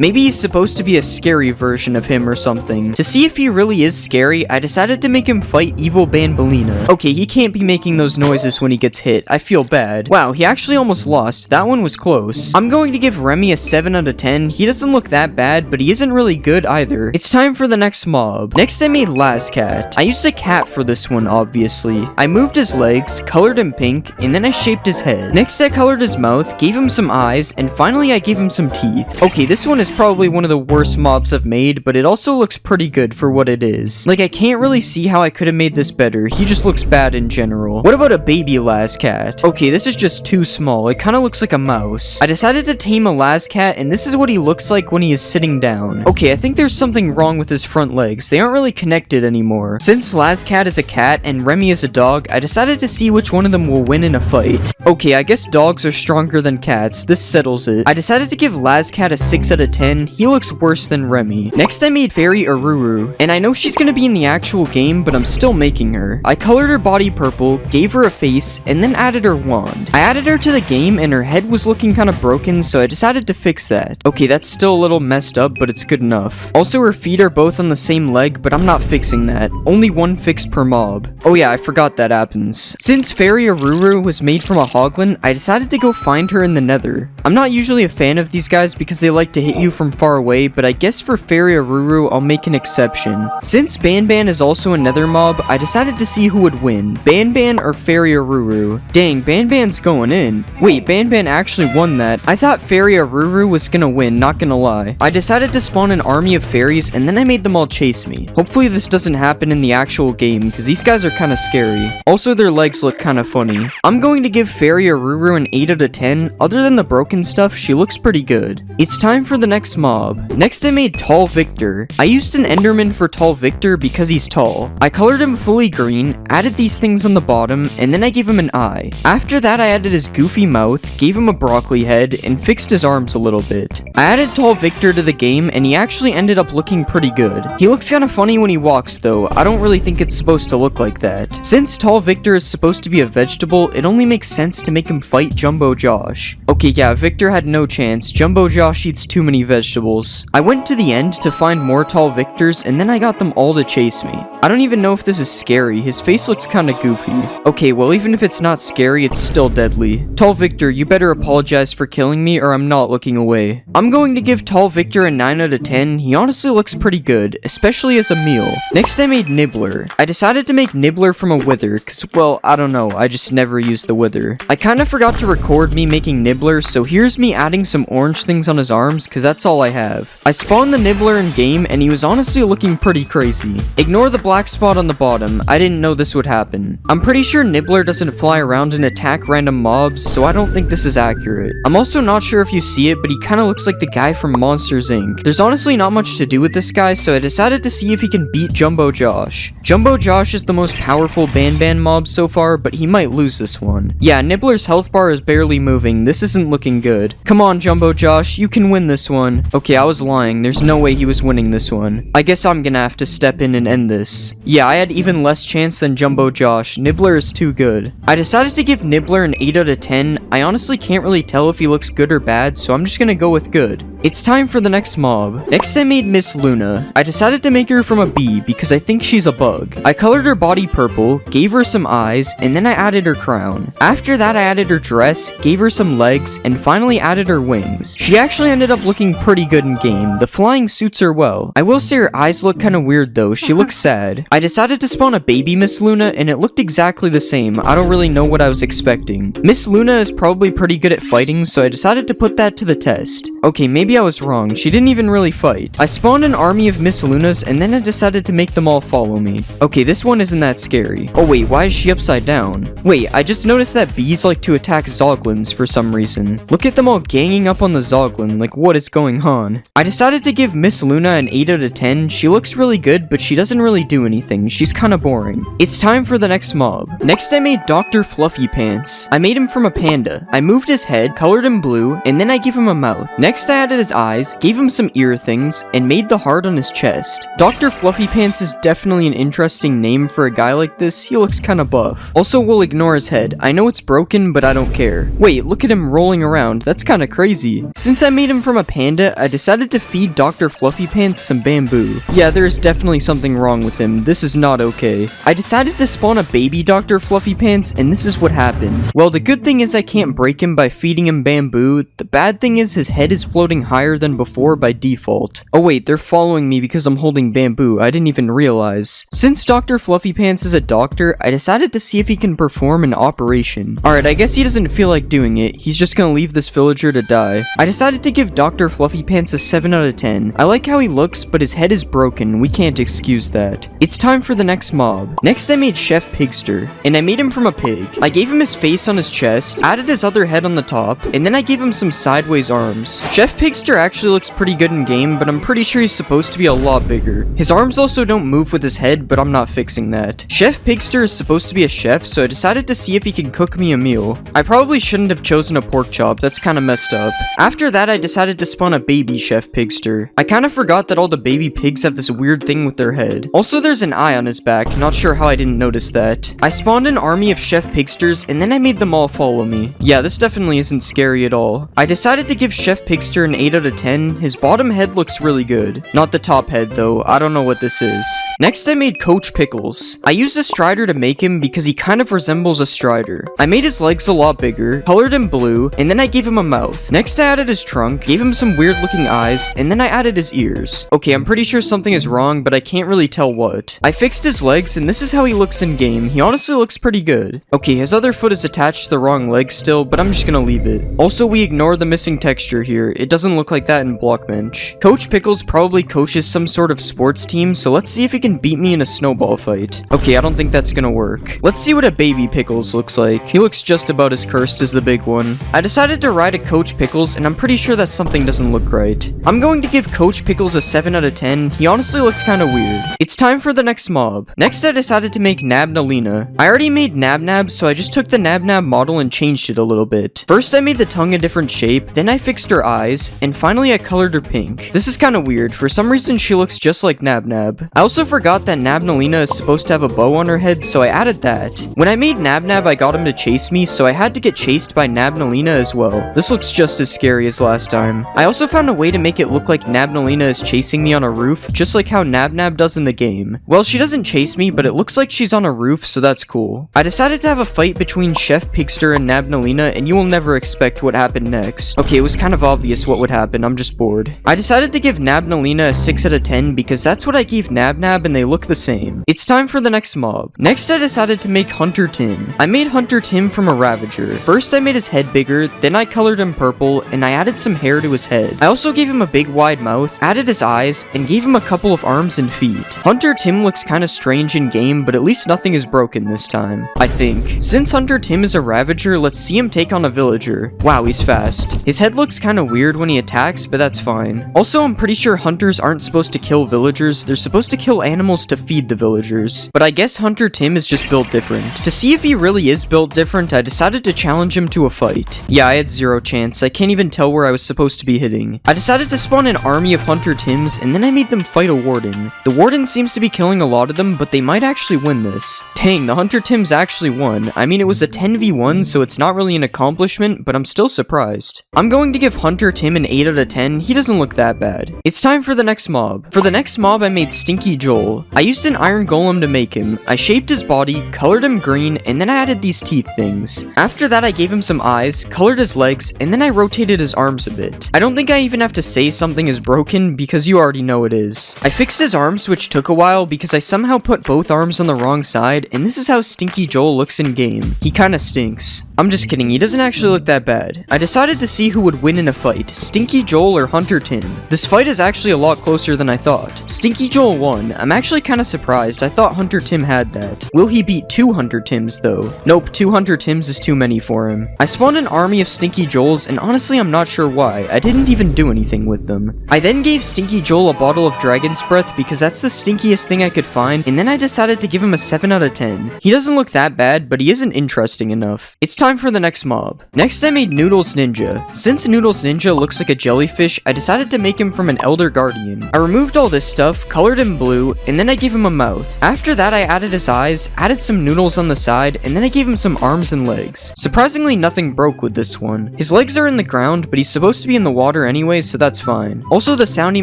Maybe he's supposed to be a scary version of him or something. To see if he really is scary, I decided to make him fight Evil Banbaleena. Okay, he can't be making those noises when he gets hit. I feel bad. Wow, he actually almost lost. That one was close. I'm going to give Remy a 7 out of 10. He doesn't look that bad, but he isn't really good either. It's time for the next mob. Next I made Lazcat. I used a cat for this one, obviously. I moved his legs, colored him pink, and then I shaped his head. Next I colored his mouth, gave him some eyes, and finally I gave him some teeth. Okay, this one is probably one of the worst mobs I've made, but it also looks pretty good for what it is. Like, I can't really see how I could have made this better. He just looks bad in general. What about a baby Lazcat? Okay, this is just too small. It kind of looks like a mouse. I decided to tame a Lazcat, and this is what he looks like when he is sitting down. Okay, I think there's something wrong with his front legs. They aren't really connected anymore. Since Lazcat is a cat and Remy is a dog, I decided to see which one of them will win in a fight. Okay, I guess dogs are stronger than cats. This settles it. I decided to give Lazcat a 6 out of 10. He looks worse than Remy. Next I made Fairy Aruru, and I know she's gonna be in the actual game, but I'm still making her. I colored her body purple, gave her a face, and then added her wand. I added her to the game and her head was looking kind of broken, so I decided to fix that. Okay, that's still a little messed up, but it's good enough. Also, her feet are both on the same leg, but I'm not fixing that. Only one fix per mob. Oh yeah, I forgot that happens. Since Fairy Aruru was made from a hoglin, I decided to go find her in the nether. I'm not usually a fan of these guys because they like to hit you from far away, but I guess for Fairy Aruru, I'll make an exception. Since Banban is also a nether mob, I decided to see who would win, Banban or Fairy Aruru. Dang, Banban's going in. Wait, Banban actually won that. I thought Fairy Aruru was gonna win, not gonna lie. I decided to spawn an army of fairies, and then I made them all chase me. Hopefully this doesn't happen in the actual game, because these guys are kinda scary. Also, their legs look kinda funny. I'm going to give Fairy Aruru an 8 out of 10. Other than the broken stuff, she looks pretty good. It's time for the next mob. Next I made Tall Victor. I used an Enderman for Tall Victor because he's tall. I colored him fully green, added these things on the bottom, and then I gave him an eye. After that I added his goofy mouth, gave him a broccoli head, and fixed his arms a little bit. I added Tall Victor to the game, and he actually ended up looking pretty good. He looks kinda funny when he walks though. I don't really think it's supposed to look like that. Since Tall Victor is supposed to be a vegetable, it only makes sense to make him fight Jumbo Josh. Okay, yeah, Victor had no chance. Jumbo Josh eats too many vegetables. I went to the end to find more Tall Victors, and then I got them all to chase me. I don't even know if this is scary. His face looks kinda goofy. Okay, well, even if if it's not scary, it's still deadly. Tall Victor, you better apologize for killing me or I'm not looking away. I'm going to give Tall Victor a 9 out of 10. He honestly looks pretty good, especially as a meal. Next I made Nibbler. I decided to make Nibbler from a wither, cause well, I don't know, I just never used the wither. I kinda forgot to record me making Nibbler, so here's me adding some orange things on his arms, cause that's all I have. I spawned the Nibbler in game, and he was honestly looking pretty crazy. Ignore the black spot on the bottom, I didn't know this would happen. I'm pretty sure Nibbler doesn't fly around and attack random mobs, so I don't think this is accurate. I'm also not sure if you see it, but he kinda looks like the guy from Monsters Inc. There's honestly not much to do with this guy, so I decided to see if he can beat Jumbo Josh. Jumbo Josh is the most powerful Ban mob so far, but he might lose this one. Yeah, Nibbler's health bar is barely moving. This isn't looking good. Come on, Jumbo Josh, you can win this one. Okay, I was lying. There's no way he was winning this one. I guess I'm gonna have to step in and end this. Yeah, I had even less chance than Jumbo Josh. Nibbler is too good. I decided to give Nibbler an 8 out of 10. I honestly can't really tell if he looks good or bad, so I'm just gonna go with good. It's time for the next mob. Next I made Miss Luna. I decided to make her from a bee because I think she's a bug. I colored her body purple, gave her some eyes, and then I added her crown. After that I added her dress, gave her some legs, and finally added her wings. She actually ended up looking pretty good in game. The flying suits her well. I will say her eyes look kinda weird though, she looks sad. I decided to spawn a baby Miss Luna and it looked exactly the same. I don't really know what I was expecting. Miss Luna is probably pretty good at fighting, so I decided to put that to the test. Okay, maybe I was wrong. She didn't even really fight. I spawned an army of Miss Lunas and then I decided to make them all follow me. Okay, this one isn't that scary. Oh wait, why is she upside down? Wait, I just noticed that bees like to attack Zoglins for some reason. Look at them all ganging up on the Zoglin, like what is going on? I decided to give Miss Luna an 8 out of 10. She looks really good, but she doesn't really do anything. She's kinda boring. It's time for the next mob. Next I made Dr. Fluffy Pants. I made him from a panda. I moved his head, colored him blue, and then I gave him a mouth. Next I added his eyes, gave him some ear things, and made the heart on his chest. Dr. Fluffy Pants is definitely an interesting name for a guy like this. He looks kinda buff. Also, we'll ignore his head. I know it's broken, but I don't care. Wait, look at him rolling around. That's kinda crazy. Since I made him from a panda, I decided to feed Dr. Fluffy Pants some bamboo. Yeah, there's definitely something wrong with him. This is not okay. I decided to spawn a baby Dr. Fluffy Pants, and this is what happened. Well, the good thing is I can't break him by feeding him bamboo. The bad thing is his head is floating higher than before by default. Oh wait, they're following me because I'm holding bamboo. I didn't even realize. Since Dr. Fluffy Pants is a doctor, I decided to see if he can perform an operation. Alright, I guess he doesn't feel like doing it. He's just gonna leave this villager to die. I decided to give Dr. Fluffy Pants a 7 out of 10. I like how he looks, but his head is broken. We can't excuse that. It's time for the next mob. Next I made Chef Pigster, and I made him from a pig. I gave him his face on his chest, added his other head on the top, and then I gave him some sideways arms. Chef Pigster actually looks pretty good in game, but I'm pretty sure he's supposed to be a lot bigger. His arms also don't move with his head, but I'm not fixing that. Chef Pigster is supposed to be a chef, so I decided to see if he can cook me a meal. I probably shouldn't have chosen a pork chop, that's kinda messed up. After that, I decided to spawn a baby Chef Pigster. I kinda forgot that all the baby pigs have this weird thing with their head. Also, there's an eye on his back, not sure how I didn't notice that. I spawned an army of Chef Pigsters, and then I made them all follow me. Yeah, this definitely isn't scary at all. I decided to give Chef Pigster an 8 out of 10. His bottom head looks really good. Not the top head though, I don't know what this is. Next I made Coach Pickles. I used a Strider to make him because he kind of resembles a Strider. I made his legs a lot bigger, colored him blue, and then I gave him a mouth. Next I added his trunk, gave him some weird looking eyes, and then I added his ears. Okay, I'm pretty sure something is wrong, but I can't really tell what. I fixed his legs, and this is how he looks in game. He honestly looks pretty good. Okay, his other foot is attached to the wrong leg still, but I'm just gonna leave it. Also, we ignore the missing texture here. It doesn't look like that in blockbench. Coach Pickles probably coaches some sort of sports team, so let's see if he can beat me in a snowball fight. Okay, I don't think that's gonna work. Let's see what a baby Pickles looks like. He looks just about as cursed as the big one. I decided to ride a Coach Pickles, and I'm pretty sure that something doesn't look right. I'm going to give Coach Pickles a 7 out of 10. He honestly looks kinda weird. It's time for the next mob. Next, I decided to make Nabnalina. I already made Nabnab, so I just took the Nabnab model and changed it a little bit. First, I made the tongue a different shape, then I fixed her eyes, and finally I colored her pink. This is kind of weird. For some reason, she looks just like Nab Nab. I also forgot that Nabnalina is supposed to have a bow on her head, so I added that. When I made Nab Nab, I got him to chase me, so I had to get chased by Nabnalina as well. This looks just as scary as last time. I also found a way to make it look like Nabnalina is chasing me on a roof, just like how Nab Nab does in the game. Well, she doesn't chase me, but it looks like she's on a roof, so that's cool. I decided to have a fight between Chef Pigster and Nabnalina, and you will never expect what happened next. Okay, it was kind of obvious what would happen, I'm just bored. I decided to give Nabnalina a 6 out of 10 because that's what I gave Nab Nab and they look the same. It's time for the next mob. Next, I decided to make Hunter Tim. I made Hunter Tim from a Ravager. First, I made his head bigger, then I colored him purple, and I added some hair to his head. I also gave him a big wide mouth, added his eyes, and gave him a couple of arms and feet. Hunter Tim looks kinda strange in game, but at least nothing is broken this time, I think. Since Hunter Tim is a Ravager, let's see him take on a villager. Wow, he's fast. His head looks kinda weird when he attacks, but that's fine. Also, I'm pretty sure hunters aren't supposed to kill villagers, they're supposed to kill animals to feed the villagers. But I guess Hunter Tim is just built different. To see if he really is built different, I decided to challenge him to a fight. Yeah, I had zero chance. I can't even tell where I was supposed to be hitting. I decided to spawn an army of Hunter Tims, and then I made them fight a warden. The warden seems to be killing a lot of them, but they might actually win this. Dang, the Hunter Tims actually won. I mean, it was a 10v1, so it's not really an accomplishment, but I'm still surprised. I'm going to give Hunter Tim an 8 out of 10. He doesn't look that bad. It's time for the next mob. For the next mob, I made Stinky Joel. I used an iron golem to make him. I shaped his body, colored him green, and then I added these teeth things. After that, I gave him some eyes, colored his legs, and then I rotated his arms a bit. I don't think I even have to say something is broken because you already know it is. I fixed his arms, which took a while because I somehow put both arms on the wrong side, and this is how Stinky Joel looks in game. He kinda stinks. I'm just kidding, he doesn't actually look that bad. I decided to see who would win in a fight, Stinky Joel or Hunter Tim. This fight is actually a lot closer than I thought. Stinky Joel won. I'm actually kinda surprised. I thought Hunter Tim had that. Will he beat 2 Hunter Tims though? Nope, 2 Hunter Tims is too many for him. I spawned an army of Stinky Joels, and honestly I'm not sure why. I didn't even do anything with them. I then gave Stinky Joel a bottle of Dragon's Breath because that's the stinkiest thing I could find, and then I decided to give him a 7 out of 10. He doesn't look that bad, but he isn't interesting enough. It's time for the next mob. Next, I made Noodles Ninja. Since Noodles Ninja looks like a jellyfish, I decided to make him from an Elder Guardian. I removed all this stuff, colored him blue, and then I gave him a mouth. After that, I added his eyes, added some noodles on the side, and then I gave him some arms and legs. Surprisingly, nothing broke with this one. His legs are in the ground, but he's supposed to be in the water anyway, so that's fine. Also, the sound he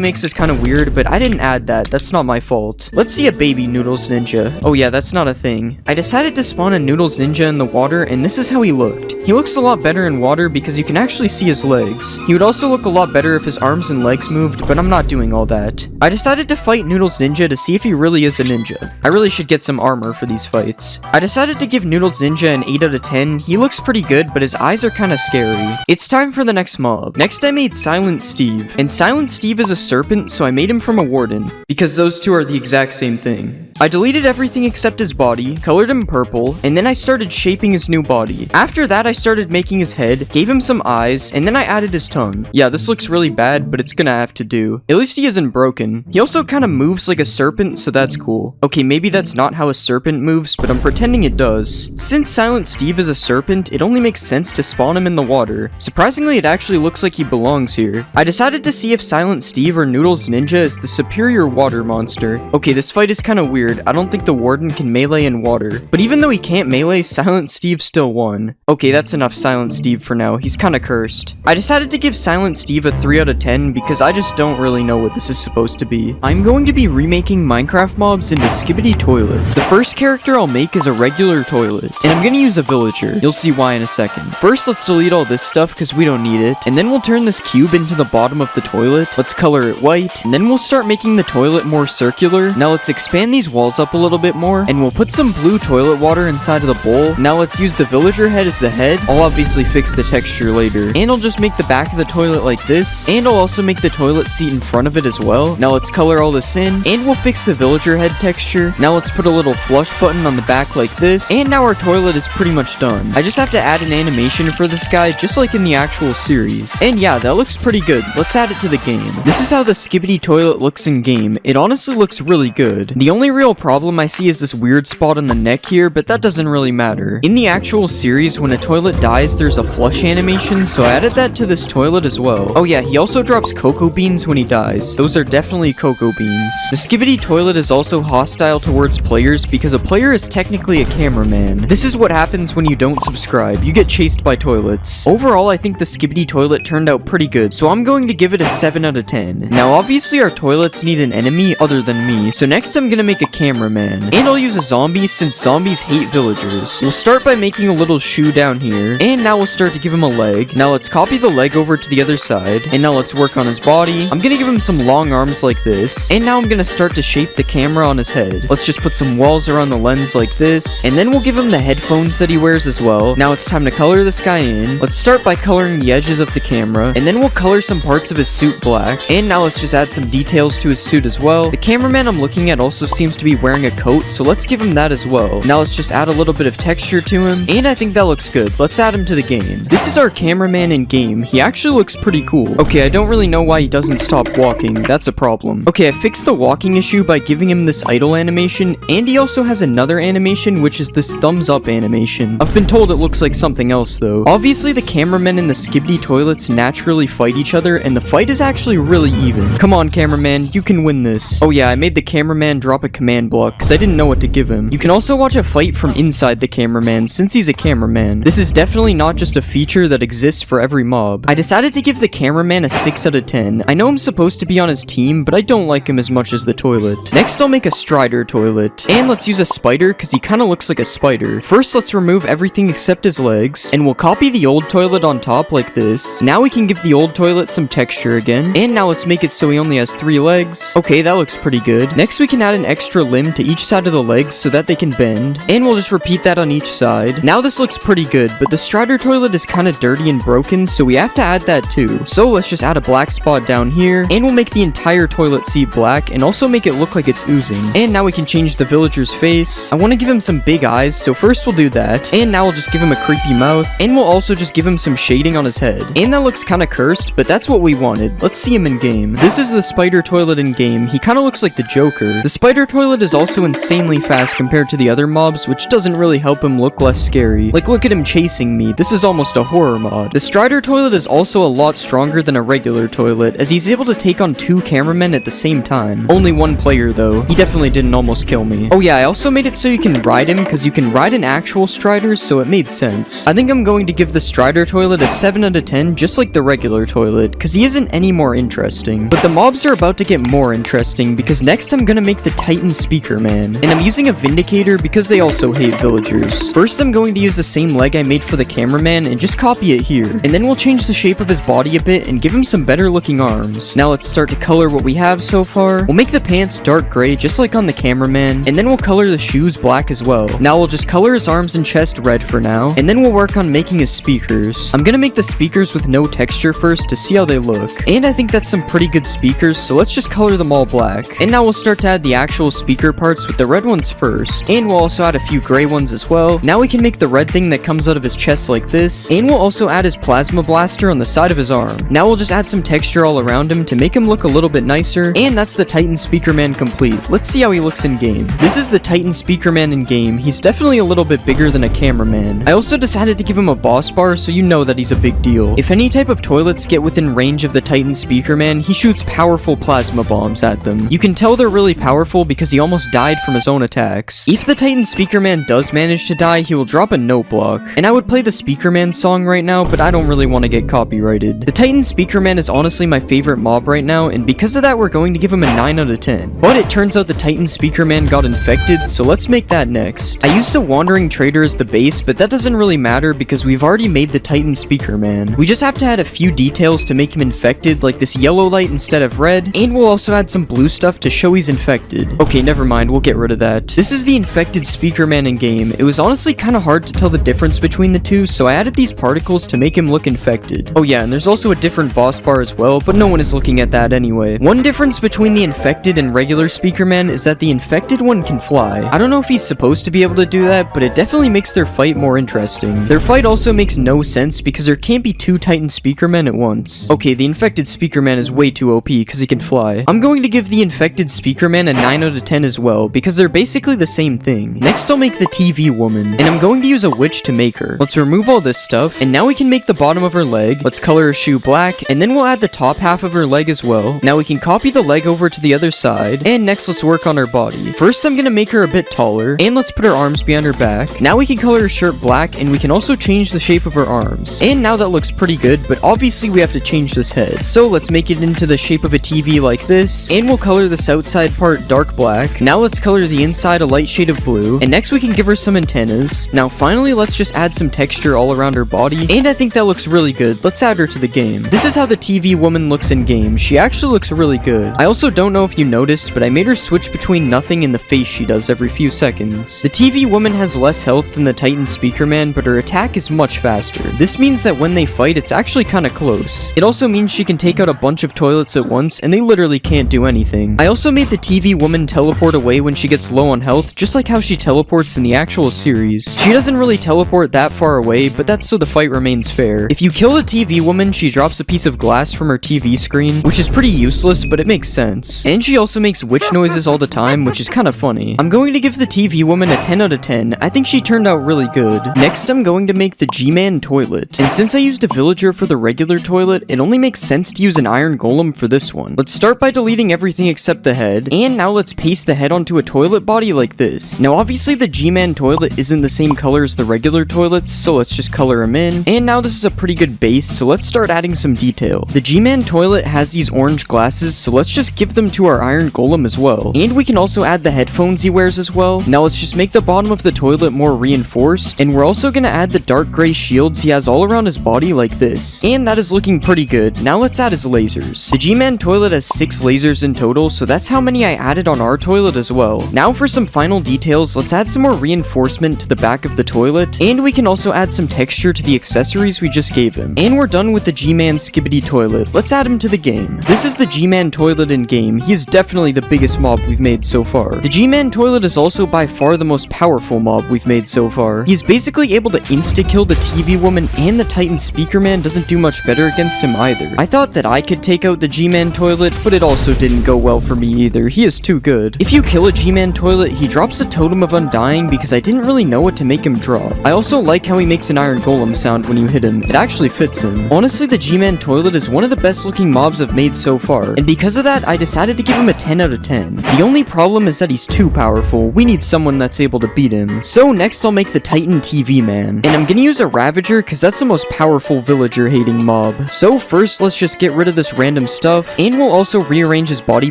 makes is kind of weird, but I didn't add that. That's not my fault. Let's see a baby Noodles Ninja. Oh yeah, that's not a thing. I decided to spawn a Noodles Ninja in the water, and this is how he looked. He looks a lot better in water because you can actually see his legs. He would also look a lot better if his arms and legs moved, but I'm not doing all that. I decided to fight Noodles Ninja to see if he really is a ninja. I really should get some armor for these fights. I decided to give Noodles Ninja an 8 out of 10. He looks pretty good, but his eyes are kind of scary. It's time for the next mob. Next, I made Silent Steve. And Silent Steve is a serpent, so I made him from a warden, because those two are the exact same thing. I deleted everything except his body, colored him purple, and then I started shaping his new body. After that, I started making his head, gave him some eyes, and then I added his tongue. Yeah, this looks really bad, but it's gonna have to do. At least he isn't broken. He also kind of moves like a serpent, so that's cool. Okay, maybe that's not how a serpent moves, but I'm pretending it does. Since Silent Steve is a serpent, it only makes sense to spawn him in the water. Surprisingly, it actually looks like he belongs here. I decided to see if Silent Steve or Noodles Ninja is the superior water monster. Okay, this fight is kind of weird. I don't think the warden can melee in water. But even though he can't melee, Silent Steve still won. Okay, that's enough Silent Steve for now. He's kinda cursed. I decided to give Silent Steve a 3 out of 10 because I just don't really know what this is supposed to be. I'm going to be remaking Minecraft mobs into Skibbity Toilet. The first character I'll make is a regular toilet, and I'm gonna use a villager. You'll see why in a second. First, let's delete all this stuff because we don't need it, and then we'll turn this cube into the bottom of the toilet. Let's color it white, and then we'll start making the toilet more circular. Now let's expand these walls up a little bit more, and we'll put some blue toilet water inside of the bowl. Now let's use the villager head as the head. I'll obviously fix the texture later, and I'll just make the back of the toilet like this, and I'll also make the toilet seat in front of it as well. Now let's color all this in, and we'll fix the villager head texture. Now let's put a little flush button on the back like this, and now our toilet is pretty much done. I just have to add an animation for this guy, just like in the actual series. And yeah, that looks pretty good. Let's add it to the game. This is how the Skibbity Toilet looks in game. It honestly looks really good. The only real real problem I see is this weird spot on the neck here, but that doesn't really matter. In the actual series, when a toilet dies, there's a flush animation, so I added that to this toilet as well. Oh yeah, he also drops cocoa beans when he dies. Those are definitely cocoa beans. The Skibidi toilet is also hostile towards players because a player is technically a cameraman. This is what happens when you don't subscribe. You get chased by toilets. Overall, I think the Skibidi toilet turned out pretty good, so I'm going to give it a 7 out of 10. Now, obviously our toilets need an enemy other than me, so next I'm gonna make a cameraman. And I'll use a zombie since zombies hate villagers. We'll start by making a little shoe down here, and now we'll start to give him a leg. Now let's copy the leg over to the other side, and now let's work on his body. I'm gonna give him some long arms like this, and now I'm gonna start to shape the camera on his head. Let's just put some walls around the lens like this, and then we'll give him the headphones that he wears as well. Now it's time to color this guy in. Let's start by coloring the edges of the camera, and then we'll color some parts of his suit black. And now let's just add some details to his suit as well. The cameraman I'm looking at also seems to be wearing a coat, so let's give him that as well. Now let's just add a little bit of texture to him, and I think that looks good. Let's add him to the game. This is our cameraman in game. He actually looks pretty cool. Okay, I don't really know why he doesn't stop walking. That's a problem. Okay, I fixed the walking issue by giving him this idle animation, and he also has another animation, which is this thumbs up animation. I've been told it looks like something else though. Obviously, the cameramen and the Skibidi toilets naturally fight each other, and the fight is actually really even. Come on, cameraman, you can win this. Oh yeah, I made the cameraman drop a command block because I didn't know what to give him. You can also watch a fight from inside the cameraman since he's a cameraman. This is definitely not just a feature that exists for every mob. I decided to give the cameraman a 6 out of 10. I know I'm supposed to be on his team, but I don't like him as much as the toilet. Next, I'll make a Strider toilet. And let's use a spider because he kind of looks like a spider. First, let's remove everything except his legs, and we'll copy the old toilet on top like this. Now we can give the old toilet some texture again, and now let's make it so he only has 3 legs. Okay, that looks pretty good. Next, we can add an extra limb to each side of the legs so that they can bend, and we'll just repeat that on each side. Now this looks pretty good, but the Strider toilet is kind of dirty and broken, so we have to add that too. So let's just add a black spot down here, and we'll make the entire toilet seat black, and also make it look like it's oozing. And now we can change the villager's face. I want to give him some big eyes, so first we'll do that, and now we'll just give him a creepy mouth, and we'll also just give him some shading on his head. And that looks kind of cursed, but that's what we wanted. Let's see him in game. This is the spider toilet in game. He kind of looks like the Joker. The spider toilet is also insanely fast compared to the other mobs, which doesn't really help him look less scary. Like, look at him chasing me. This is almost a horror mod. The Strider toilet is also a lot stronger than a regular toilet, as he's able to take on 2 cameramen at the same time. Only 1 player though. He definitely didn't almost kill me. Oh yeah, I also made it so you can ride him, because you can ride an actual Strider, so it made sense. I think I'm going to give the Strider toilet a 7 out of 10, just like the regular toilet, because he isn't any more interesting. But the mobs are about to get more interesting, because next I'm gonna make the Titan Speaker Man. And I'm using a Vindicator because they also hate villagers. First, I'm going to use the same leg I made for the cameraman and just copy it here. And then we'll change the shape of his body a bit and give him some better looking arms. Now let's start to color what we have so far. We'll make the pants dark gray just like on the cameraman, and then we'll color the shoes black as well. Now we'll just color his arms and chest red for now, and then we'll work on making his speakers. I'm gonna make the speakers with no texture first to see how they look. And I think that's some pretty good speakers, so let's just color them all black. And now we'll start to add the actual speaker parts with the red ones first. And we'll also add a few gray ones as well. Now we can make the red thing that comes out of his chest like this. And we'll also add his plasma blaster on the side of his arm. Now we'll just add some texture all around him to make him look a little bit nicer. And that's the Titan Speaker Man complete. Let's see how he looks in game. This is the Titan Speaker Man in game. He's definitely a little bit bigger than a cameraman. I also decided to give him a boss bar so you know that he's a big deal. If any type of toilets get within range of the Titan Speaker Man, he shoots powerful plasma bombs at them. You can tell they're really powerful because he almost died from his own attacks. If the Titan Speaker Man does manage to die, he will drop a note block. And I would play the Speaker Man song right now, but I don't really want to get copyrighted. The Titan Speaker Man is honestly my favorite mob right now, and because of that, we're going to give him a 9 out of 10. But it turns out the Titan Speaker Man got infected, so let's make that next. I used a Wandering Trader as the base, but that doesn't really matter because we've already made the Titan Speaker Man. We just have to add a few details to make him infected, like this yellow light instead of red, and we'll also add some blue stuff to show he's infected. Okay, never mind, we'll get rid of that. This is the infected Speaker Man in game. It was honestly kind of hard to tell the difference between the two, so I added these particles to make him look infected. Oh yeah, and there's also a different boss bar as well, but no one is looking at that anyway. One difference between the infected and regular Speaker Man is that the infected one can fly. I don't know if he's supposed to be able to do that, but it definitely makes their fight more interesting. Their fight also makes no sense because there can't be 2 Titan Speaker Men at once. Okay, the infected Speaker Man is way too OP because he can fly. I'm going to give the infected Speaker Man a 9 out of 10 as well, because they're basically the same thing. Next I'll make the TV woman, and I'm going to use a witch to make her. Let's remove all this stuff, and now we can make the bottom of her leg. Let's color her shoe black, and then we'll add the top half of her leg as well. Now we can copy the leg over to the other side, and next let's work on her body. First I'm gonna make her a bit taller, and let's put her arms behind her back. Now we can color her shirt black, and we can also change the shape of her arms. And now that looks pretty good, but obviously we have to change this head. So let's make it into the shape of a TV like this, and we'll color this outside part dark black. Now let's color the inside a light shade of blue, and next we can give her some antennas. Now finally let's just add some texture all around her body, and I think that looks really good. Let's add her to the game. This is how the TV woman looks in game. She actually looks really good. I also don't know if you noticed, but I made her switch between nothing and the face she does every few seconds. The TV woman has less health than the Titan Speaker Man, but her attack is much faster. This means that when they fight, it's actually kinda close. It also means she can take out a bunch of toilets at once, and they literally can't do anything. I also made the TV woman teleport away when she gets low on health, just like how she teleports in the actual series. She doesn't really teleport that far away, but that's so the fight remains fair. If you kill the TV woman, she drops a piece of glass from her TV screen, which is pretty useless, but it makes sense. And she also makes witch noises all the time, which is kinda funny. I'm going to give the TV woman a 10 out of 10. I think she turned out really good. Next, I'm going to make the G-Man toilet. And since I used a villager for the regular toilet, it only makes sense to use an iron golem for this one. Let's start by deleting everything except the head, and now let's paste the head onto a toilet body like this. Now obviously the G-Man toilet isn't the same color as the regular toilets, so let's just color them in. And now this is a pretty good base, so let's start adding some detail. The G-Man toilet has these orange glasses, so let's just give them to our iron golem as well. And we can also add the headphones he wears as well. Now let's just make the bottom of the toilet more reinforced, and we're also gonna add the dark gray shields he has all around his body like this. And that is looking pretty good. Now let's add his lasers. The G-Man toilet has 6 lasers in total, so that's how many I added on our toilet as well. Now for some final details, let's add some more reinforcement to the back of the toilet, and we can also add some texture to the accessories we just gave him. And we're done with the G-Man Skibbity toilet. Let's add him to the game. This is the G-Man toilet in game. He is definitely the biggest mob we've made so far. The G-Man toilet is also by far the most powerful mob we've made so far. He's basically able to insta-kill the TV woman, and the Titan Speaker Man doesn't do much better against him either. I thought that I could take out the G-Man toilet, but it also didn't go well for me either. He is too good. If you kill a G-Man toilet, he drops a totem of undying because I didn't really know what to make him drop. I also like how he makes an iron golem sound when you hit him. It actually fits him. Honestly, the G-Man toilet is one of the best looking mobs I've made so far, and because of that, I decided to give him a 10 out of 10. The only problem is that he's too powerful. We need someone that's able to beat him. So next I'll make the Titan TV Man, and I'm gonna use a Ravager because that's the most powerful villager hating mob. So first let's just get rid of this random stuff, and we'll also rearrange his body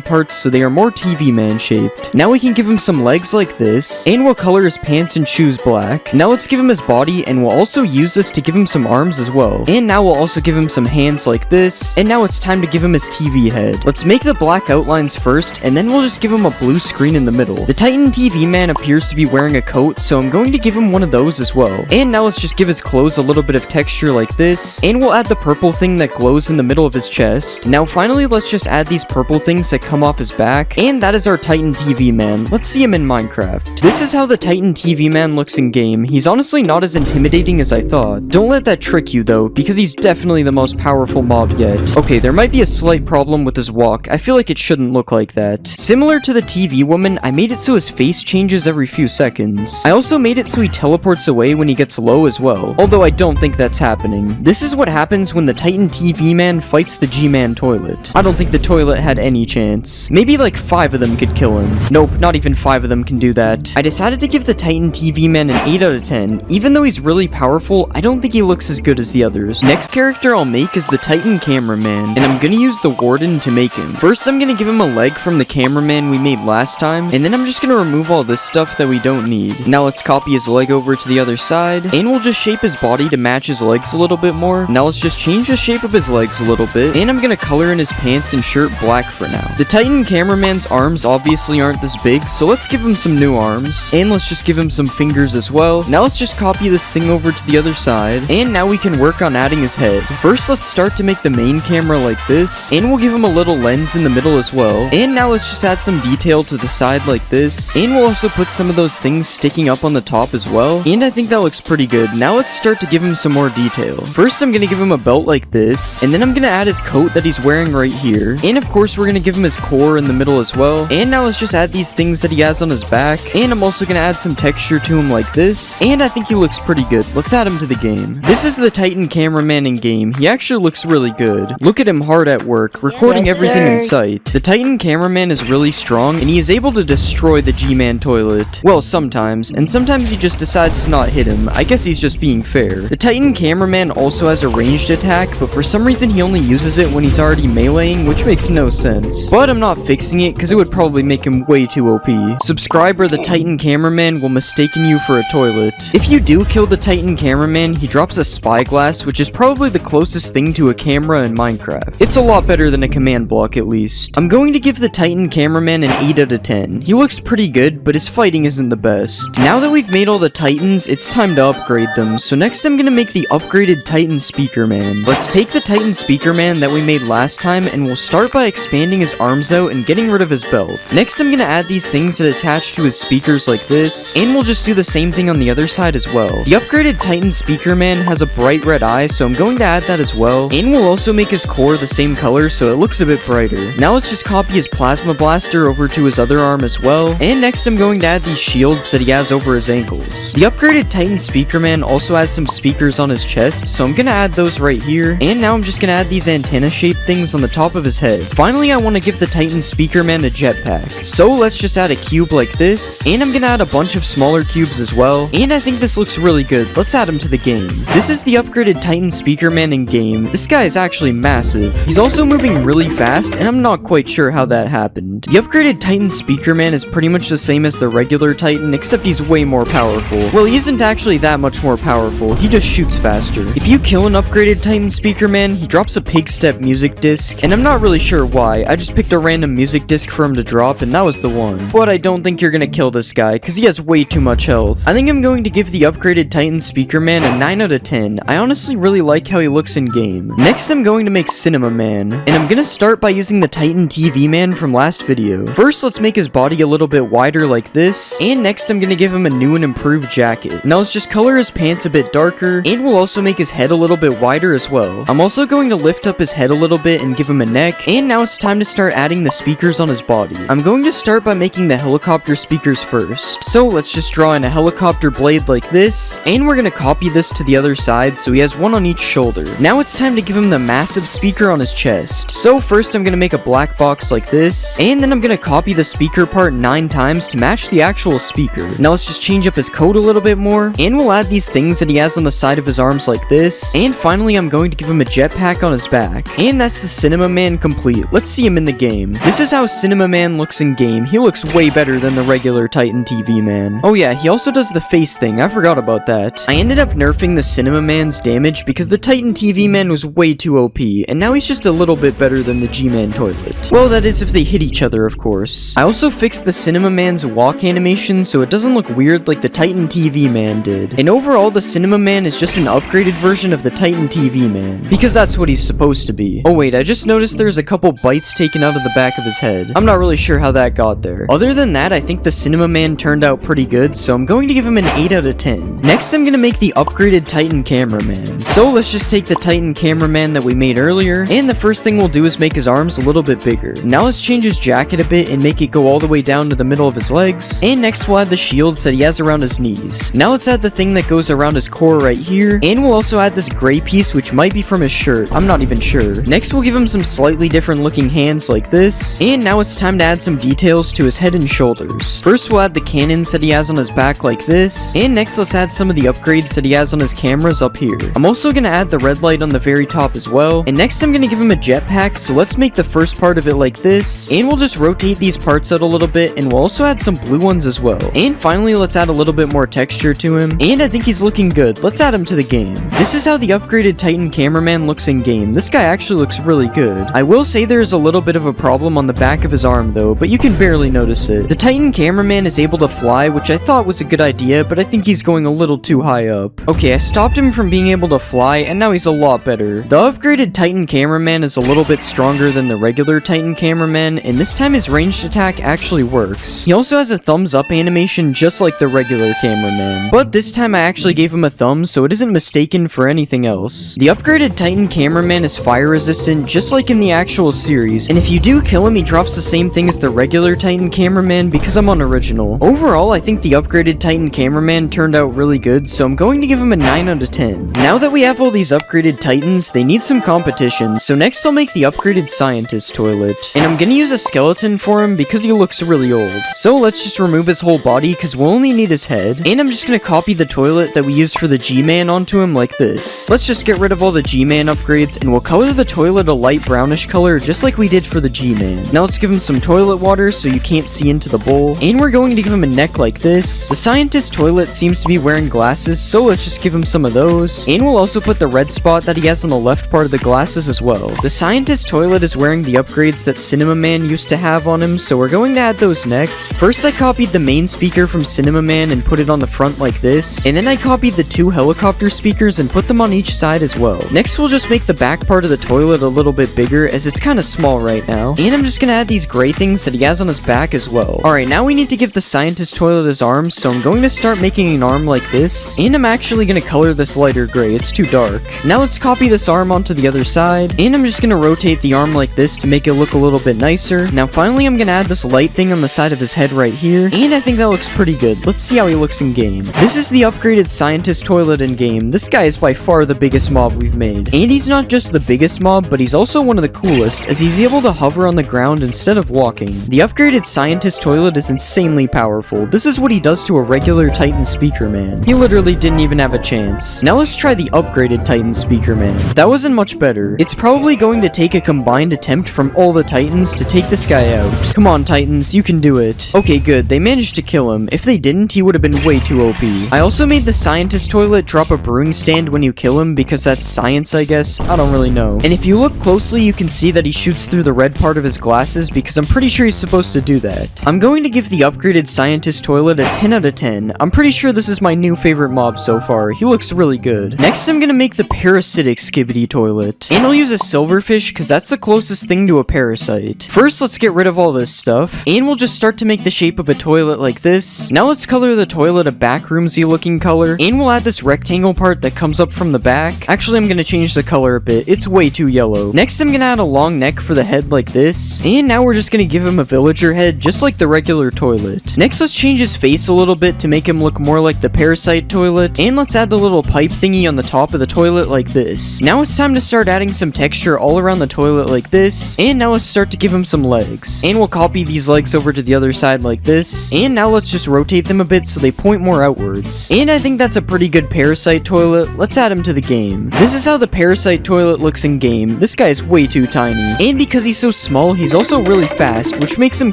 parts so they are more TV Man shaped. Now we can give him some legs like this, and we'll color his pants and shoes black. Now let's give him his body, and we'll also use this to give him some arms as well. And now we'll also give him some hands like this, and now it's time to give him his TV head. Let's make the black outlines first, and then we'll just give him a blue screen in the middle. The Titan TV Man appears to be wearing a coat, so I'm going to give him one of those as well. And now let's just give his clothes a little bit of texture like this, and we'll add the purple thing that glows in the middle of his chest. Now finally let's just add these purple things that come off his back, and that is our Titan TV Man. Let's see him in Minecraft. This is how the Titan TV Man looks in game. He's honestly not as intimidating as I thought. Don't let that trick you though, because he's definitely the most powerful mob yet. Okay, there might be a slight problem with his walk. I feel like it shouldn't look like that. Similar to the TV woman, I made it so his face changes every few seconds. I also made it so he teleports away when he gets low as well, although I don't think that's happening. This is what happens when the Titan TV Man fights the G-Man toilet. I don't think the toilet had any chance. Maybe like 5 of them could kill him. Nope, not even 5 of them can do that. I decided to give the Titan TV Man an 8 out of 10. Even though he's really powerful, I don't think he looks as good as the others. Next character I'll make is the Titan Cameraman, and I'm gonna use the Warden to make him. First I'm gonna give him a leg from the cameraman we made last time, and then I'm just gonna remove all this stuff that we don't need. Now let's copy his leg over to the other side, and we'll just shape his body to match his legs a little bit more. Now let's just change the shape of his legs a little bit, and I'm gonna color in his pants and shirt black for now. The Titan Cameraman's arms obviously aren't this big, so let's give him some new arms, and let's just give him some fingers as well. Now let's just copy this thing over to the other side, and now we can work on adding his head. First let's start to make the main camera like this, and we'll give him a little lens in the middle as well. And now let's just add some detail to the side like this, and we'll also put some of those things sticking up on the top as well, and I think that looks pretty good. Now let's start to give him some more detail. First I'm gonna give him a belt like this, and then I'm gonna add his coat that he's wearing right here, and of course we're gonna give him his core in the middle as well. And now let's just add these things that he has on his back, and I'm also gonna add some texture to him like this, and I think he looks pretty good. Let's add him to the game. This is the Titan cameraman in game. He actually looks really good. Look at him hard at work, recording everything in sight. The Titan cameraman is really strong, and he is able to destroy the G-Man toilet. Well, sometimes, and sometimes he just decides to not hit him. I guess he's just being fair. The Titan cameraman also has a ranged attack, but for some reason he only uses it when he's already meleeing, which makes no sense. But I'm not fixing it, because it would probably make him way too OP. Subscriber, the Titan cameraman will mistaken you for a toilet. If you do kill the Titan cameraman, he drops a spyglass, which is probably the closest thing to a camera in Minecraft. It's a lot better than a command block, at least. I'm going to give the Titan cameraman an 8 out of 10. He looks pretty good, but his fighting isn't the best. Now that we've made all the Titans, it's time to upgrade them. So next I'm gonna make the upgraded Titan Speaker Man. Let's take the Titan Speaker Man that we made last time, and we'll start by expanding his arms out and getting rid of his belt. Next I'm gonna add these things that attach to his speakers like this, and we'll just do the same thing on the other side as well. The upgraded Titan Speaker Man has a bright red eye, so I'm going to add that as well, and we'll also make his core the same color so it looks a bit brighter. Now let's just copy his plasma blaster over to his other arm as well, and next I'm going to add these shields that he has over his ankles. The upgraded Titan Speaker Man also has some speakers on his chest, so I'm gonna add those right here, and now I'm just gonna add these antenna shaped things on the top of his head. Finally, I want to give the Titan Speaker Man a jetpack, so let's just add a cube like this, and I'm gonna add a bunch of smaller cubes as well, and I think this looks really good. Let's add him to the game. This is the upgraded Titan Speaker Man in game. This guy is actually massive. He's also moving really fast, and I'm not quite sure how that happened. The upgraded Titan Speaker Man is pretty much the same as the regular Titan, except he's way more powerful. Well, he isn't actually that much more powerful, he just shoots faster. If you kill an upgraded Titan Speaker Man, he drops a pig step music disc, and I'm not really sure why. I just picked a random music disc for him to drop, and that was the one. But I don't think you're gonna kill this guy, because he has way too much health. I think I'm going to give the upgraded Titan Speaker Man a 9 out of 10. I honestly really like how he looks in game. Next, I'm going to make Cinema Man, and I'm gonna start by using the Titan TV Man from last video. First, let's make his body a little bit wider like this, and next I'm gonna give him a new and improved jacket. Now let's just color his pants a bit darker, and we'll also make his head a little bit wider as well. I'm also going to lift up his head a little bit and give him a neck, and now it's time to start adding the speakers on his body. I'm going to start by making the helicopter speakers first. So let's just draw in a helicopter blade like this, and we're gonna copy this to the other side so he has one on each shoulder. Now it's time to give him the massive speaker on his chest. So first I'm gonna make a black box like this, and then I'm gonna copy the speaker part 9 times to match the actual speaker. Now let's just change up his coat a little bit more, and we'll add these things that he has on the side of his arms like this, and finally I'm going to give him a jetpack on his back. And that's the Cinema Man complete. Let's see him in the game. This is how Cinema Man looks in game. He looks way better than the regular Titan TV Man. Oh yeah, he also does the face thing. I forgot about that. I ended up nerfing the Cinema Man's damage because the Titan TV Man was way too OP, and now he's just a little bit better than the G-Man toilet. Well, that is if they hit each other, of course. I also fixed the Cinema Man's walk animation so it doesn't look weird like the Titan TV Man did. And overall, the Cinema Man is just an upgraded version of the Titan TV Man, because that's what he's supposed to be. Oh wait, I just noticed there's a couple bites taken out of the back of his head. I'm not really sure how that got there. Other than that, I think the Cinema Man turned out pretty good, so I'm going to give him an 8 out of 10. Next, I'm gonna make the upgraded Titan Cameraman. So let's just take the Titan Cameraman that we made earlier, and the first thing we'll do is make his arms a little bit bigger. Now let's change his jacket a bit and make it go all the way down to the middle of his legs, and next we'll add the shields that he has around his knees. Now let's add the thing that goes around his core right here, and we'll also add this gray piece which might be from his shirt. I'm not even sure. Next, we'll give him some slightly different looking hands like this, and now it's time to add some details to his head and shoulders. First, we'll add the cannons that he has on his back like this, and next let's add some of the upgrades that he has on his cameras up here. I'm also gonna add the red light on the very top as well, and next I'm gonna give him a jetpack, so let's make the first part of it like this, and we'll just rotate these parts out a little bit, and we'll also add some blue ones as well. And finally, let's add a little bit more texture to him, and I think he's looking good. Let's add him to the game. This is how the upgraded Titan Cameraman looks in game. This guy actually looks really good. I will say there's a little bit of a problem on the back of his arm though, but you can barely notice it. The Titan Cameraman is able to fly, which I thought was a good idea, but I think he's going a little too high up. Okay, I stopped him from being able to fly, and now he's a lot better. The upgraded Titan Cameraman is a little bit stronger than the regular Titan Cameraman, and this time his ranged attack actually works. He also has a thumbs up animation just like the regular Cameraman, but this time I actually gave him a thumb so it isn't mistaken for anything else. The upgraded Titan Cameraman is fire resistant just like in the actual series, and if you do kill him, he drops the same thing as the regular Titan cameraman because I'm on original. Overall, I think the upgraded Titan cameraman turned out really good, so I'm going to give him a 9 out of 10. Now that we have all these upgraded Titans, they need some competition, so next I'll make the upgraded scientist toilet. And I'm gonna use a skeleton for him because he looks really old. So let's just remove his whole body because we'll only need his head. And I'm just gonna copy the toilet that we used for the G-Man onto him like this. Let's just get rid of all the G-Man upgrades and we'll color the toilet a light brownish color just like we did for the G-Man. Now let's give him some toilet water so you can't see into the bowl. And we're going to give him a neck like this. The scientist toilet seems to be wearing glasses, so let's just give him some of those. And we'll also put the red spot that he has on the left part of the glasses as well. The scientist toilet is wearing the upgrades that Cinema Man used to have on him, so we're going to add those next. First I copied the main speaker from Cinema Man and put it on the front like this, and then I copied the 2 helicopter speakers and put them on each side as well. Next we'll just make the back part of the toilet a little bit bigger as it's kind of small right now. And I'm just gonna add these gray things that he has on his back as well. Alright, now we need to give the scientist toilet his arms, so I'm going to start making an arm like this, and I'm actually gonna color this lighter gray, it's too dark. Now let's copy this arm onto the other side, and I'm just gonna rotate the arm like this to make it look a little bit nicer. Now finally I'm gonna add this light thing on the side of his head right here, and I think that looks pretty good. Let's see how he looks in game. This is the upgraded scientist toilet in game. This guy is by far the biggest mob we've made. And he's not just the biggest mob, but he's also one of the coolest, as he's able to hover on the ground instead of walking. The upgraded scientist toilet is insanely powerful. This is what he does to a regular Titan speaker man. He literally didn't even have a chance. Now let's try the upgraded Titan speaker man. That wasn't much better. It's probably going to take a combined attempt from all the Titans to take this guy out. Come on Titans, you can do it. Okay, good. They managed to kill him. If they didn't, he would have been way too OP. I also made the scientist toilet drop a brewing stand when you kill him because that's science, I guess. I don't really know. And if you look closely, you can see that he shoots through the red part of his glasses because I'm pretty sure he's supposed to do that. I'm going to give the upgraded scientist toilet a 10 out of 10. I'm pretty sure this is my new favorite mob so far. He looks really good. Next, I'm gonna make the parasitic skibidi toilet. And I'll use a silverfish because that's the closest thing to a parasite. First, let's get rid of all this stuff. And we'll just start to make the shape of a toilet like this. Now let's color the toilet a backroomsy looking color. And we'll add this rectangle part that comes up from the back. Actually, I'm gonna change the color a bit. It's way too yellow. Next, I'm gonna add a long neck for the head like this. And now we're just gonna give him a villager head just like the regular toilet. Next, let's change his face a little bit to make him look more like the parasite toilet. And let's add the little pipe thingy on the top of the toilet like this. Now it's time to start adding some texture all around the toilet like this. And now let's start to give him some legs. And we'll copy these legs over to the other side like this. And now let's just rotate them a bit so they point more outwards. And I think that's a pretty good parasite toilet. Let's add him to the game. This is how the parasite toilet looks in game. This guy is way too tiny. And because he's so small, he's also really fast, which makes him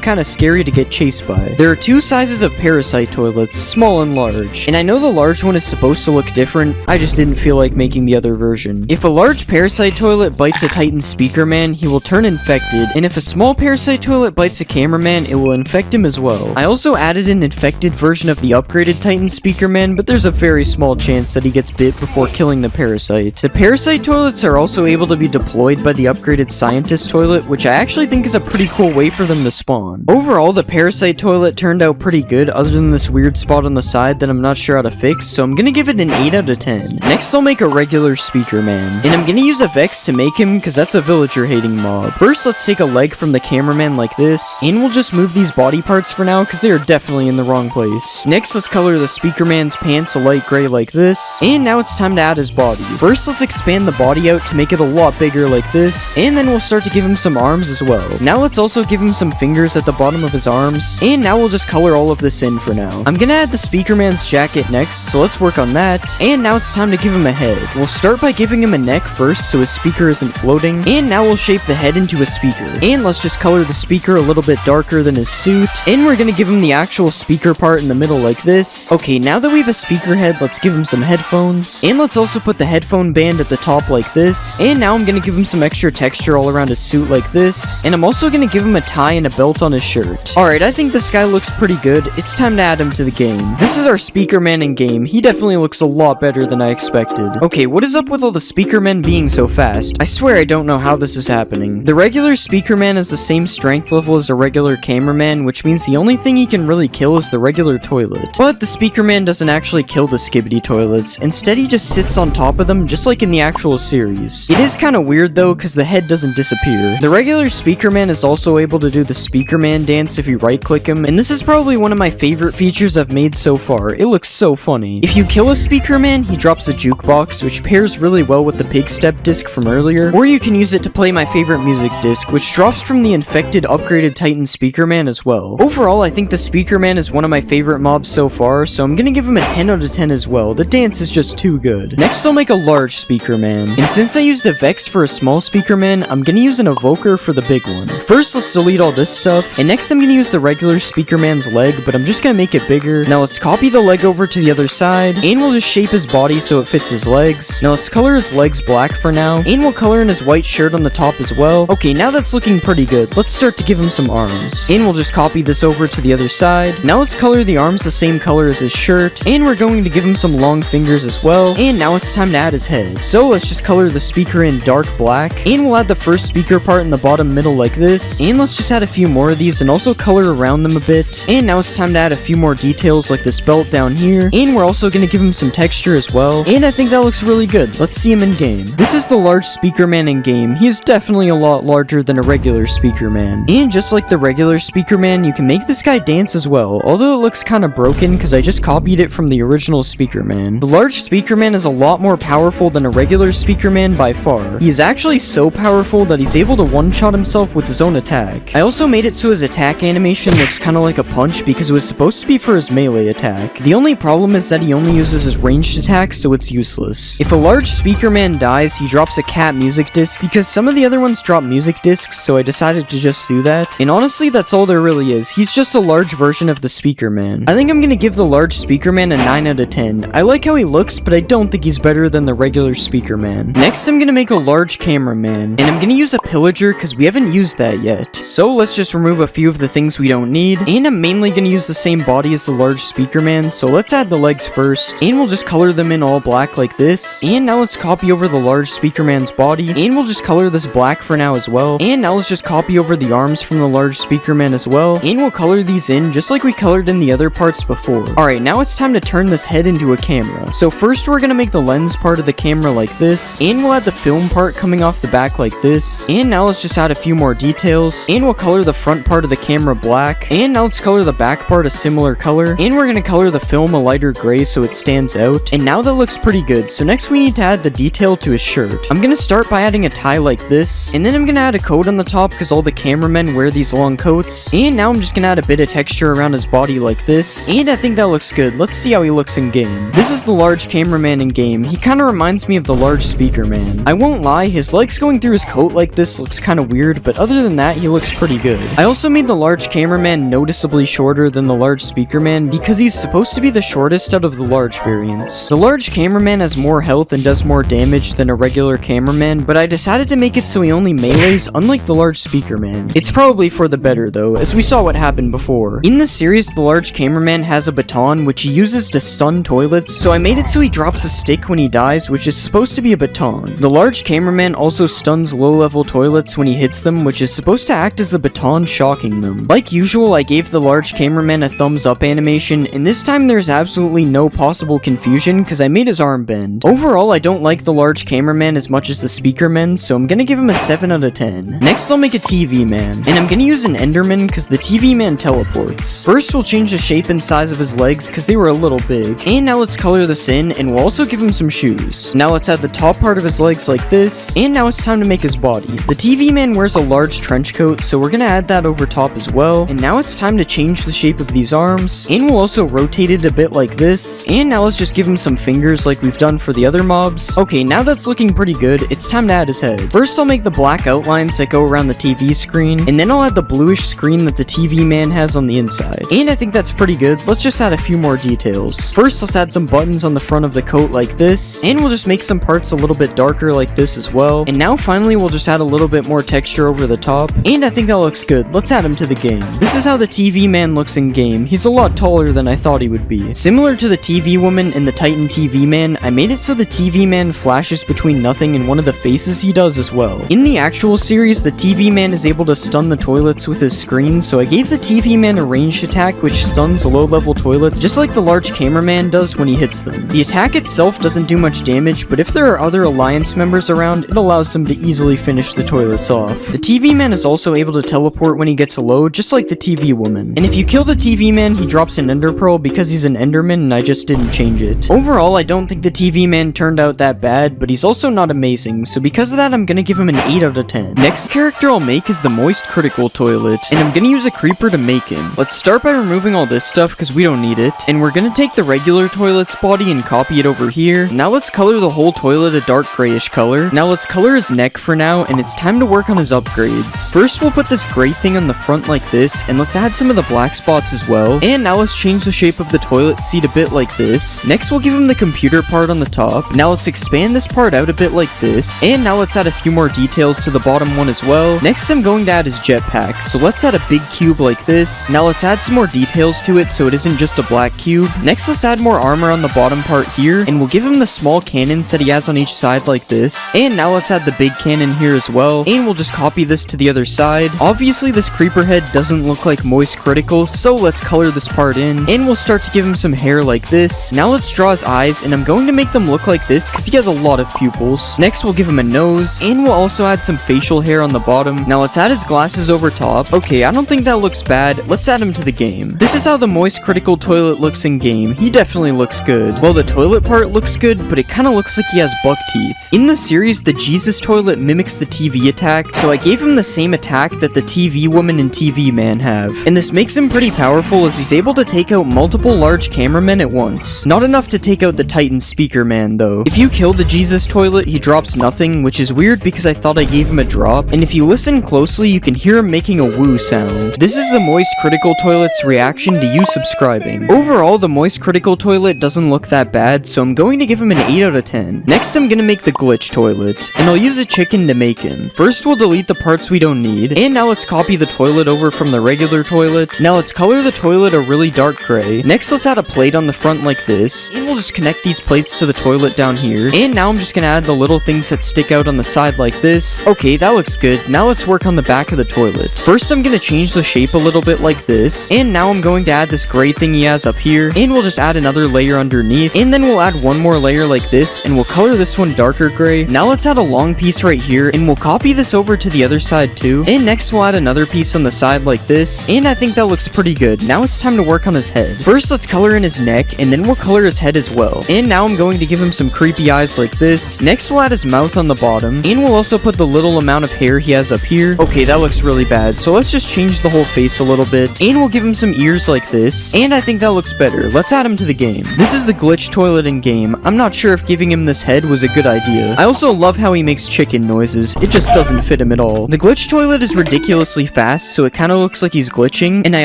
kind of scary to get chased by. There are 2 sizes of parasite toilets, small and large. And I know the large one is supposed to look different, I just didn't feel like making the other version. If a large parasite toilet bites a Titan speaker man, he will turn infected, and if a small parasite toilet bites a cameraman, it will infect him as well. I also added an infected version of the upgraded Titan speaker man, but there's a very small chance that he gets bit before killing the parasite. The parasite toilets are also able to be deployed by the upgraded scientist toilet, which I actually think is a pretty cool way for them to spawn. Overall, the parasite toilet turned out pretty good, other than this weird spot on the side that I'm not sure how to fix, so I'm gonna give it an 8 out of 10. Next, I'll make a regular speaker man, and I'm gonna use a Vex to make him because that's a villager hating mob. First, let's take a leg from the cameraman like this, and we'll just move these body parts for now because they are definitely in the wrong place. Next, let's color the speaker man's pants a light gray like this, and now it's time to add his body. First, let's expand the body out to make it a lot bigger like this, and then we'll start to give him some arms as well. Now let's also give him some fingers at the bottom of his arms, and now we'll just color all of this in for now. I'm gonna add the speaker man's jacket next, so let's work on that, and now it's time to give him a head. We'll start by giving him a neck first so his speaker isn't floating, and now we'll shape the head into a speaker. And let's just color the speaker a little bit darker than his suit, and we're gonna give him the actual speaker part in the middle like this. Okay, now that we have a speaker head, let's give him some headphones, and let's also put the headphone band at the top like this, and now I'm gonna give him some extra texture all around his suit like this, and I'm also gonna give him a tie and a belt on his shirt. Alright, I think this guy looks pretty good. It's time to add him to the game. This is our speaker man in game. He definitely looks a lot better than I expected. Okay, what is up with all the speaker men being so fast? I swear I don't know how this is happening. The regular speaker man has the same strength level as a regular cameraman, which means the only thing he can really kill is the regular toilet. But the speaker man doesn't actually kill the skibidi toilets. Instead, he just sits on top of them, just like in the actual series. It is kind of weird though, because the head doesn't disappear. The regular speaker man is also able to do the Speaker Man dance if you right click him, and this is probably one of my favorite features I've made so far. It looks so funny. If you kill a Speaker Man, he drops a jukebox, which pairs really well with the pig step disc from earlier, or you can use it to play my favorite music disc, which drops from the infected upgraded Titan Speaker Man as well. Overall, I think the Speaker Man is one of my favorite mobs so far, so I'm gonna give him a 10 out of 10 as well. The dance is just too good. Next, I'll make a large Speaker Man, and since I used a Vex for a small Speaker Man, I'm gonna use an Evoker for the big one. First, let's delete all this stuff, and next I'm gonna use the regular Speaker Man's leg, but I'm just gonna make it bigger. Now let's copy the leg over to the other side, and we'll just shape his body so it fits his legs. Now let's color his legs black for now, and we'll color in his white shirt on the top as well. Okay, now that's looking pretty good. Let's start to give him some arms, and we'll just copy this over to the other side. Now let's color the arms the same color as his shirt, and we're going to give him some long fingers as well. And now it's time to add his head. So let's just color the speaker in dark black, and we'll add the first speaker part in the bottom middle like this, and let's just add a few more of these and also color around them a bit. And now it's time to add a few more details like this belt down here, and we're also going to give him some texture as well, and I think that looks really good. Let's see him in game. This is the large Speaker Man in game. He is definitely a lot larger than a regular Speaker Man, and just like the regular Speaker Man, you can make this guy dance as well, although it looks kind of broken because I just copied it from the original Speaker Man. The large Speaker Man is a lot more powerful than a regular Speaker Man by far. He is actually so powerful that he's able to one-shot himself with his own attack. I also made it so his attack animation looks kind of like a punch because it was supposed to be for his melee attack. The only problem is that he only uses his ranged attack, so it's useless. If a large Speaker Man dies, he drops a cat music disc because some of the other ones drop music discs, so I decided to just do that. And honestly, that's all there really is. He's just a large version of the Speaker Man. I think I'm gonna give the large Speaker Man a 9 out of 10. I like how he looks, but I don't think he's better than the regular Speaker Man. Next, I'm gonna make a large cameraman, and I'm gonna use a pillager because we haven't used that yet. So let's just remove a few of the things we don't need, and I'm mainly gonna use the same body as the large Speaker Man, so let's add the legs first, and we'll just color them in all black like this. And now let's copy over the large Speaker Man's body, and we'll just color this black for now as well. And now let's just copy over the arms from the large Speaker Man as well, and we'll color these in just like we colored in the other parts before. Alright, now it's time to turn this head into a camera. So first we're gonna make the lens part of the camera like this, and we'll add the film part coming off the back like this. And now let's just add a few more details, and we'll color the front part of the camera black, and now let's color the back part a similar color, and we're gonna color the film a lighter gray so it stands out. And now that looks pretty good, so next we need to add the detail to his shirt. I'm gonna start by adding a tie like this, and then I'm gonna add a coat on the top because all the cameramen wear these long coats. And now I'm just gonna add a bit of texture around his body like this, and I think that looks good. Let's see how he looks in game. This is the large cameraman in game. He kind of reminds me of the large Speaker Man. I won't lie, his legs going through his coat like this looks kind of weird, but other than that, he looks pretty good. I also made the large cameraman noticeably shorter than the large Speaker Man because he's supposed to be the shortest out of the large variants. The large cameraman has more health and does more damage than a regular cameraman, but I decided to make it so he only melees unlike the large Speaker Man. It's probably for the better though, as we saw what happened before. In the series, the large cameraman has a baton which he uses to stun toilets, so I made it so he drops a stick when he dies, which is supposed to be a baton. The large cameraman also stuns low-level toilets when he hits them, which is supposed to act as a baton shocking them. Like usual, I gave the large cameraman a thumbs up animation, and this time there's absolutely no possible confusion because I made his arm bend. Overall, I don't like the large cameraman as much as the Speaker Man, so I'm gonna give him a 7 out of 10. Next, I'll make a TV man, and I'm gonna use an Enderman because the TV man teleports. First, we'll change the shape and size of his legs because they were a little big. And now let's color this in, and we'll also give him some shoes. Now let's add the top part of his legs like this, and now it's time to make his body. The TV man wears a large trench coat, so we're gonna add that over top as well. And now it's time to change the shape of these arms, and we'll also rotate it a bit like this. And now let's just give him some fingers like we've done for the other mobs. Okay, now that's looking pretty good. It's time to add his head. First, I'll make the black outlines that go around the TV screen, and then I'll add the bluish screen that the TV man has on the inside. And I think that's pretty good. Let's just add a few more details. First, let's add some buttons on the front of the coat like this, and we'll just make some parts a little bit darker like this as well. And now finally, we'll just add a little bit more texture over the top, and I think that looks good. Let's add him to the game. This is how the TV man looks in game. He's a lot taller than I thought he would be. Similar to the TV woman and the Titan TV man, I made it so the TV man flashes between nothing and one of the faces he does as well. In the actual series, the TV man is able to stun the toilets with his screen, so I gave the TV man a ranged attack which stuns low-level toilets just like the large cameraman does when he hits them. The attack itself doesn't do much damage, but if there are other alliance members around, it allows them to easily finish the toilets off. The TV man is also able to teleport teleport when he gets low, just like the TV woman. And if you kill the TV man, he drops an ender pearl because he's an enderman and I just didn't change it. Overall, I don't think the TV man turned out that bad, but he's also not amazing, so because of that, I'm gonna give him an 8 out of 10. Next character I'll make is the Moist Critical Toilet, and I'm gonna use a creeper to make him. Let's start by removing all this stuff because we don't need it, and we're gonna take the regular toilet's body and copy it over here. Now let's color the whole toilet a dark grayish color. Now let's color his neck for now, and it's time to work on his upgrades. First, we'll put this gray thing on the front like this, and let's add some of the black spots as well. And now let's change the shape of the toilet seat a bit like this. Next, we'll give him the computer part on the top. Now let's expand this part out a bit like this. And now let's add a few more details to the bottom one as well. Next, I'm going to add his jetpack. So let's add a big cube like this. Now let's add some more details to it so it isn't just a black cube. Next, let's add more armor on the bottom part here, and we'll give him the small cannons that he has on each side like this. And now let's add the big cannon here as well, and we'll just copy this to the other side. Obviously, this creeper head doesn't look like Moist Critical, so let's color this part in, and we'll start to give him some hair like this. Now let's draw his eyes, and I'm going to make them look like this because he has a lot of pupils. Next, we'll give him a nose, and we'll also add some facial hair on the bottom. Now let's add his glasses over top. Okay, I don't think that looks bad. Let's add him to the game. This is how the Moist Critical Toilet looks in game. He definitely looks good. Well, the toilet part looks good, but it kind of looks like he has buck teeth. In the series, the Jesus toilet mimics the TV attack, so I gave him the same attack that the TV woman and TV man have. And this makes him pretty powerful as he's able to take out multiple large cameramen at once. Not enough to take out the Titan speaker man though. If you kill the Jesus toilet, he drops nothing, which is weird because I thought I gave him a drop. And if you listen closely, you can hear him making a woo sound. This is the Moist Critical Toilet's reaction to you subscribing. Overall, the Moist Critical Toilet doesn't look that bad, so I'm going to give him an 8 out of 10. Next, I'm gonna make the glitch toilet, and I'll use a chicken to make him. First, we'll delete the parts we don't need, and now let's copy the toilet over from the regular toilet. Now let's color the toilet a really dark gray. Next, let's add a plate on the front like this, and we'll just connect these plates to the toilet down here. And now I'm just gonna add the little things that stick out on the side like this. Okay, that looks good. Now let's work on the back of the toilet. First, I'm gonna change the shape a little bit like this, and now I'm going to add this gray thing he has up here, and we'll just add another layer underneath, and then we'll add one more layer like this, and we'll color this one darker gray. Now let's add a long piece right here, and we'll copy this over to the other side too. And next we'll add another piece on the side like this, and I think that looks pretty good. Now it's time to work on his head. First, let's color in his neck, and then we'll color his head as well. And now I'm going to give him some creepy eyes like this. Next, we'll add his mouth on the bottom, and we'll also put the little amount of hair he has up here. Okay, that looks really bad, so let's just change the whole face a little bit, and we'll give him some ears like this, and I think that looks better. Let's add him to the game. This is the glitch toilet in game. I'm not sure if giving him this head was a good idea. I also love how he makes chicken noises. It just doesn't fit him at all. The glitch toilet is ridiculously fast, so it kind of looks like he's glitching, and I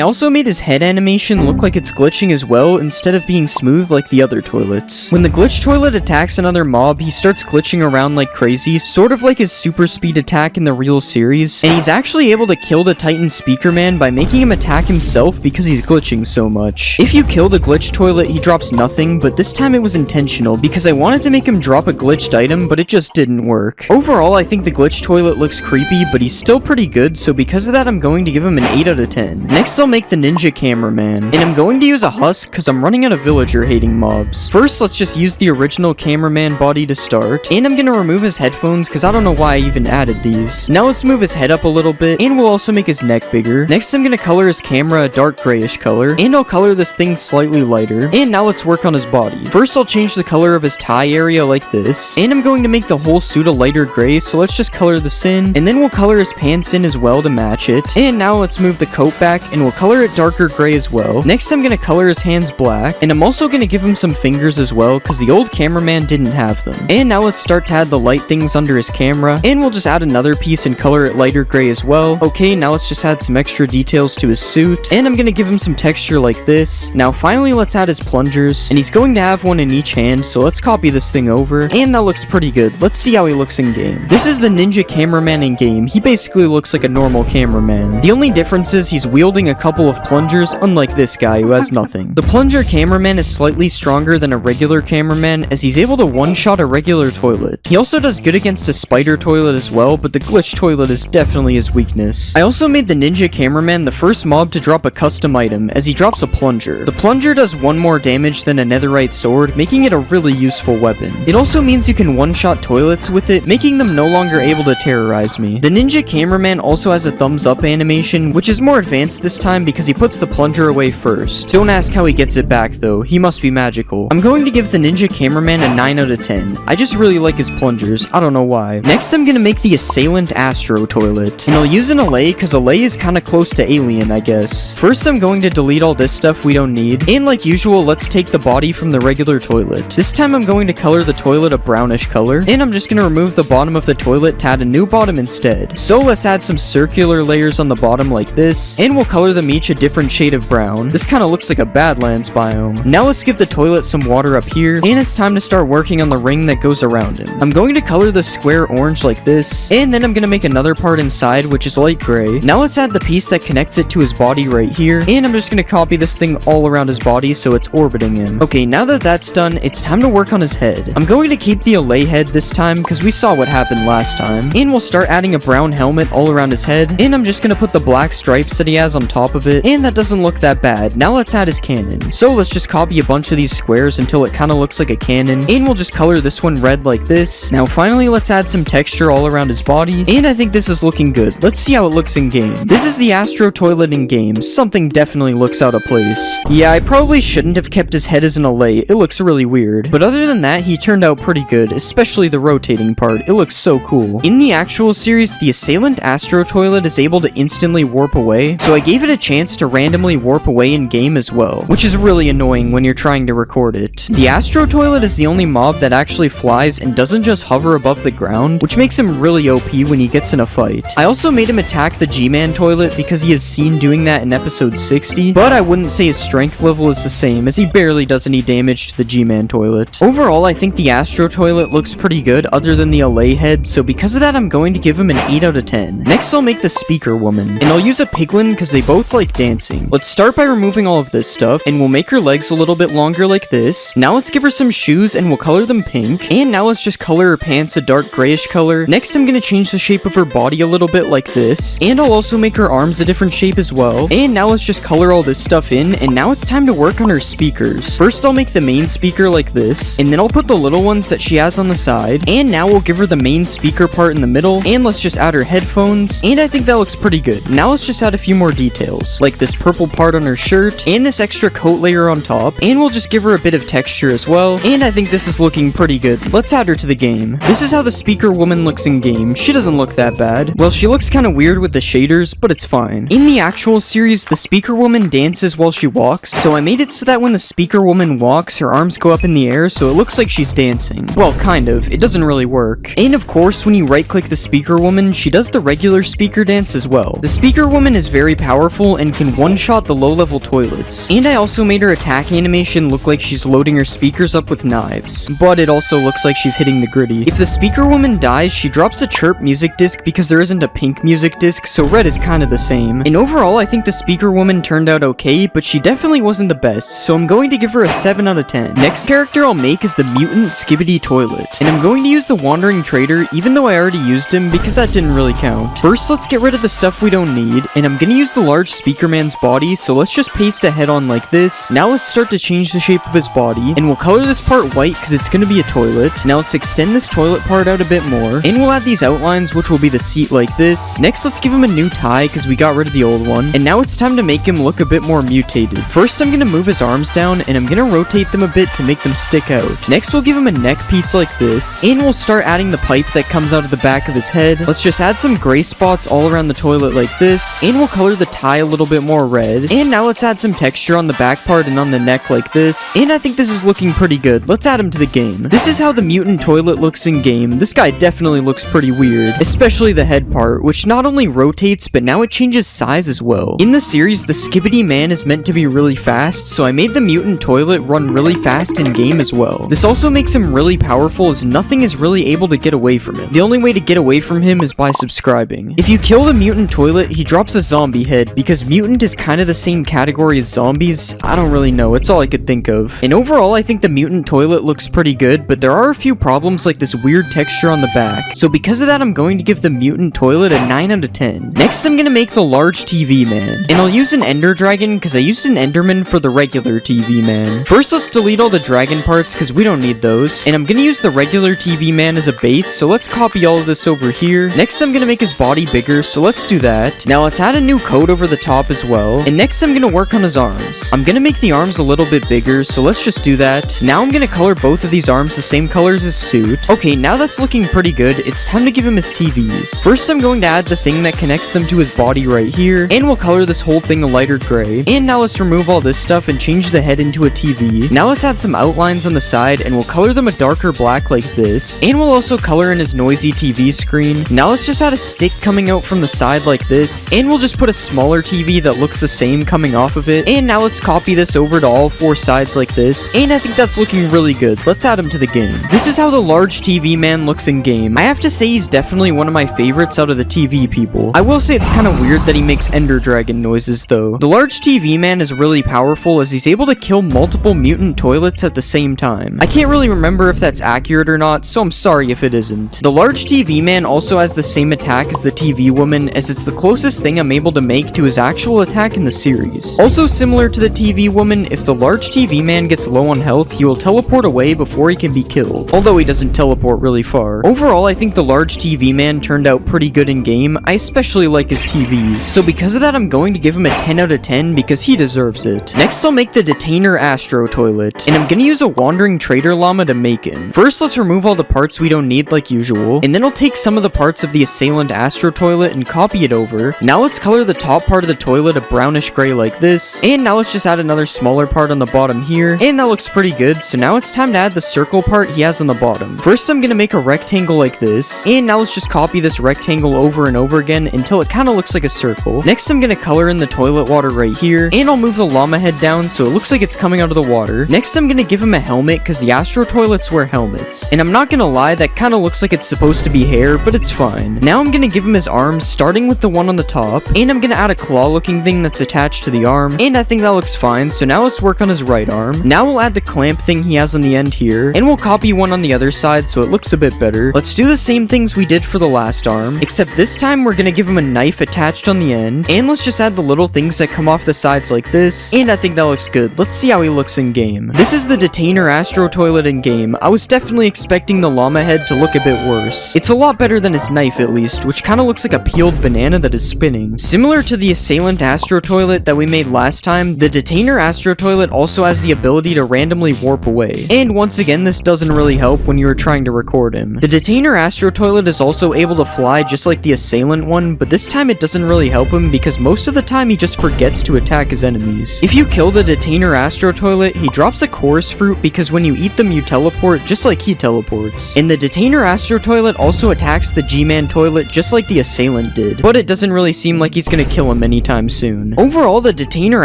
also made his head animation look like it's glitching as well, instead of being smooth like the other toilets. When the glitch toilet attacks another mob, he starts glitching around like crazy, sort of like his super speed attack in the real series, and he's actually able to kill the Titan speaker man by making him attack himself because he's glitching so much. If you kill the glitch toilet, he drops nothing, but this time it was intentional because I wanted to make him drop a glitched item, but it just didn't work. Overall, I think the glitch toilet looks creepy, but he's still pretty good, so because of that, I'm going to give him an 8 out of 10. Next, I'll make the ninja cameraman, and I'm going to use a husk because I'm running out of villager hating mobs. First, let's just use the original cameraman body to start, and I'm gonna remove his headphones because I don't know why I even added these. Now let's move his head up a little bit, and we'll also make his neck bigger. Next, I'm gonna color his camera a dark grayish color, and I'll color this thing slightly lighter. And now let's work on his body. First, I'll change the color of his tie area like this, and I'm going to make the whole suit a lighter gray, so let's just color this in, and then we'll color his pants in as well to match it. And now let's move the coat back, and we'll color it darker gray as well. Next, I'm gonna color his hands black, and I'm also gonna give him some fingers as well, because the old cameraman didn't have them. And now let's start to add the light things under his camera, and we'll just add another piece and color it lighter gray as well. Okay, now let's just add some extra details to his suit, and I'm gonna give him some texture like this. Now finally, let's add his plungers, and he's going to have one in each hand, so let's copy this thing over, and that looks pretty good. Let's see how he looks in game. This is the ninja cameraman in game. He basically looks like a normal cameraman. The only difference is he's wielding a couple of plungers, unlike this guy who has nothing. The plunger cameraman is slightly stronger than a regular cameraman, as he's able to one-shot a regular toilet. He also does good against a spider toilet as well, but the glitch toilet is definitely his weakness. I also made the ninja cameraman the first mob to drop a custom item, as he drops a plunger. The plunger does 1 more damage than a netherite sword, making it a really useful weapon. It also means you can one-shot toilets with it, making them no longer able to terrorize me. The ninja cameraman also has has a thumbs up animation, which is more advanced this time because he puts the plunger away first. Don't ask how he gets it back though, he must be magical. I'm going to give the ninja cameraman a 9 out of 10. I just really like his plungers, I don't know why. Next I'm gonna make the assailant astro toilet, and I'll use an allay because allay is kinda close to alien, I guess. First I'm going to delete all this stuff we don't need, and like usual, let's take the body from the regular toilet. This time I'm going to color the toilet a brownish color, and I'm just gonna remove the bottom of the toilet to add a new bottom instead. So let's add some circular layers on the bottom like this, and we'll color them each a different shade of brown. This kinda looks like a Badlands biome. Now let's give the toilet some water up here, and it's time to start working on the ring that goes around him. I'm going to color the square orange like this, and then I'm gonna make another part inside which is light gray. Now let's add the piece that connects it to his body right here, and I'm just gonna copy this thing all around his body so it's orbiting him. Okay, now that that's done, it's time to work on his head. I'm going to keep the allay head this time because we saw what happened last time, and we'll start adding a brown helmet all around his head, and I'm just gonna put the black stripes that he has on top of it, and that doesn't look that bad. Now let's add his cannon. So let's just copy a bunch of these squares until it kind of looks like a cannon, and we'll just color this one red like this. Now finally let's add some texture all around his body, and I think this is looking good. Let's see how it looks in game. This is the astro toilet in game. Something definitely looks out of place. Yeah, I probably shouldn't have kept his head as an allay. It looks really weird. But other than that, he turned out pretty good, especially the rotating part. It looks so cool. In the actual series, the assailant astro toilet is able to instantly warp away, so I gave it a chance to randomly warp away in game as well, which is really annoying when you're trying to record it. The astro toilet is the only mob that actually flies and doesn't just hover above the ground, which makes him really OP when he gets in a fight. I also made him attack the G-Man toilet because he is seen doing that in episode 60, but I wouldn't say his strength level is the same as he barely does any damage to the G-Man toilet. Overall, I think the astro toilet looks pretty good other than the allay head, so because of that I'm going to give him an 8 out of 10. Next I'll make the speaker woman, and I'll use a piglin because they both like dancing. Let's start by removing all of this stuff, and we'll make her legs a little bit longer like this. Now let's give her some shoes and we'll color them pink, and now let's just color her pants a dark grayish color. Next I'm gonna change the shape of her body a little bit like this, and I'll also make her arms a different shape as well. And now let's just color all this stuff in, and now it's time to work on her speakers. First I'll make the main speaker like this, and then I'll put the little ones that she has on the side, and now we'll give her the main speaker part in the middle, and let's just add her headphones, and I think that looks pretty good. Now let's just add a few more details, like this purple part on her shirt, and this extra coat layer on top, and we'll just give her a bit of texture as well, and I think this is looking pretty good. Let's add her to the game. This is how the speaker woman looks in game. She doesn't look that bad. Well, she looks kind of weird with the shaders, but it's fine. In the actual series, the speaker woman dances while she walks, so I made it so that when the speaker woman walks, her arms go up in the air, so it looks like she's dancing. Well, kind of. It doesn't really work. And of course, when you right-click the speaker woman, she does the regular speaker dance as well. The speaker woman is very powerful and can one-shot the low-level toilets. And I also made her attack animation look like she's loading her speakers up with knives, but it also looks like she's hitting the gritty. If the speaker woman dies, she drops a chirp music disc because there isn't a pink music disc, so red is kind of the same. And overall, I think the speaker woman turned out okay, but she definitely wasn't the best, so I'm going to give her a 7 out of 10. Next character I'll make is the mutant Skibbity Toilet, and I'm going to use the wandering trader even though I already used him because that didn't really count. First, let's get rid of the stuff we don't need, and I'm gonna use the large speaker man's body, so let's just paste a head on like this. Now let's start to change the shape of his body, and we'll color this part white because it's gonna be a toilet. Now let's extend this toilet part out a bit more, and we'll add these outlines which will be the seat like this. Next, let's give him a new tie because we got rid of the old one, and now it's time to make him look a bit more mutated. First, I'm gonna move his arms down, and I'm gonna rotate them a bit to make them stick out. Next, we'll give him a neck piece like this, and we'll start adding the pipe that comes out of the back of his head. Let's just add some gray spots all around the toilet like this, and we'll color the tie a little bit more red. And now let's add some texture on the back part and on the neck like this, and I think this is looking pretty good. Let's add him to the game. This is how the mutant toilet looks in game. This guy definitely looks pretty weird, especially the head part, which not only rotates, but now it changes size as well. In the series, the Skibbity Man is meant to be really fast, so I made the mutant toilet run really fast in game as well. This also makes him really powerful as nothing is really able to get away from him. The only way to get away from him is by subscribing. If you kill the mutant toilet, he drops a zombie head because mutant is kind of the same category as zombies. I don't really know, it's all I could think of. And overall, I think the mutant toilet looks pretty good, but there are a few problems like this weird texture on the back. So because of that, I'm going to give the mutant toilet a 9 out of 10. Next, I'm gonna make the large TV man, and I'll use an ender dragon because I used an enderman for the regular TV man. First, let's delete all the dragon parts because we don't need those, and I'm gonna use the regular TV man as a base, so let's copy all of this over here. Next, I'm gonna make his body bigger speaker, so let's do that. Now let's add a new coat over the top as well. And next I'm gonna work on his arms. I'm gonna make the arms a little bit bigger, so let's just do that. Now I'm gonna color both of these arms the same color as his suit. Okay, now that's looking pretty good. It's time to give him his TVs. First I'm going to add the thing that connects them to his body right here, and we'll color this whole thing a lighter gray. And now let's remove all this stuff and change the head into a TV. Now let's add some outlines on the side, and we'll color them a darker black like this. And we'll also color in his noisy TV screen. Now let's just add a stick coming out from the side like this, and we'll just put a smaller TV that looks the same coming off of it. And now let's copy this over to all four sides like this, and I think that's looking really good. Let's add him to the game. This is how the large TV man looks in game. I have to say he's definitely one of my favorites out of the TV people. I will say it's kind of weird that he makes Ender Dragon noises though. The large TV man is really powerful as he's able to kill multiple mutant toilets at the same time. I can't really remember if that's accurate or not, so I'm sorry if it isn't. The large TV man also has the same attack as the TV woman, as it's the closest thing I'm able to make to his actual attack in the series. Also similar to the TV woman, if the large TV man gets low on health, he will teleport away before he can be killed, although he doesn't teleport really far. Overall, I think the large TV man turned out pretty good in game. I especially like his TVs, so because of that I'm going to give him a 10 out of 10 because he deserves it. Next I'll make the Detainer Astro Toilet, and I'm gonna use a Wandering Trader Llama to make him. First let's remove all the parts we don't need like usual, and then I'll take some of the parts of the Assailant Astro Toilet and copy it over. Now let's color the top part of the toilet a brownish gray like this, and now let's just add another smaller part on the bottom here, and that looks pretty good. So now it's time to add the circle part he has on the bottom. First I'm gonna make a rectangle like this, and now let's just copy this rectangle over and over again until it kind of looks like a circle. Next I'm gonna color in the toilet water right here, and I'll move the llama head down so it looks like it's coming out of the water. Next I'm gonna give him a helmet because the Astro Toilets wear helmets, and I'm not gonna lie, that kind of looks like it's supposed to be hair, but it's fine. Now I'm gonna give him his arms, starting with the one on the top, and I'm gonna add a claw looking thing that's attached to the arm, and I think that looks fine. So now let's work on his right arm. Now we'll add the clamp thing he has on the end here, and we'll copy one on the other side so it looks a bit better. Let's do the same things we did for the last arm, except this time we're gonna give him a knife attached on the end, and let's just add the little things that come off the sides like this, and I think that looks good. Let's see how he looks in game. This is the Detainer Astro Toilet in game. I was definitely expecting the llama head to look a bit worse. It's a lot better than his knife at least, which kind of looks like a peeled banana that is spinning. Similar to the Assailant Astro Toilet that we made last time, the Detainer Astro Toilet also has the ability to randomly warp away. And once again, this doesn't really help when you are trying to record him. The Detainer Astro Toilet is also able to fly just like the Assailant one, but this time it doesn't really help him because most of the time he just forgets to attack his enemies. If you kill the Detainer Astro Toilet, he drops a chorus fruit because when you eat them you teleport just like he teleports. And the Detainer Astro Toilet also attacks the G-Man Toilet just like the Assailant did, but it doesn't really seem like he's gonna kill him anytime soon. Overall, the Detainer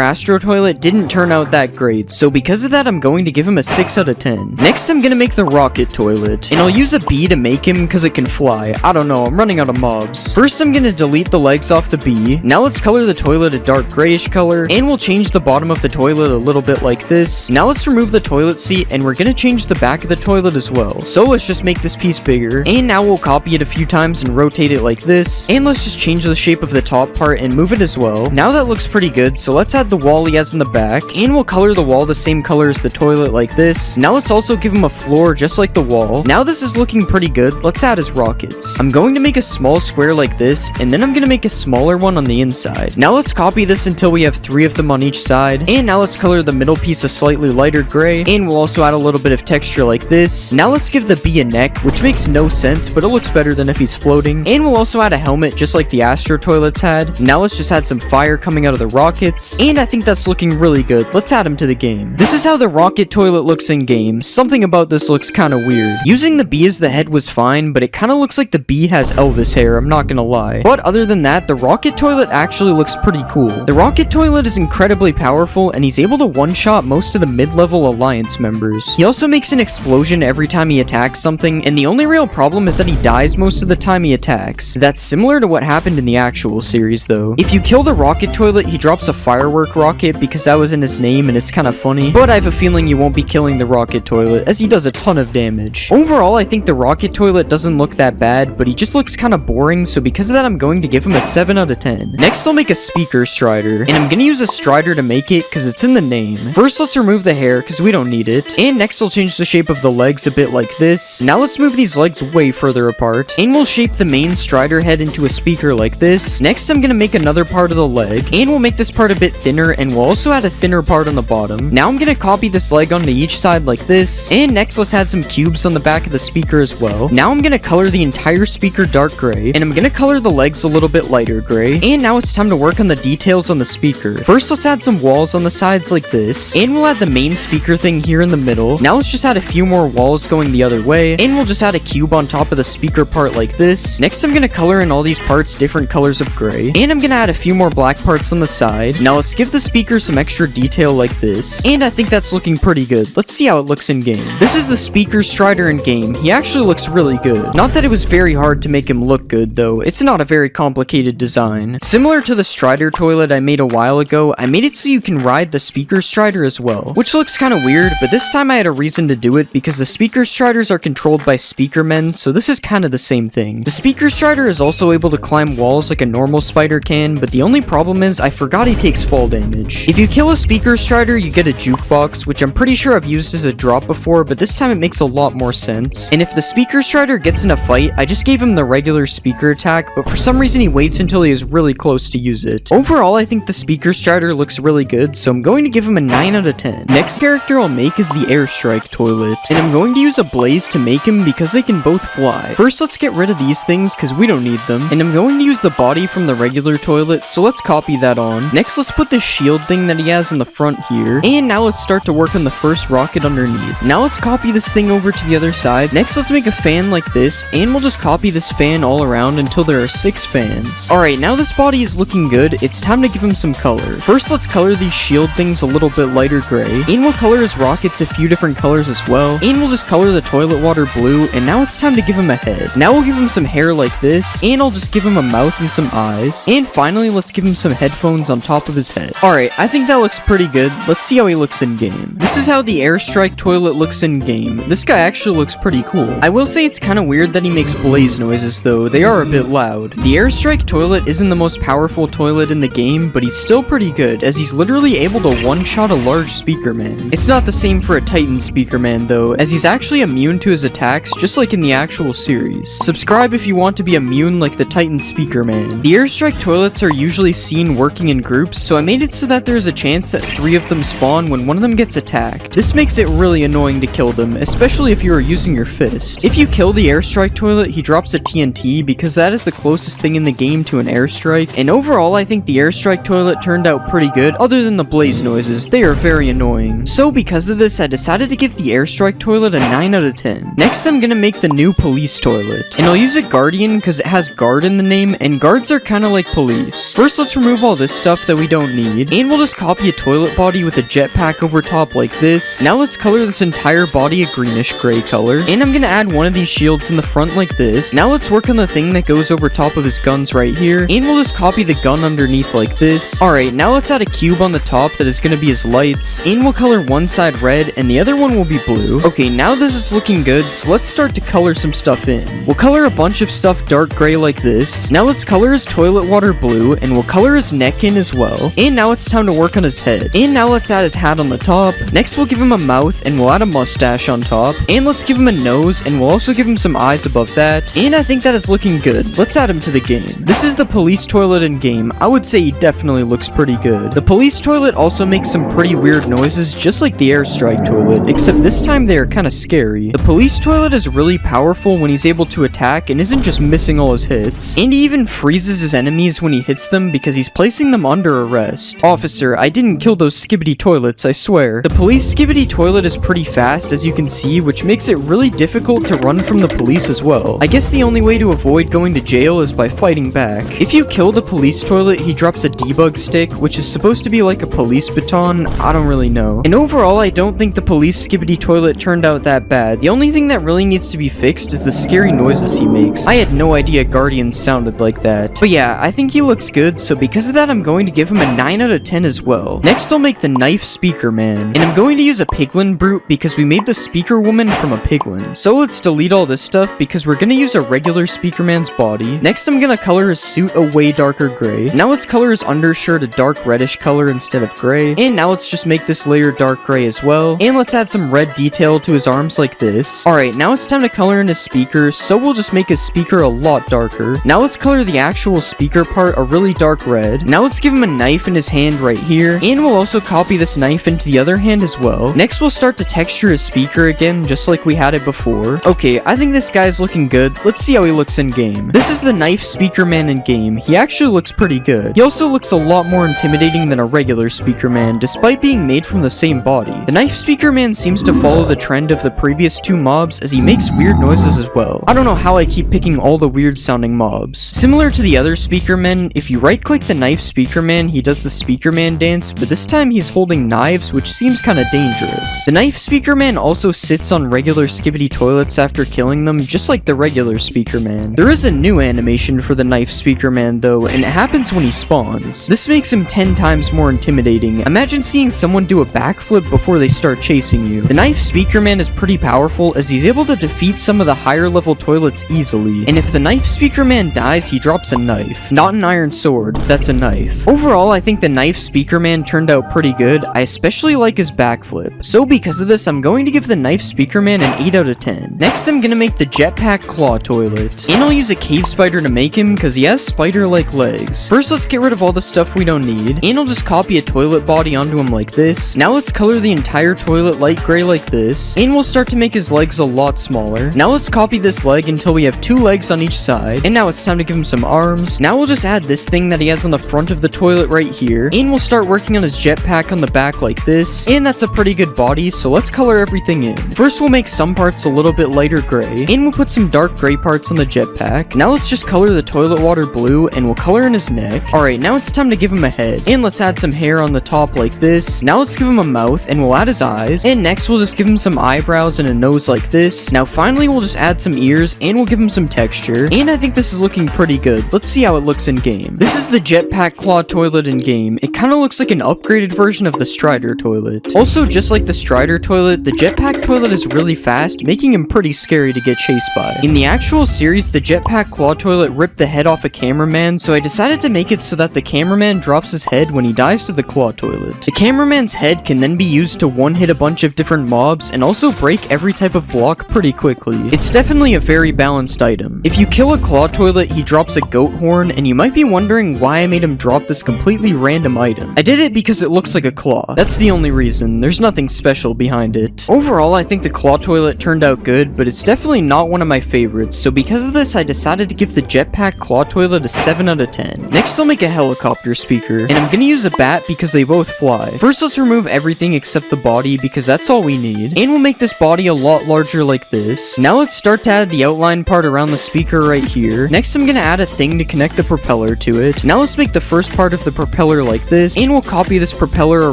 Astro Toilet didn't turn out that great, so because of that I'm going to give him a 6 out of 10. Next I'm gonna make the Rocket Toilet, and I'll use a bee to make him because it can fly. I don't know, I'm running out of mobs. First I'm gonna delete the legs off the bee. Now let's color the toilet a dark grayish color, and we'll change the bottom of the toilet a little bit like this. Now let's remove the toilet seat, and we're gonna change the back of the toilet as well. So let's just make this piece bigger, and now we'll copy it a few times and rotate it like this, and let's just change the shape of the top part and move it as well. Now that looks pretty good, so let's add the wall he has in the back, and we'll color the wall the same color as the toilet like this. Now let's also give him a floor just like the wall. Now this is looking pretty good. Let's add his rockets. I'm going to make a small square like this, and then I'm gonna make a smaller one on the inside. Now let's copy this until we have 3 of them on each side, and now let's color the middle piece a slightly lighter gray, and we'll also add a little bit of texture like this. Now let's give the bee a neck, which makes no sense, but it looks better than if he's floating, and we'll also add a helmet just like the Astro Toilets had. Now let's just add some fire coming out of the rockets, and I think that's looking really good. Let's add him to the game. This is how the Rocket Toilet looks in game. Something about this looks kind of weird. Using the bee as the head was fine, but it kind of looks like the bee has Elvis hair, I'm not gonna lie. But other than that, the Rocket Toilet actually looks pretty cool. The Rocket Toilet is incredibly powerful, and he's able to one-shot most of the mid-level Alliance members. He also makes an explosion every time he attacks something, and the only real problem is that he dies most of the time he attacks. That's similar to what happened in the actual series though. If you kill the Rocket Toilet, he drops a firework rocket because that was in his name and it's kind of funny, but I have a feeling you won't be killing the Rocket Toilet as he does a ton of damage. Overall, I think the Rocket Toilet doesn't look that bad, but he just looks kind of boring, so because of that I'm going to give him a 7 out of 10. Next I'll make a speaker strider, and I'm gonna use a strider to make it because it's in the name. First let's remove the hair because we don't need it, and next I'll change the shape of the legs a bit like this. Now let's move these legs way further apart, and we'll shape the main strider head into into a speaker like this. Next, I'm gonna make another part of the leg, and we'll make this part a bit thinner, and we'll also add a thinner part on the bottom. Now I'm gonna copy this leg onto each side like this, and next let's add some cubes on the back of the speaker as well. Now I'm gonna color the entire speaker dark gray, and I'm gonna color the legs a little bit lighter gray, and now it's time to work on the details on the speaker. First, let's add some walls on the sides like this, and we'll add the main speaker thing here in the middle. Now let's just add a few more walls going the other way, and we'll just add a cube on top of the speaker part like this. Next, I'm gonna color in all these parts different colors of gray, and I'm gonna add a few more black parts on the side. Now let's give the speaker some extra detail like this, and I think that's looking pretty good. Let's see how it looks in game. This is the speaker strider in game. He actually looks really good. Not that it was very hard to make him look good though. It's not a very complicated design. Similar to the strider toilet I made a while ago, I made it so you can ride the speaker strider as well, which looks kind of weird, but this time I had a reason to do it because the speaker striders are controlled by speaker men, so this is kind of the same thing. The speaker strider is also able to climb walls like a normal spider can, but the only problem is I forgot he takes fall damage. If you kill a speaker strider, you get a jukebox, which I'm pretty sure I've used as a drop before, but this time it makes a lot more sense. And if the speaker strider gets in a fight, I just gave him the regular speaker attack, but for some reason he waits until he is really close to use it. Overall, I think the speaker strider looks really good, so I'm going to give him a 9 out of 10. Next character I'll make is the airstrike toilet, and I'm going to use a blaze to make him because they can both fly. First, let's get rid of these things because we don't need them, and I'm going to use the body from the regular toilet, so let's copy that on. Next, let's put the shield thing that he has in the front here, and now let's start to work on the first rocket underneath. Now let's copy this thing over to the other side. Next, let's make a fan like this, and we'll just copy this fan all around until there are 6 fans. Alright, now this body is looking good. It's time to give him some color. First, let's color these shield things a little bit lighter gray, and we'll color his rockets a few different colors as well, and we'll just color the toilet water blue, and now it's time to give him a head. Now we'll give him some hair like this, and I'll just give him a mouth and some eyes, and finally let's give him some headphones on top of his head. Alright, I think that looks pretty good. Let's see how he looks in game. This is how the airstrike toilet looks in game. This guy actually looks pretty cool. I will say it's kind of weird that he makes blaze noises though. They are a bit loud. The airstrike toilet isn't the most powerful toilet in the game, but he's still pretty good as he's literally able to one-shot a large speaker man. It's not the same for a Titan speaker man though, as he's actually immune to his attacks just like in the actual series. Subscribe if you want to be immune like the Titan speaker man. The airstrike toilets are usually seen working in groups, so I made it so that there's a chance that 3 of them spawn when one of them gets attacked. This makes it really annoying to kill them, especially if you are using your fist. If you kill the airstrike toilet, he drops a TNT because that is the closest thing in the game to an airstrike, and overall I think the airstrike toilet turned out pretty good other than the blaze noises. They are very annoying. So because of this, I decided to give the airstrike toilet a 9 out of 10. Next, I'm gonna make the new police toilet, and I'll use a guardian because it has guard in the name, and guards are kind of like police. First, let's remove all this stuff that we don't need, and we'll just copy a toilet body with a jetpack over top like this. Now let's color this entire body a greenish gray color, and I'm gonna add one of these shields in the front like this. Now let's work on the thing that goes over top of his guns right here, and we'll just copy the gun underneath like this. Alright, now let's add a cube on the top that is gonna be his lights, and we'll color one side red and the other one will be blue. Okay, now this is looking good, so let's start to color some stuff in. We'll color a bunch of stuff dark gray like this. Now let's color his toilet water blue, and we'll color his neck in as well. And now it's time to work on his head. And now let's add his hat on the top. Next we'll give him a mouth, and we'll add a mustache on top. And let's give him a nose, and we'll also give him some eyes above that. And I think that is looking good. Let's add him to the game. This is the police toilet in game. I would say he definitely looks pretty good. The police toilet also makes some pretty weird noises, just like the airstrike toilet, except this time they are kind of scary. The police toilet is really powerful when he's able to attack and isn't just missing all his hits. And he even freezes his enemies when he hits them because he's placing them under arrest. Officer, I didn't kill those skibbity toilets, I swear. The police skibbity toilet is pretty fast, as you can see, which makes it really difficult to run from the police as well. I guess the only way to avoid going to jail is by fighting back. If you kill the police toilet, he drops a debug stick, which is supposed to be like a police baton. I don't really know. And overall, I don't think the police skibbity toilet turned out that bad. The only thing that really needs to be fixed is the scary noises he makes. I had no idea guardians sounded like that. But yeah, I think he looks good, so because of that, I'm going to give him a 9 out of 10 as well. Next, I'll make the knife speaker man, and I'm going to use a piglin brute because we made the speaker woman from a piglin. So let's delete all this stuff because we're gonna use a regular speaker man's body. Next, I'm gonna color his suit a way darker gray. Now let's color his undershirt a dark reddish color instead of gray. And now let's just make this layer dark gray as well. And let's add some red detail to his arms like this. Alright, now it's time to color in his speaker, so we'll just make his speaker a lot darker. silver. Now let's color the actual speaker part a really dark red. Now let's give him a knife in his hand right here, and we'll also copy this knife into the other hand as well. Next, we'll start to texture his speaker again, just like we had it before. Okay, I think this guy's looking good. Let's see how he looks in game. This is the knife speaker man in game. He actually looks pretty good. He also looks a lot more intimidating than a regular speaker man, despite being made from the same body. The knife speaker man seems to follow the trend of the previous two mobs, as he makes weird noises as well. I don't know how I keep picking all the weird sounding mobs. Similar to the other speaker men, if you right click the knife speaker man, he does the speaker man dance, but this time he's holding knives, which seems kinda dangerous. The knife speaker man also sits on regular skibbity toilets after killing them, just like the regular speaker man. There is a new animation for the knife speaker man though, and it happens when he spawns. This makes him 10 times more intimidating. Imagine seeing someone do a backflip before they start chasing you. The knife speaker man is pretty powerful, as he's able to defeat some of the higher level toilets easily, and if the knife speaker man dies, he drops a knife. Not an iron sword, that's a knife. Overall, I think the knife speaker man turned out pretty good. I especially like his backflip. So because of this, I'm going to give the knife speaker man an 8 out of 10. Next, I'm gonna make the jetpack claw toilet, and I'll use a cave spider to make him because he has spider-like legs. First, let's get rid of all the stuff we don't need, and I'll just copy a toilet body onto him like this. Now let's color the entire toilet light gray like this, and we'll start to make his legs a lot smaller. Now let's copy this leg until we have 2 legs on each side, and now it's time to give him some arms. Now we'll just add this thing that he has on the front of the toilet right here, and we'll start working on his jetpack on the back like this, and that's a pretty good body, so let's color everything in. First, we'll make some parts a little bit lighter gray, and we'll put some dark gray parts on the jetpack. Now let's just color the toilet water blue, and we'll color in his neck. Alright, now it's time to give him a head, and let's add some hair on the top like this. Now let's give him a mouth, and we'll add his eyes, and next we'll just give him some eyebrows and a nose like this. Now finally, we'll just add some ears, and we'll give him some texture, and I think this is looking pretty good. Let's see how it looks in game. This is the jetpack claw toilet in game. It kind of looks like an upgraded version of the Strider toilet. Also, just like the Strider toilet, the jetpack toilet is really fast, making him pretty scary to get chased by. In the actual series, the jetpack claw toilet ripped the head off a cameraman, so I decided to make it so that the cameraman drops his head when he dies to the claw toilet. The cameraman's head can then be used to one-hit a bunch of different mobs and also break every type of block pretty quickly. It's definitely a very balanced item. If you kill a claw toilet, he drops a goat horn, and you might be wondering why I made him drop this completely random item. I did it because it looks like a claw. That's the only reason. There's nothing special behind it. Overall, I think the claw toilet turned out good, but it's definitely not one of my favorites, so because of this, I decided to give the jetpack claw toilet a 7 out of 10. Next, I'll make a helicopter speaker, and I'm gonna use a bat because they both fly. First, let's remove everything except the body because that's all we need, and we'll make this body a lot larger like this. Now let's start to add the outline part around the speaker right here. Next, I'm gonna add a thing to connect the propeller to it. Now let's make the first part of the propeller like this, and we'll copy this propeller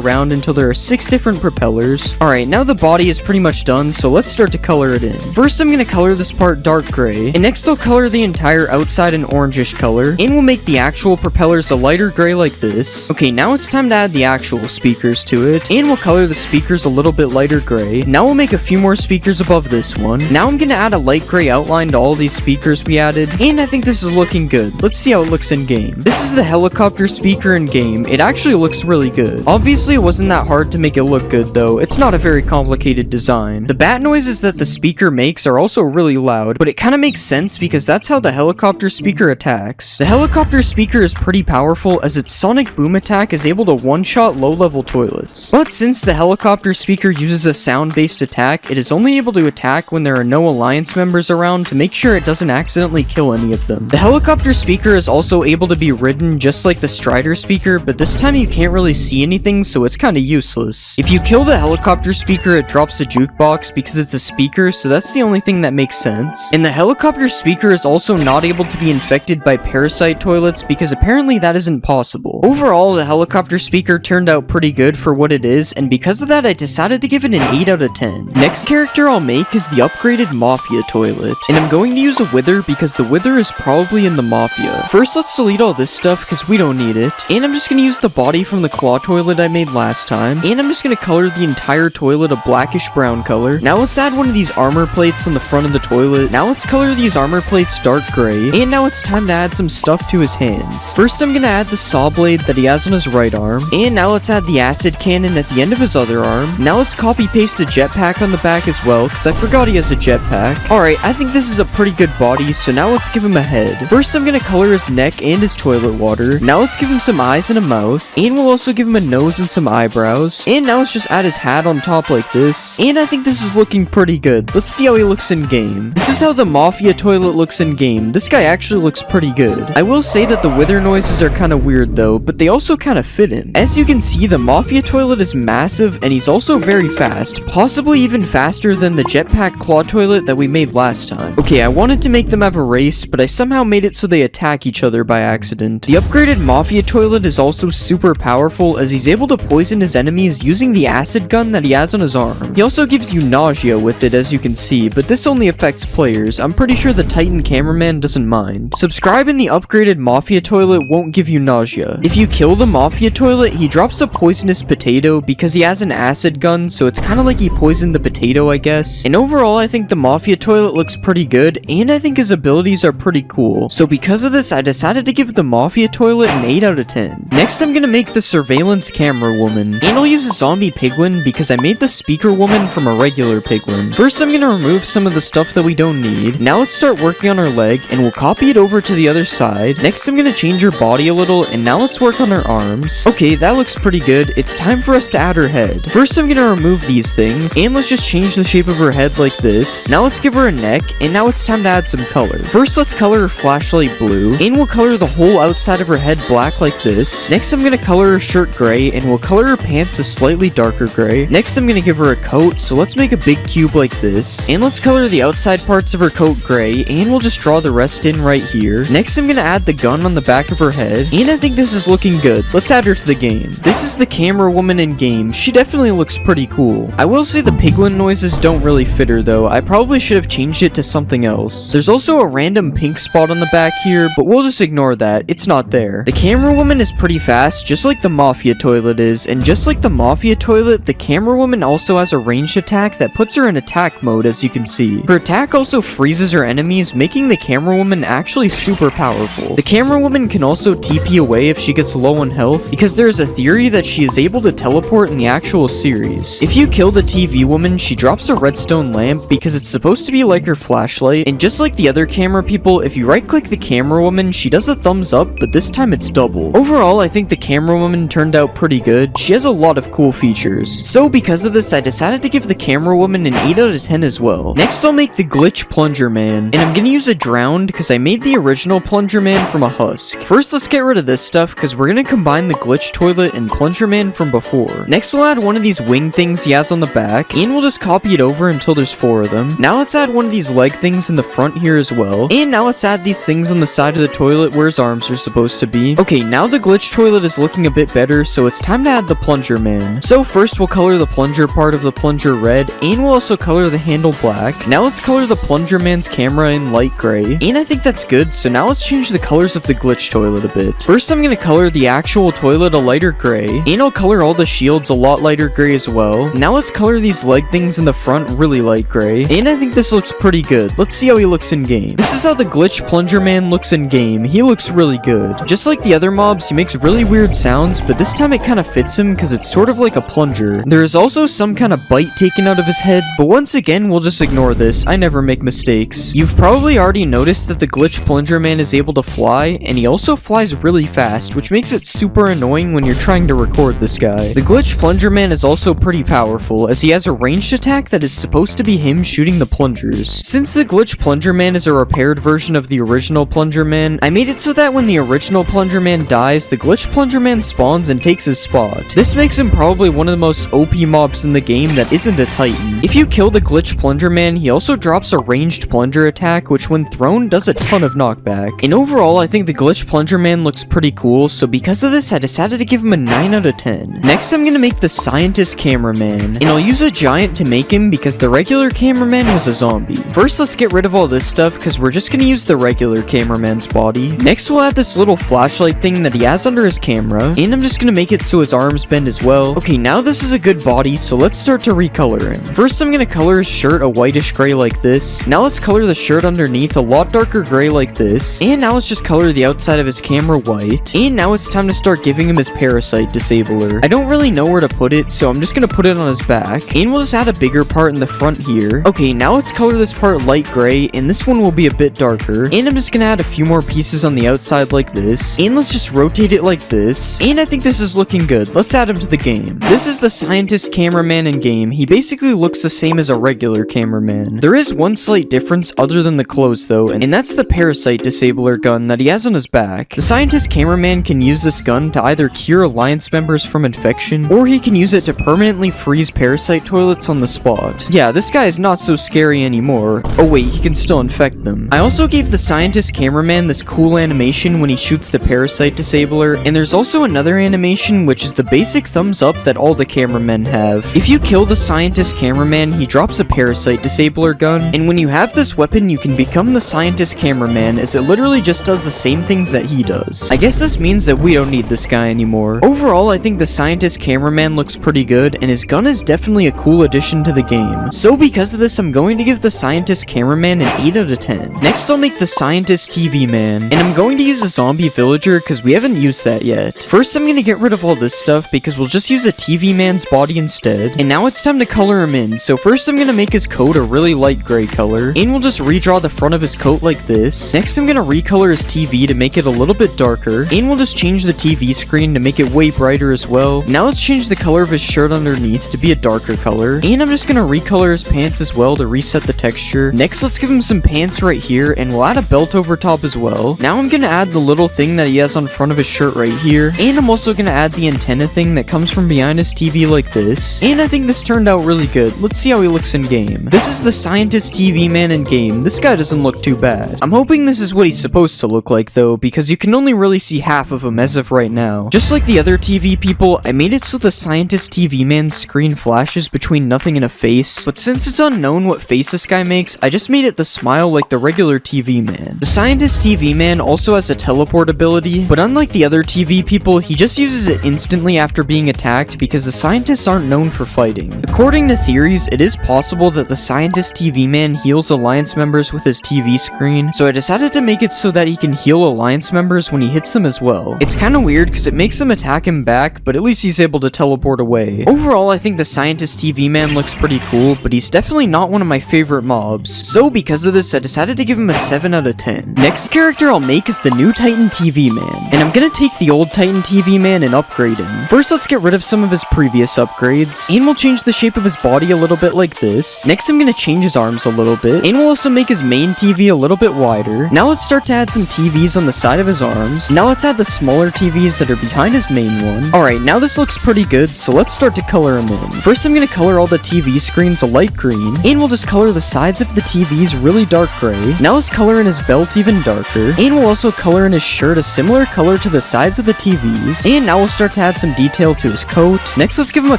around until there are 6 different propellers. Alright, now the body is pretty much done, so let's start to color it in. First, I'm gonna color this part dark gray, and next I'll color the entire outside an orangish color, and we'll make the actual propellers a lighter gray like this. Okay, now it's time to add the actual speakers to it, and we'll color the speakers a little bit lighter gray. Now we'll make a few more speakers above this one. Now I'm gonna add a light gray outline to all these speakers we added, and I think this is looking good. Let's see how it looks in game. This is the helicopter speaker in game. It actually looks really good. Obviously, it wasn't that hard to make it look good though. It's not a very complicated design. The bat noises that the speaker makes are also really loud, but it kind of makes sense because that's how the helicopter speaker attacks. The helicopter speaker is pretty powerful as its sonic boom attack is able to one-shot low-level toilets. But since the helicopter speaker uses a sound-based attack, it is only able to attack when there are no alliance members around to make sure it doesn't accidentally kill any of them. The helicopter speaker is also able to be ridden just like the Strider speaker, but this time you can't really see anything, so it's kind of useless. If you kill the helicopter speaker, it drops the jukebox because it's a speaker, so that's the only thing that makes sense. And the helicopter speaker is also not able to be infected by parasite toilets because apparently that isn't possible. Overall, the helicopter speaker turned out pretty good for what it is, and because of that, I decided to give it an 8 out of 10. Next character I'll make is the upgraded Mafia toilet, and I'm going to use a wither because the wither is probably in the Mafia. First, let's delete all this stuff because we don't need it, and I'm just going to use the body from the claw toilet I made last time, and I'm just going to color the entire toilet a blackish brown color. Now let's add one of these armor plates on the front of the toilet. Now let's color these armor plates dark gray, and now it's time to add some stuff to his hands. First, I'm going to add the saw blade that he has on his right arm, and now let's add the acid cannon at the end of his other arm. Now let's copy paste a jetpack on the back as well, because I forgot he has a jetpack. Alright, I think this is a pretty good body, so now let's give him him a head. First, I'm gonna color his neck and his toilet water. Now let's give him some eyes and a mouth. And we'll also give him a nose and some eyebrows. And now let's just add his hat on top like this. And I think this is looking pretty good. Let's see how he looks in game. This is how the Mafia toilet looks in game. This guy actually looks pretty good. I will say that the wither noises are kind of weird though, but they also kind of fit him. As you can see, the Mafia toilet is massive and he's also very fast, possibly even faster than the jetpack claw toilet that we made last time. Okay, I wanted to make them have a race, but I somehow made it so they attack each other by accident. The upgraded Mafia toilet is also super powerful as he's able to poison his enemies using the acid gun that he has on his arm. He also gives you nausea with it, as you can see, but this only affects players. I'm pretty sure the Titan cameraman doesn't mind. Subscribe and the upgraded Mafia toilet won't give you nausea. If you kill the Mafia toilet, he drops a poisonous potato because he has an acid gun, so it's kind of like he poisoned the potato, I guess. And overall, I think the Mafia toilet looks pretty good, and I think his abilities are pretty cool. So because of this, I decided to give the Mafia toilet an 8 out of 10. Next, I'm gonna make the surveillance camera woman. And I'll use a zombie piglin because I made the speaker woman from a regular piglin. First, I'm gonna remove some of the stuff that we don't need. Now let's start working on her leg, and we'll copy it over to the other side. Next, I'm gonna change her body a little, and now let's work on her arms. Okay, that looks pretty good. It's time for us to add her head. First, I'm gonna remove these things, and let's just change the shape of her head like this. Now let's give her a neck, and now it's time to add some color. First, let's color her flashlight blue, and we'll color the whole outside of her head black like this. Next, I'm gonna color her shirt gray, and we'll color her pants a slightly darker gray. Next, I'm gonna give her a coat, so let's make a big cube like this. And let's color the outside parts of her coat gray, and we'll just draw the rest in right here. Next, I'm gonna add the gun on the back of her head, and I think this is looking good. Let's add her to the game. This is the camera woman in game. She definitely looks pretty cool. I will say the piglin noises don't really fit her though. I probably should have changed it to something else. There's also a random pink spot on the back here, but we'll just ignore that. It's not there. The camera woman is pretty fast, just like the Mafia toilet is, and just like the Mafia toilet, the camera woman also has a ranged attack that puts her in attack mode, as you can see. Her attack also freezes her enemies, making the camera woman actually super powerful. The camera woman can also TP away if she gets low on health, because there is a theory that she is able to teleport in the actual series. If you kill the TV woman, she drops a redstone lamp because it's supposed to be like her flashlight, and just like the other camera people, if you right click the camera woman, she does a thumbs up, but this time it's double. Overall, I think the camera woman turned out pretty good. She has a lot of cool features. So because of this, I decided to give the camera woman an 8 out of 10 as well. Next, I'll make the glitch plunger man, and I'm gonna use a drowned because I made the original plunger man from a husk. First, let's get rid of this stuff because we're gonna combine the glitch toilet and plunger man from before. Next, we'll add one of these wing things he has on the back, and we'll just copy it over until there's 4 of them. Now let's add one of these leg things in the front here as well, and now let's add these things on the side of the toilet where his arms are supposed to be. Okay, now the glitch toilet is looking a bit better, so it's time to add the plunger man. So first, we'll color the plunger part of the plunger red, and we'll also color the handle black. Now let's color the plunger man's camera in light gray, and I think that's good, so now let's change the colors of the glitch toilet a bit. First, I'm gonna color the actual toilet a lighter gray, and I'll color all the shields a lot lighter gray as well. Now let's color these leg things in the front really light gray, and I think this looks pretty good. Let's see how he looks in game. This is how the glitch plunger man looks in game. He looks really good. Just like the other mobs, he makes really weird sounds, but this time it kind of fits him because it's sort of like a plunger. There is also some kind of bite taken out of his head, but once again, we'll just ignore this. I never make mistakes. You've probably already noticed that the glitch plunger man is able to fly, and he also flies really fast, which makes it super annoying when you're trying to record this guy. The glitch plunger man is also pretty powerful, as he has a ranged attack that is supposed to be him shooting the plungers. Since the glitch plunger man is a repaired version of the original plunger man, I made it so that when the original plunger man dies, the glitch plunger man spawns and takes his spot. This makes him probably one of the most OP mobs in the game that isn't a Titan. If you kill the glitch plunger man, he also drops a ranged plunger attack, which when thrown does a ton of knockback. And overall, I think the glitch plunger man looks pretty cool, so because of this, I decided to give him a 9 out of 10. Next, I'm gonna make the scientist cameraman, and I'll use a giant to make him because the regular cameraman was a zombie. First, let's get rid of all this stuff because we're just gonna use the regular cameraman's body. Next, we'll add this little flashlight thing that he has under his camera, and I'm just gonna make it so his arms bend as well. Okay, now this is a good body, so let's start to recolor him. First, I'm gonna color his shirt a whitish gray like this. Now let's color the shirt underneath a lot darker gray like this, and now let's just color the outside of his camera white. And now it's time to start giving him his parasite disabler. I don't really know where to put it, so I'm just gonna put it on his back, and we'll just add a bigger part in the front here. Okay, now let's color this part light gray, and this one will be a bit darker darker. And I'm just gonna add a few more pieces on the outside like this. And let's just rotate it like this. And I think this is looking good. Let's add him to the game. This is the scientist cameraman in game. He basically looks the same as a regular cameraman. There is one slight difference other than the clothes though, and that's the parasite disabler gun that he has on his back. The scientist cameraman can use this gun to either cure alliance members from infection, or he can use it to permanently freeze parasite toilets on the spot. Yeah, this guy is not so scary anymore. Oh wait, he can still infect them. I also gave the scientist cameraman this cool animation when he shoots the parasite disabler, and there's also another animation which is the basic thumbs up that all the cameramen have. If you kill the scientist cameraman, he drops a parasite disabler gun, and when you have this weapon you can become the scientist cameraman, as it literally just does the same things that he does. I guess this means that we don't need this guy anymore. Overall, I think the scientist cameraman looks pretty good, and his gun is definitely a cool addition to the game. So because of this, I'm going to give the scientist cameraman an 8 out of 10. Next, I'll make the scientist TV man, and I'm going to use a zombie villager because we haven't used that yet. First, I'm going to get rid of all this stuff because we'll just use a TV man's body instead. And now it's time to color him in. So first, I'm going to make his coat a really light gray color, and we'll just redraw the front of his coat like this. Next, I'm going to recolor his TV to make it a little bit darker, and we'll just change the TV screen to make it way brighter as well. Now let's change the color of his shirt underneath to be a darker color, and I'm just going to recolor his pants as well to reset the texture. Next, let's give him some pants right here, and we'll add a belt over top as well. Now I'm going to add the little thing that he has on front of his shirt right here, and I'm also going to add the antenna thing that comes from behind his TV like this. And I think this turned out really good. Let's see how he looks in game. This is the scientist TV man in game. This guy doesn't look too bad. I'm hoping this is what he's supposed to look like though, because you can only really see half of him as of right now. Just like the other TV people, I made it so the scientist TV man's screen flashes between nothing and a face, but since it's unknown what face this guy makes, I just made it the smile like the regular TV man. The scientist TV man also has a teleport ability, but unlike the other TV people, he just uses it instantly after being attacked because the scientists aren't known for fighting. According to theories, it is possible that the scientist TV man heals alliance members with his TV screen, so I decided to make it so that he can heal alliance members when he hits them as well. It's kinda weird because it makes them attack him back, but at least he's able to teleport away. Overall, I think the scientist TV man looks pretty cool, but he's definitely not one of my favorite mobs. So because of this, I decided to give him a 7 out of 10. Next character I'll make is the new Titan TV man, and I'm gonna take the old Titan TV man and upgrade him. First, let's get rid of some of his previous upgrades, and we'll change the shape of his body a little bit like this. Next, I'm gonna change his arms a little bit, and we'll also make his main TV a little bit wider. Now let's start to add some TVs on the side of his arms. Now let's add the smaller TVs that are behind his main one. Alright, now this looks pretty good, so let's start to color him in. First, I'm gonna color all the TV screens a light green, and we'll just color the sides of the TVs really dark gray. Now let's color in his belt even darker, and we'll also color in his shirt a similar color to the sides of the TVs. And now we'll start to add some detail to his coat. Next, let's give him a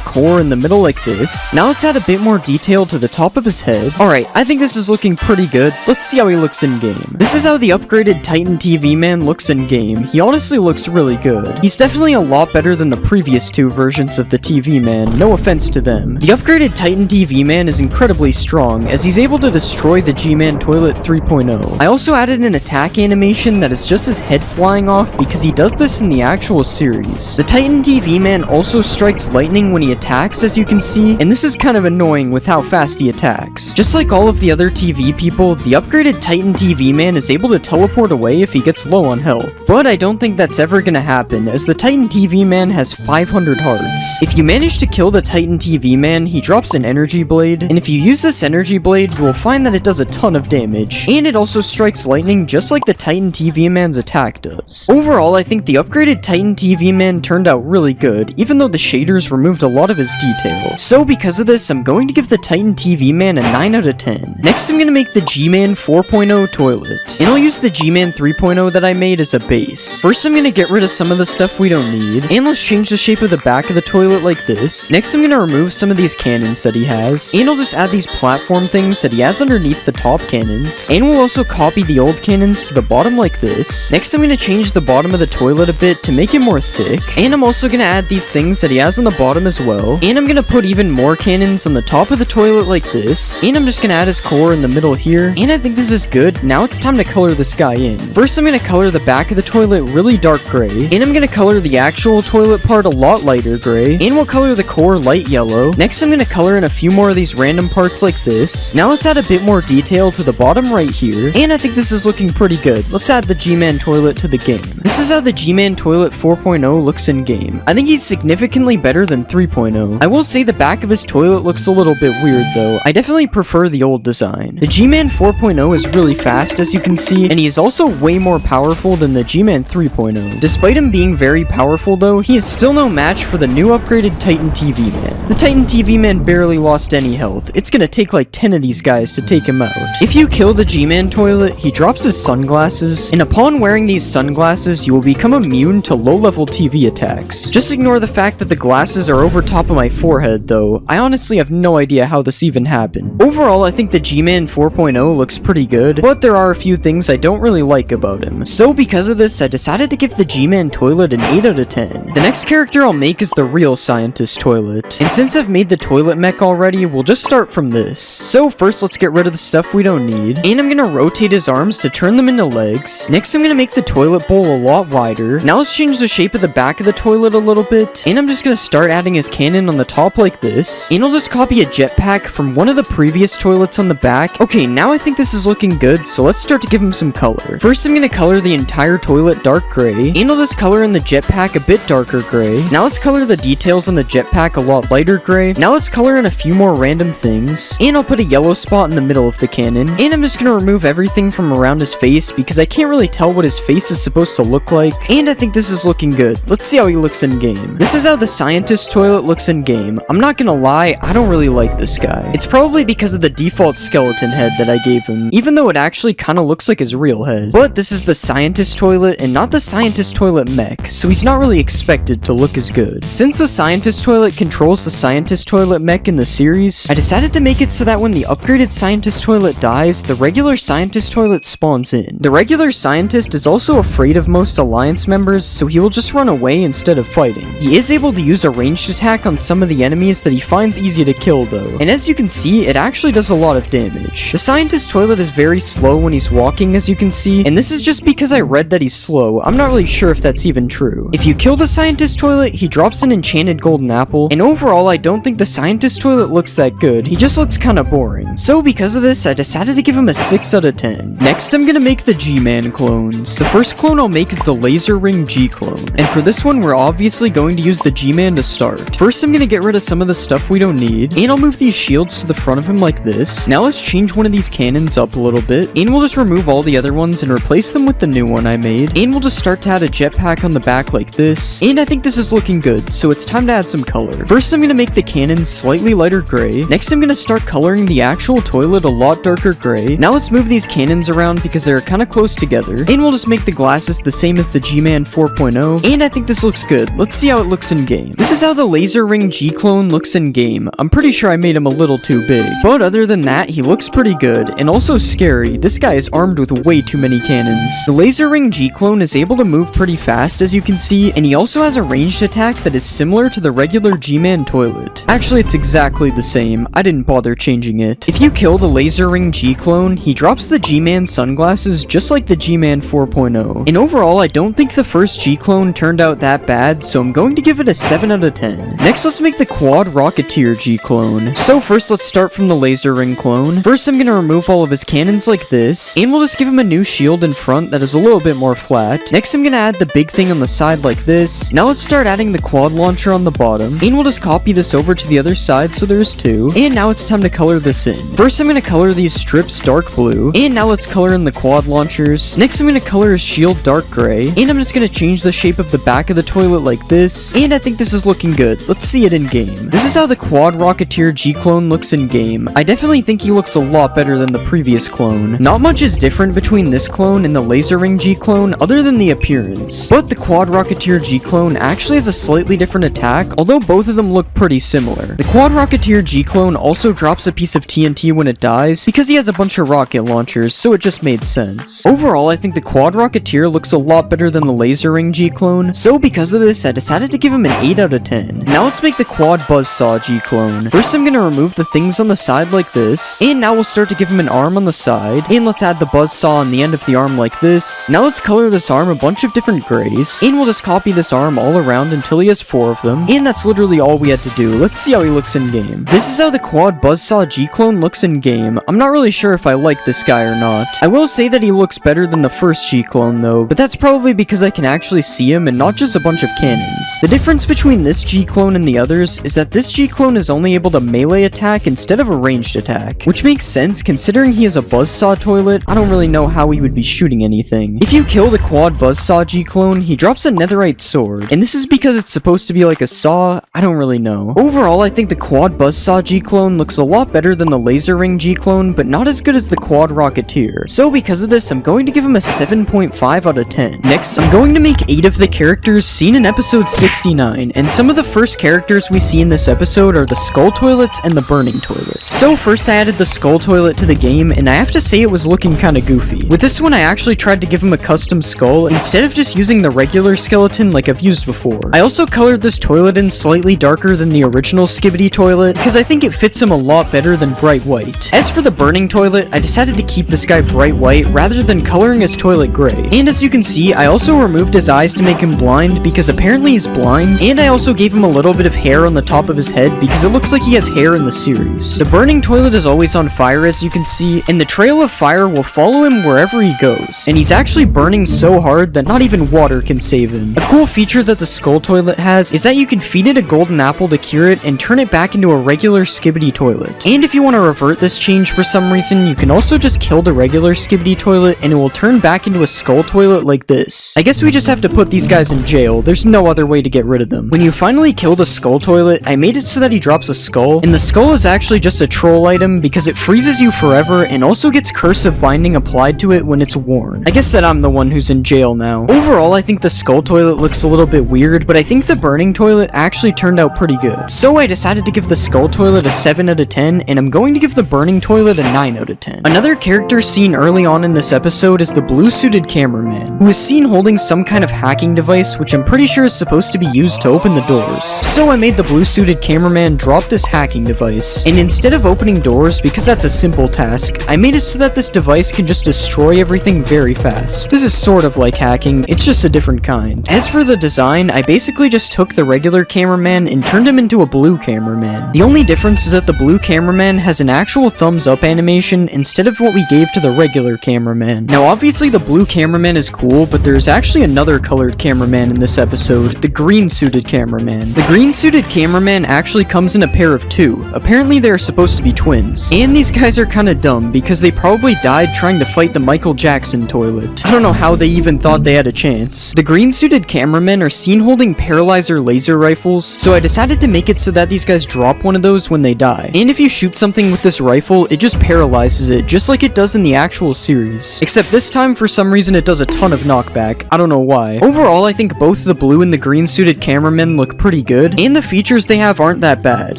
core in the middle like this. Now let's add a bit more detail to the top of his head. Alright, I think this is looking pretty good. Let's see how he looks in game. This is how the upgraded Titan TV man looks in game. He honestly looks really good. He's definitely a lot better than the previous two versions of the TV man, no offense to them. The upgraded Titan TV man is incredibly strong, as he's able to destroy the G-Man Toilet 3.0. I also added an attack animation that is just his head flying off because he does this in the actual series. The Titan TV man also strikes lightning when he attacks, as you can see, and this is kind of annoying with how fast he attacks. Just like all of the other TV people, the upgraded Titan TV man is able to teleport away if he gets low on health. But I don't think that's ever gonna happen, as the Titan TV man has 500 hearts. If you manage to kill the Titan TV man, he drops an energy blade, and if you use this energy blade, you will find that it does a ton of damage, and it also strikes lightning just like the Titan TV man's attack does. Overall, I think the upgraded Titan TV man turned out really good, even though the shaders removed a lot of his detail. So because of this, I'm going to give the Titan TV man a 9 out of 10. Next, I'm gonna make the G-Man 4.0 toilet, and I'll use the G-Man 3.0 that I made as a base. First, I'm gonna get rid of some of the stuff we don't need, and let's change the shape of the back of the toilet like this. Next, I'm gonna remove some of these cannons that he has, and I'll just add these platform things that he has underneath the top cannons, and we'll also copy the old cannons to the bottom like this. Next, I'm gonna change the bottom of the toilet a bit to make it more thick, and I'm also gonna add these things that he has on the bottom as well, and I'm gonna put even more cannons on the top of the toilet like this, and I'm just gonna add his core in the middle here, and I think this is good. Now it's time to color this guy in. First, I'm gonna color the back of the toilet really dark gray, and I'm gonna color the actual toilet part a lot lighter gray, and we'll color the core light yellow. Next, I'm gonna color in a few more of these random parts like this. Now let's add a bit more detail to the bottom right here, here. And I think this is looking pretty good. Let's add the G-Man toilet to the game. This is how the G-Man toilet 4.0 looks in game. I think he's significantly better than 3.0. I will say the back of his toilet looks a little bit weird though. I definitely prefer the old design. The G-Man 4.0 is really fast as you can see, and he is also way more powerful than the G-Man 3.0. Despite him being very powerful though, he is still no match for the new upgraded Titan TV Man. The Titan TV Man barely lost any health. It's gonna take like 10 of these guys to take him out. If you kill the G-Man toilet, he drops his sunglasses, and upon wearing these sunglasses, you will become immune to low-level TV attacks. Just ignore the fact that the glasses are over top of my forehead though. I honestly have no idea how this even happened. Overall, I think the G-Man 4.0 looks pretty good, but there are a few things I don't really like about him. So because of this, I decided to give the G-Man toilet an 8 out of 10. The next character I'll make is the real scientist toilet. And since I've made the toilet mech already, we'll just start from this. So first, let's get rid of the stuff we don't need. And I'm gonna rotate his arms to turn them into legs. Next, I'm gonna make the toilet bowl a lot wider. Now let's change the shape of the back of the toilet a little bit. And I'm just gonna start adding his cannon on the top like this. And I'll just copy a jetpack from one of the previous toilets on the back. Okay, now I think this is looking good, so let's start to give him some color. First, I'm gonna color the entire toilet dark gray. And I'll just color in the jetpack a bit darker gray. Now let's color the details on the jetpack a lot lighter gray. Now let's color in a few more random things. And I'll put a yellow spot in the middle of the cannon. And I'm just gonna remove everything from around his face because I can't really tell what his face is supposed to look like. And I think this is looking good. Let's see how he looks in game. This is how the scientist toilet looks in game. I'm not gonna lie, I don't really like this guy. It's probably because of the default skeleton head that I gave him, even though it actually kinda looks like his real head. But this is the scientist toilet and not the scientist toilet mech, so he's not really expected to look as good. Since the scientist toilet controls the scientist toilet mech in the series, I decided to make it so that when the upgraded scientist toilet dies, the regular scientist toilet spawns in. The regular scientist is also afraid of most alliance members, so he will just run away instead of fighting. He is able to use a ranged attack on some of the enemies that he finds easy to kill though, and as you can see, it actually does a lot of damage. The scientist toilet is very slow when he's walking, as you can see, and this is just because I read that he's slow. I'm not really sure if that's even true. If you kill the scientist toilet, he drops an enchanted golden apple, and overall I don't think the scientist toilet looks that good. He just looks kinda boring. So because of this, I decided to give him a 6 out of 10. Next, I'm gonna make the G-Man clones. The first clone I'll make is the Laser Ring G clone, and for this one, we're obviously going to use the G-Man to start. First, I'm gonna get rid of some of the stuff we don't need, and I'll move these shields to the front of him like this. Now let's change one of these cannons up a little bit, and we'll just remove all the other ones and replace them with the new one I made, and we'll just start to add a jetpack on the back like this, and I think this is looking good, so it's time to add some color. First, I'm gonna make the cannons slightly lighter gray. Next, I'm gonna start coloring the actual toilet a lot darker gray. Now let's move these cannons around because they're kind of close together, and we'll just make the glasses the same as the G-Man 4.0, and I think this looks good. Let's see how it looks in game. This is how the Laser Ring G clone looks in game. I'm pretty sure I made him a little too big, but other than that, he looks pretty good, and also scary. This guy is armed with way too many cannons. The Laser Ring G clone is able to move pretty fast, as you can see, and he also has a ranged attack that is similar to the regular G-Man toilet. Actually, it's exactly the same. I didn't bother changing it. If you kill the Laser Ring G clone, he drops the G-Man sunglasses just like the G-Man 4.0. And overall, I don't think the first G clone turned out that bad, so I'm going to give it a 7 out of 10. Next, let's make the Quad Rocketeer G clone. So first, let's start from the Laser Ring clone. First, I'm gonna remove all of his cannons like this, and we'll just give him a new shield in front that is a little bit more flat. Next, I'm gonna add the big thing on the side like this. Now let's start adding the quad launcher on the bottom, and we'll just copy this over to the other side so there's 2. And now it's time to color this in. First, I'm gonna color these strips dark blue, and now let's color in the quad launchers. Next, I'm gonna color his shield dark gray, and I'm just gonna change the shape of the back of the toilet like this, and I think this is looking good. Let's see it in game. This is how the Quad Rocketeer G clone looks in game. I definitely think he looks a lot better than the previous clone. Not much is different between this clone and the Laser Ring G clone other than the appearance, but the Quad Rocketeer G clone actually has a slightly different attack, although both of them look pretty similar. The Quad Rocketeer G clone also drops a piece of TNT when it dies because he has a bunch of rocket launchers, so it just made sense. Overall, I think the Quad Rocketeer looks a lot better than the Laser Ring G clone, so because of this, I decided to give him an 8 out of 10. Now let's make the Quad Buzzsaw G clone. First, I'm gonna remove the things on the side like this, and now we'll start to give him an arm on the side, and let's add the buzzsaw on the end of the arm like this. Now let's color this arm a bunch of different grays, and we'll just copy this arm all around until he has 4 of them, and that's literally all we had to do. Let's see how he looks in game. This is how the Quad Buzzsaw G clone looks in game. I'm not really sure if I like this guy or not. I will say that he looks better than the first G-clone though, but that's probably because I can actually see him and not just a bunch of cannons. The difference between this G-clone and the others is that this G-clone is only able to melee attack instead of a ranged attack, which makes sense considering he has a buzzsaw toilet. I don't really know how he would be shooting anything. If you kill the quad buzzsaw G-clone, he drops a netherite sword, and this is because it's supposed to be like a saw. I don't really know. Overall, I think the quad buzzsaw G-clone looks a lot better than the laser ring G-clone, but not as good as the quad rocketeer. So because of this, I'm going to give him a 7.5 out of 10. Next, I'm going to make 8 of the characters seen in episode 69, and some of the first characters we see in this episode are the skull toilets and the burning toilet. So first I added the skull toilet to the game, and I have to say it was looking kinda goofy. With this one I actually tried to give him a custom skull instead of just using the regular skeleton like I've used before. I also colored this toilet in slightly darker than the original Skibidi toilet because I think it fits him a lot better than bright white. As for the burning toilet, I decided to keep this guy bright white rather than coloring his toilet gray. And as you can see, I also removed his eyes to make him blind because apparently he's blind, and I also gave him a little bit of hair on the top of his head because it looks like he has hair in the series. The burning toilet is always on fire as you can see, and the trail of fire will follow him wherever he goes, and he's actually burning so hard that not even water can save him. A cool feature that the skull toilet has is that you can feed it a golden apple to cure it and turn it back into a regular Skibidi toilet. And if you want to revert this change for some reason, you can also just kill the regular Skibidi toilet and it will turn back into a skull toilet like this. I guess we just have to put these guys in jail. There's no other way to get rid of them. When you finally kill the skull toilet, I made it so that he drops a skull, and the skull is actually just a troll item because it freezes you forever and also gets curse of binding applied to it when it's worn. I guess that I'm the one who's in jail now. Overall, I think the skull toilet looks a little bit weird, but I think the burning toilet actually turned out pretty good. So I decided to give the skull toilet a 7 out of 10, and I'm going to give the burning toilet a 9 out of 10. Another character seen early on in this episode is the blue-suited cameraman, who is seen holding some kind of hacking device, which I'm pretty sure is supposed to be used to open the doors. So I made the blue-suited cameraman drop this hacking device, and instead of opening doors, because that's a simple task, I made it so that this device can just destroy everything very fast. This is sort of like hacking, it's just a different kind. As for the design, I basically just took the regular cameraman and turned him into a blue cameraman. The only difference is that the blue cameraman has an actual thumbs up animation instead of what we gave to the regular cameraman. Now obviously the blue cameraman is cool, but there's actually another colored cameraman in this episode, the green suited cameraman. The green suited cameraman actually comes in a pair of 2. Apparently they're supposed to be twins. And these guys are kinda dumb because they probably died trying to fight the Michael Jackson toilet. I don't know how they even thought they had a chance. The green suited cameramen are seen holding paralyzer laser rifles, so I decided to make it so that these guys drop one of those when they die. And if you shoot something with this rifle, it just paralyzes it, just like it does in the actual series. Except this time, for some reason, it does a ton of knockback. I don't know why. Overall, I think both the blue and the green suited cameramen look pretty good, and the features they have aren't that bad.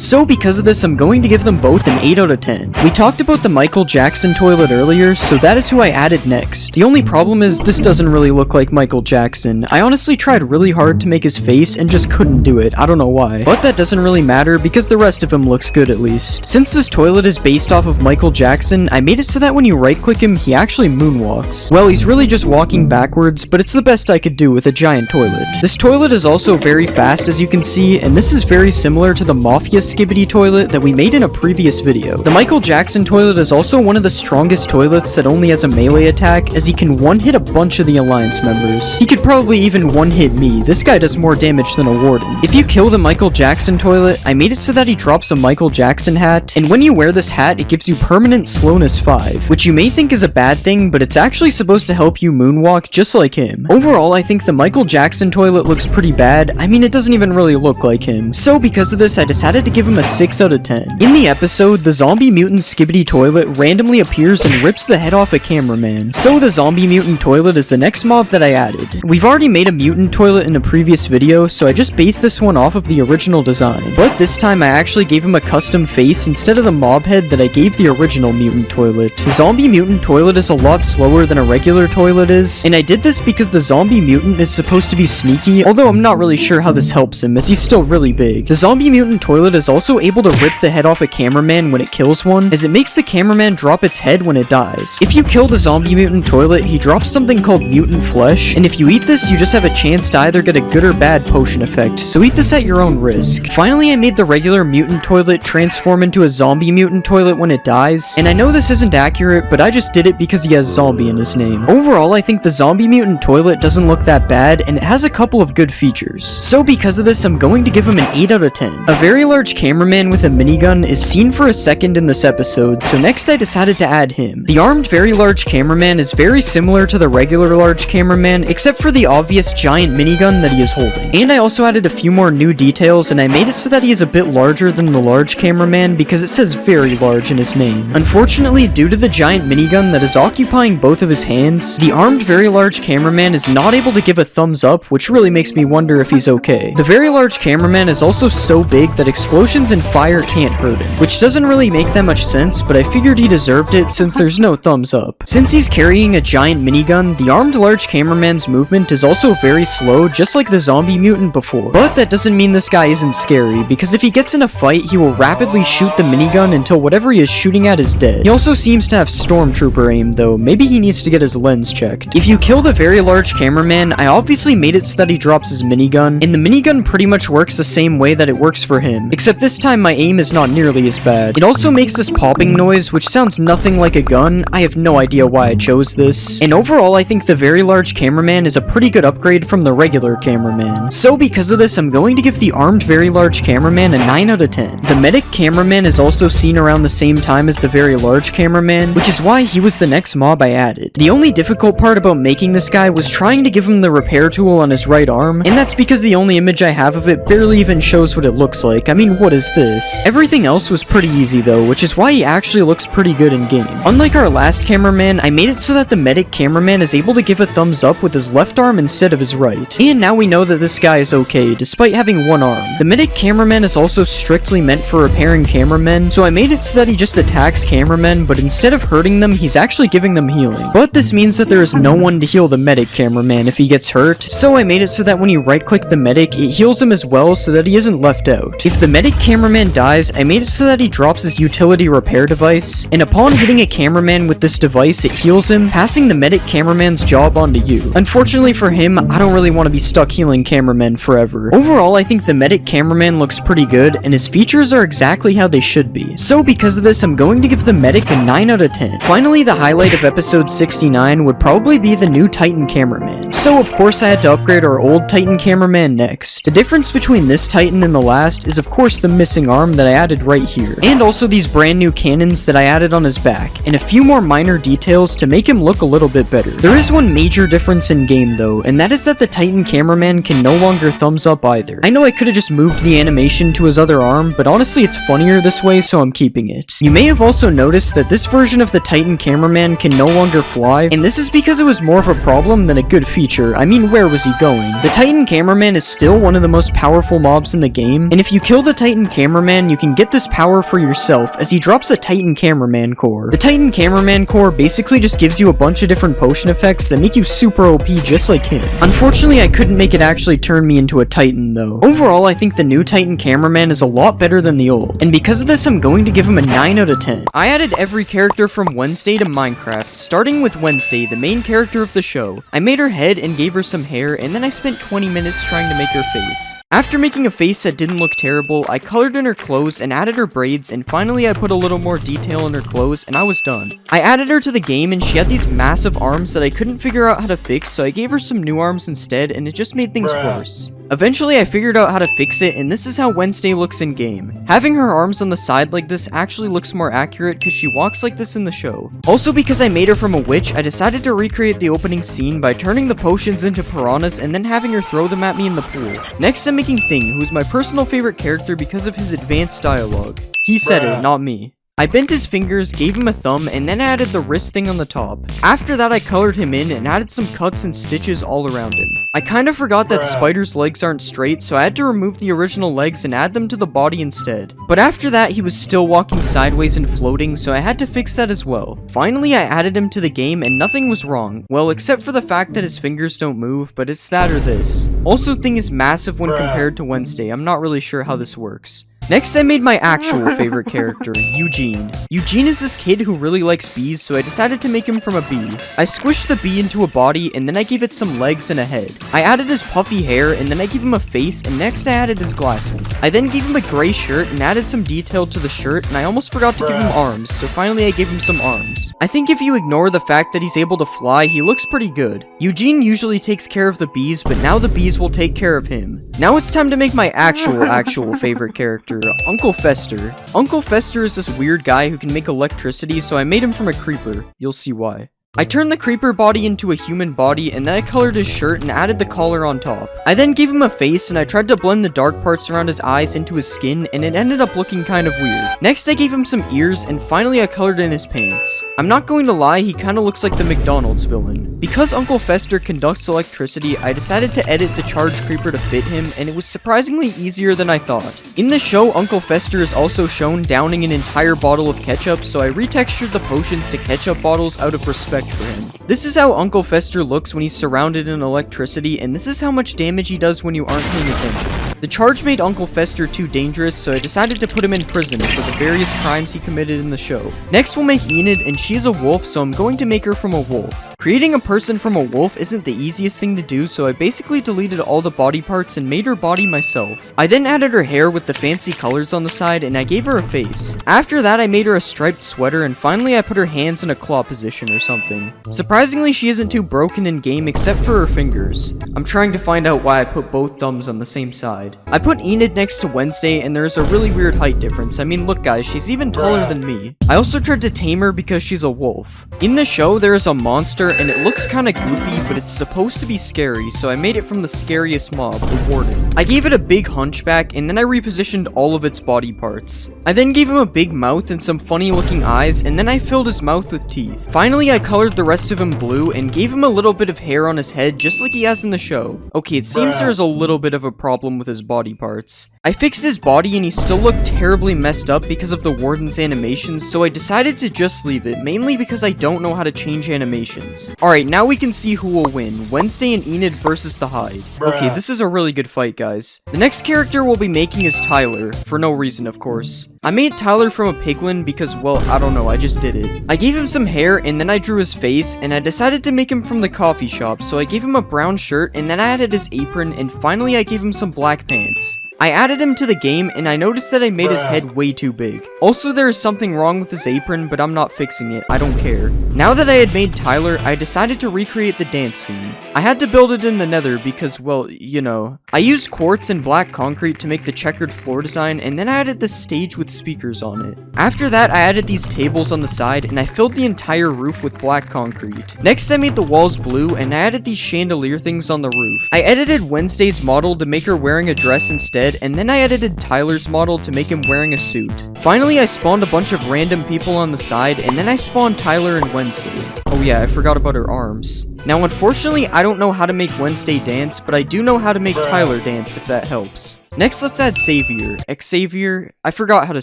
So because of this, I'm going to give them both an 8 out of 10. We talked about the Michael Jackson toilet earlier, so that is who I added next. The only problem is this doesn't really look like Michael Jackson. I honestly tried really hard to make his face and just couldn't do it. I don't know why. But that doesn't really matter because the rest of him looks good at least. Since this toilet is based off of Michael Jackson, I made it so that when you right click him, he actually moonwalks. Well, he's really just walking backwards, but it's the best I could do with a giant toilet. This toilet is also very fast as you can see, and this is very similar to the Mafia Skibidi toilet that we made in a previous video. The Michael Jackson toilet is also one of the strongest toilets that only has a melee attack, as he can one-hit a bunch of the Alliance members. He could probably even one-hit me. This guy does more damage than a warden. If you kill the Michael Jackson toilet, I made it so that he drops a Michael Jackson hat, and when you wear this hat, it gives you permanent slowness 5, which you may think is a bad thing, but it's actually supposed to help you moonwalk just like him. Overall, I think the Michael Jackson toilet looks pretty bad. I mean, it doesn't even really look like him. So because of this, I decided to give him a 6 out of 10. In the episode, the zombie mutant Skibidi toilet randomly appears and rips the head off a cameraman. So the zombie mutant toilet is the next mob that I added. We've already made a mutant toilet in a previous video, so I just based this one off of the original design. But this time I actually gave him a custom face instead of the mob head that I gave the original mutant toilet. The zombie mutant toilet is a lot slower than a regular toilet is, and I did this because the zombie mutant is supposed to be sneaky, although I'm not really sure how this helps him as he's still really big. The zombie mutant toilet is also able to rip the head off a cameraman when it kills one, as it makes the cameraman drop its head when it dies. If you kill the zombie mutant toilet, he drops something called mutant flesh, and if you eat this, you just have a chance to either get a good or bad potion effect, so eat this at your own risk. Finally, I made the regular mutant toilet transform into a zombie mutant toilet when it dies, and I know this isn't accurate accurate, but I just did it because he has zombie in his name. Overall, I think the zombie mutant toilet doesn't look that bad, and it has a couple of good features. So because of this, I'm going to give him an 8 out of 10. A very large cameraman with a minigun is seen for a second in this episode, so next I decided to add him. The armed very large cameraman is very similar to the regular large cameraman, except for the obvious giant minigun that he is holding. And I also added a few more new details, and I made it so that he is a bit larger than the large cameraman because it says very large in his name. Unfortunately, due to the giant minigun that is occupying both of his hands, the armed very large cameraman is not able to give a thumbs up, which really makes me wonder if he's okay. The very large cameraman is also so big that explosions and fire can't hurt him, which doesn't really make that much sense, but I figured he deserved it since there's no thumbs up. Since he's carrying a giant minigun, the armed large cameraman's movement is also very slow, just like the zombie mutant before. But that doesn't mean this guy isn't scary, because if he gets in a fight, he will rapidly shoot the minigun until whatever he is shooting at is dead. He also seems to have stormtrooper aim though, maybe he needs to get his lens checked. If you kill the very large cameraman, I obviously made it so that he drops his minigun, and the minigun pretty much works the same way that it works for him, except this time my aim is not nearly as bad. It also makes this popping noise, which sounds nothing like a gun. I have no idea why I chose this. And overall, I think the very large cameraman is a pretty good upgrade from the regular cameraman. So because of this, I'm going to give the armed very large cameraman a 9 out of 10. The medic cameraman is also seen around the same time as the very large cameraman, which is why he was the next mob I added. The only difficult part about making this guy was trying to give him the repair tool on his right arm, and that's because the only image I have of it barely even shows what it looks like. I mean, what is this? Everything else was pretty easy though, which is why he actually looks pretty good in game. Unlike our last cameraman, I made it so that the medic cameraman is able to give a thumbs up with his left arm instead of his right. And now we know that this guy is okay, despite having one arm. The medic cameraman is also strictly meant for repairing cameramen, so I made it so that he just attacks cameramen, but instead of hurting them, he's actually giving them healing. But this means that there is no one to heal the medic cameraman if he gets hurt, so I made it so that when you right-click the medic, it heals him as well so that he isn't left out. If the medic cameraman dies, I made it so that he drops his utility repair device, and upon hitting a cameraman with this device, it heals him, passing the medic cameraman's job onto you. Unfortunately for him, I don't really want to be stuck healing cameramen forever. Overall, I think the medic cameraman looks pretty good, and his features are exactly how they should be. So because of this, I'm going to give the medic a 9 out of 10. Finally, the highlight of episode 69 would probably be the new Titan cameraman. So of course I had to upgrade our old Titan cameraman next. The difference between this Titan and the last is of course the missing arm that I added right here, and also these brand new cannons that I added on his back, and a few more minor details to make him look a little bit better. There is one major difference in game though, and that is that the Titan cameraman can no longer thumbs up either. I know I could have just moved the animation to his other arm, but honestly it's funnier this way, so I'm keeping it. You may have also noticed that this version of the Titan cameraman can no longer fly, and this is because it was more of a problem than a good feature. I mean, where was he going? The Titan cameraman is still one of the most powerful mobs in the game, and if you kill the Titan cameraman, you can get this power for yourself as he drops a Titan cameraman core. The Titan cameraman core basically just gives you a bunch of different potion effects that make you super OP just like him. Unfortunately, I couldn't make it actually turn me into a Titan though. Overall, I think the new Titan cameraman is a lot better than the old, and because of this, I'm going to give him a 9 out of 10. I added every character from Wednesday to Minecraft, starting with Wednesday, the main character of the show. I made her head and gave her some hair, and then I spent 20 minutes trying to make her face. After making a face that didn't look terrible, I colored in her clothes and added her braids, and finally I put a little more detail in her clothes and I was done. I added her to the game and she had these massive arms that I couldn't figure out how to fix, so I gave her some new arms instead and it just made things worse. Eventually I figured out how to fix it, and this is how Wednesday looks in game. Having her arms on the side like this actually looks more accurate because she walks like this in the show. Also, because I made her from a witch, I decided to recreate the opening scene by turning the potions into piranhas and then having her throw them at me in the pool. Next I'm making Thing, who is my personal favorite character because of his advanced dialogue. He said it, not me. I bent his fingers, gave him a thumb, and then added the wrist thing on the top. After that, I colored him in and added some cuts and stitches all around him. I kind of forgot that Spider's legs aren't straight, so I had to remove the original legs and add them to the body instead. But after that, he was still walking sideways and floating, so I had to fix that as well. Finally, I added him to the game and nothing was wrong. Well, except for the fact that his fingers don't move, but it's that or this. Also, Thing is massive when compared to Wednesday. I'm not really sure how this works. Next, I made my actual favorite character, Eugene. Eugene is this kid who really likes bees, so I decided to make him from a bee. I squished the bee into a body, and then I gave it some legs and a head. I added his puffy hair, and then I gave him a face, and next I added his glasses. I then gave him a gray shirt and added some detail to the shirt, and I almost forgot to give him arms, so finally I gave him some arms. I think if you ignore the fact that he's able to fly, he looks pretty good. Eugene usually takes care of the bees, but now the bees will take care of him. Now it's time to make my actual favorite character, Uncle Fester. Uncle Fester is this weird guy who can make electricity, so I made him from a creeper. You'll see why. I turned the creeper body into a human body, and then I colored his shirt and added the collar on top. I then gave him a face, and I tried to blend the dark parts around his eyes into his skin, and it ended up looking kind of weird. Next, I gave him some ears, and finally I colored in his pants. I'm not going to lie, he kinda looks like the McDonald's villain. Because Uncle Fester conducts electricity, I decided to edit the charged creeper to fit him, and it was surprisingly easier than I thought. In the show, Uncle Fester is also shown downing an entire bottle of ketchup, so I retextured the potions to ketchup bottles out of respect for him. This is how Uncle Fester looks when he's surrounded in electricity, and this is how much damage he does when you aren't paying attention. The charge made Uncle Fester too dangerous, so I decided to put him in prison for the various crimes he committed in the show. Next we'll make Enid, and she's a wolf, so I'm going to make her from a wolf. Creating a person from a wolf isn't the easiest thing to do, so I basically deleted all the body parts and made her body myself. I then added her hair with the fancy colors on the side, and I gave her a face. After that, I made her a striped sweater, and finally I put her hands in a claw position or something. Surprisingly, she isn't too broken in game except for her fingers. I'm trying to find out why I put both thumbs on the same side. I put Enid next to Wednesday, and there's a really weird height difference. I mean, look guys, she's even taller than me. I also tried to tame her because she's a wolf. In the show, there is a monster, and it looks kinda goofy, but it's supposed to be scary, so I made it from the scariest mob, the warden. I gave it a big hunchback, and then I repositioned all of its body parts. I then gave him a big mouth and some funny looking eyes, and then I filled his mouth with teeth. Finally, I colored the rest of him blue, and gave him a little bit of hair on his head, just like he has in the show. Okay, it seems there's a little bit of a problem with his body parts. I fixed his body and he still looked terribly messed up because of the warden's animations, so I decided to just leave it, mainly because I don't know how to change animations. Alright, now we can see who will win, Wednesday and Enid versus the Hyde. Okay, this is a really good fight, guys. The next character we'll be making is Tyler, for no reason, of course. I made Tyler from a piglin because, well, I don't know, I just did it. I gave him some hair and then I drew his face, and I decided to make him from the coffee shop, so I gave him a brown shirt and then I added his apron, and finally I gave him some black pants. I added him to the game, and I noticed that I made his head way too big. Also, there is something wrong with his apron, but I'm not fixing it, I don't care. Now that I had made Tyler, I decided to recreate the dance scene. I had to build it in the nether because, well, you know. I used quartz and black concrete to make the checkered floor design, and then I added this stage with speakers on it. After that, I added these tables on the side, and I filled the entire roof with black concrete. Next, I made the walls blue, and I added these chandelier things on the roof. I edited Wednesday's model to make her wearing a dress instead, and then I edited Tyler's model to make him wearing a suit. Finally, I spawned a bunch of random people on the side, and then I spawned Tyler and Wednesday. Oh yeah, I forgot about her arms. Now, unfortunately, I don't know how to make Wednesday dance, but I do know how to make Tyler dance, if that helps. Next, let's add Xavier. Xavier? I forgot how to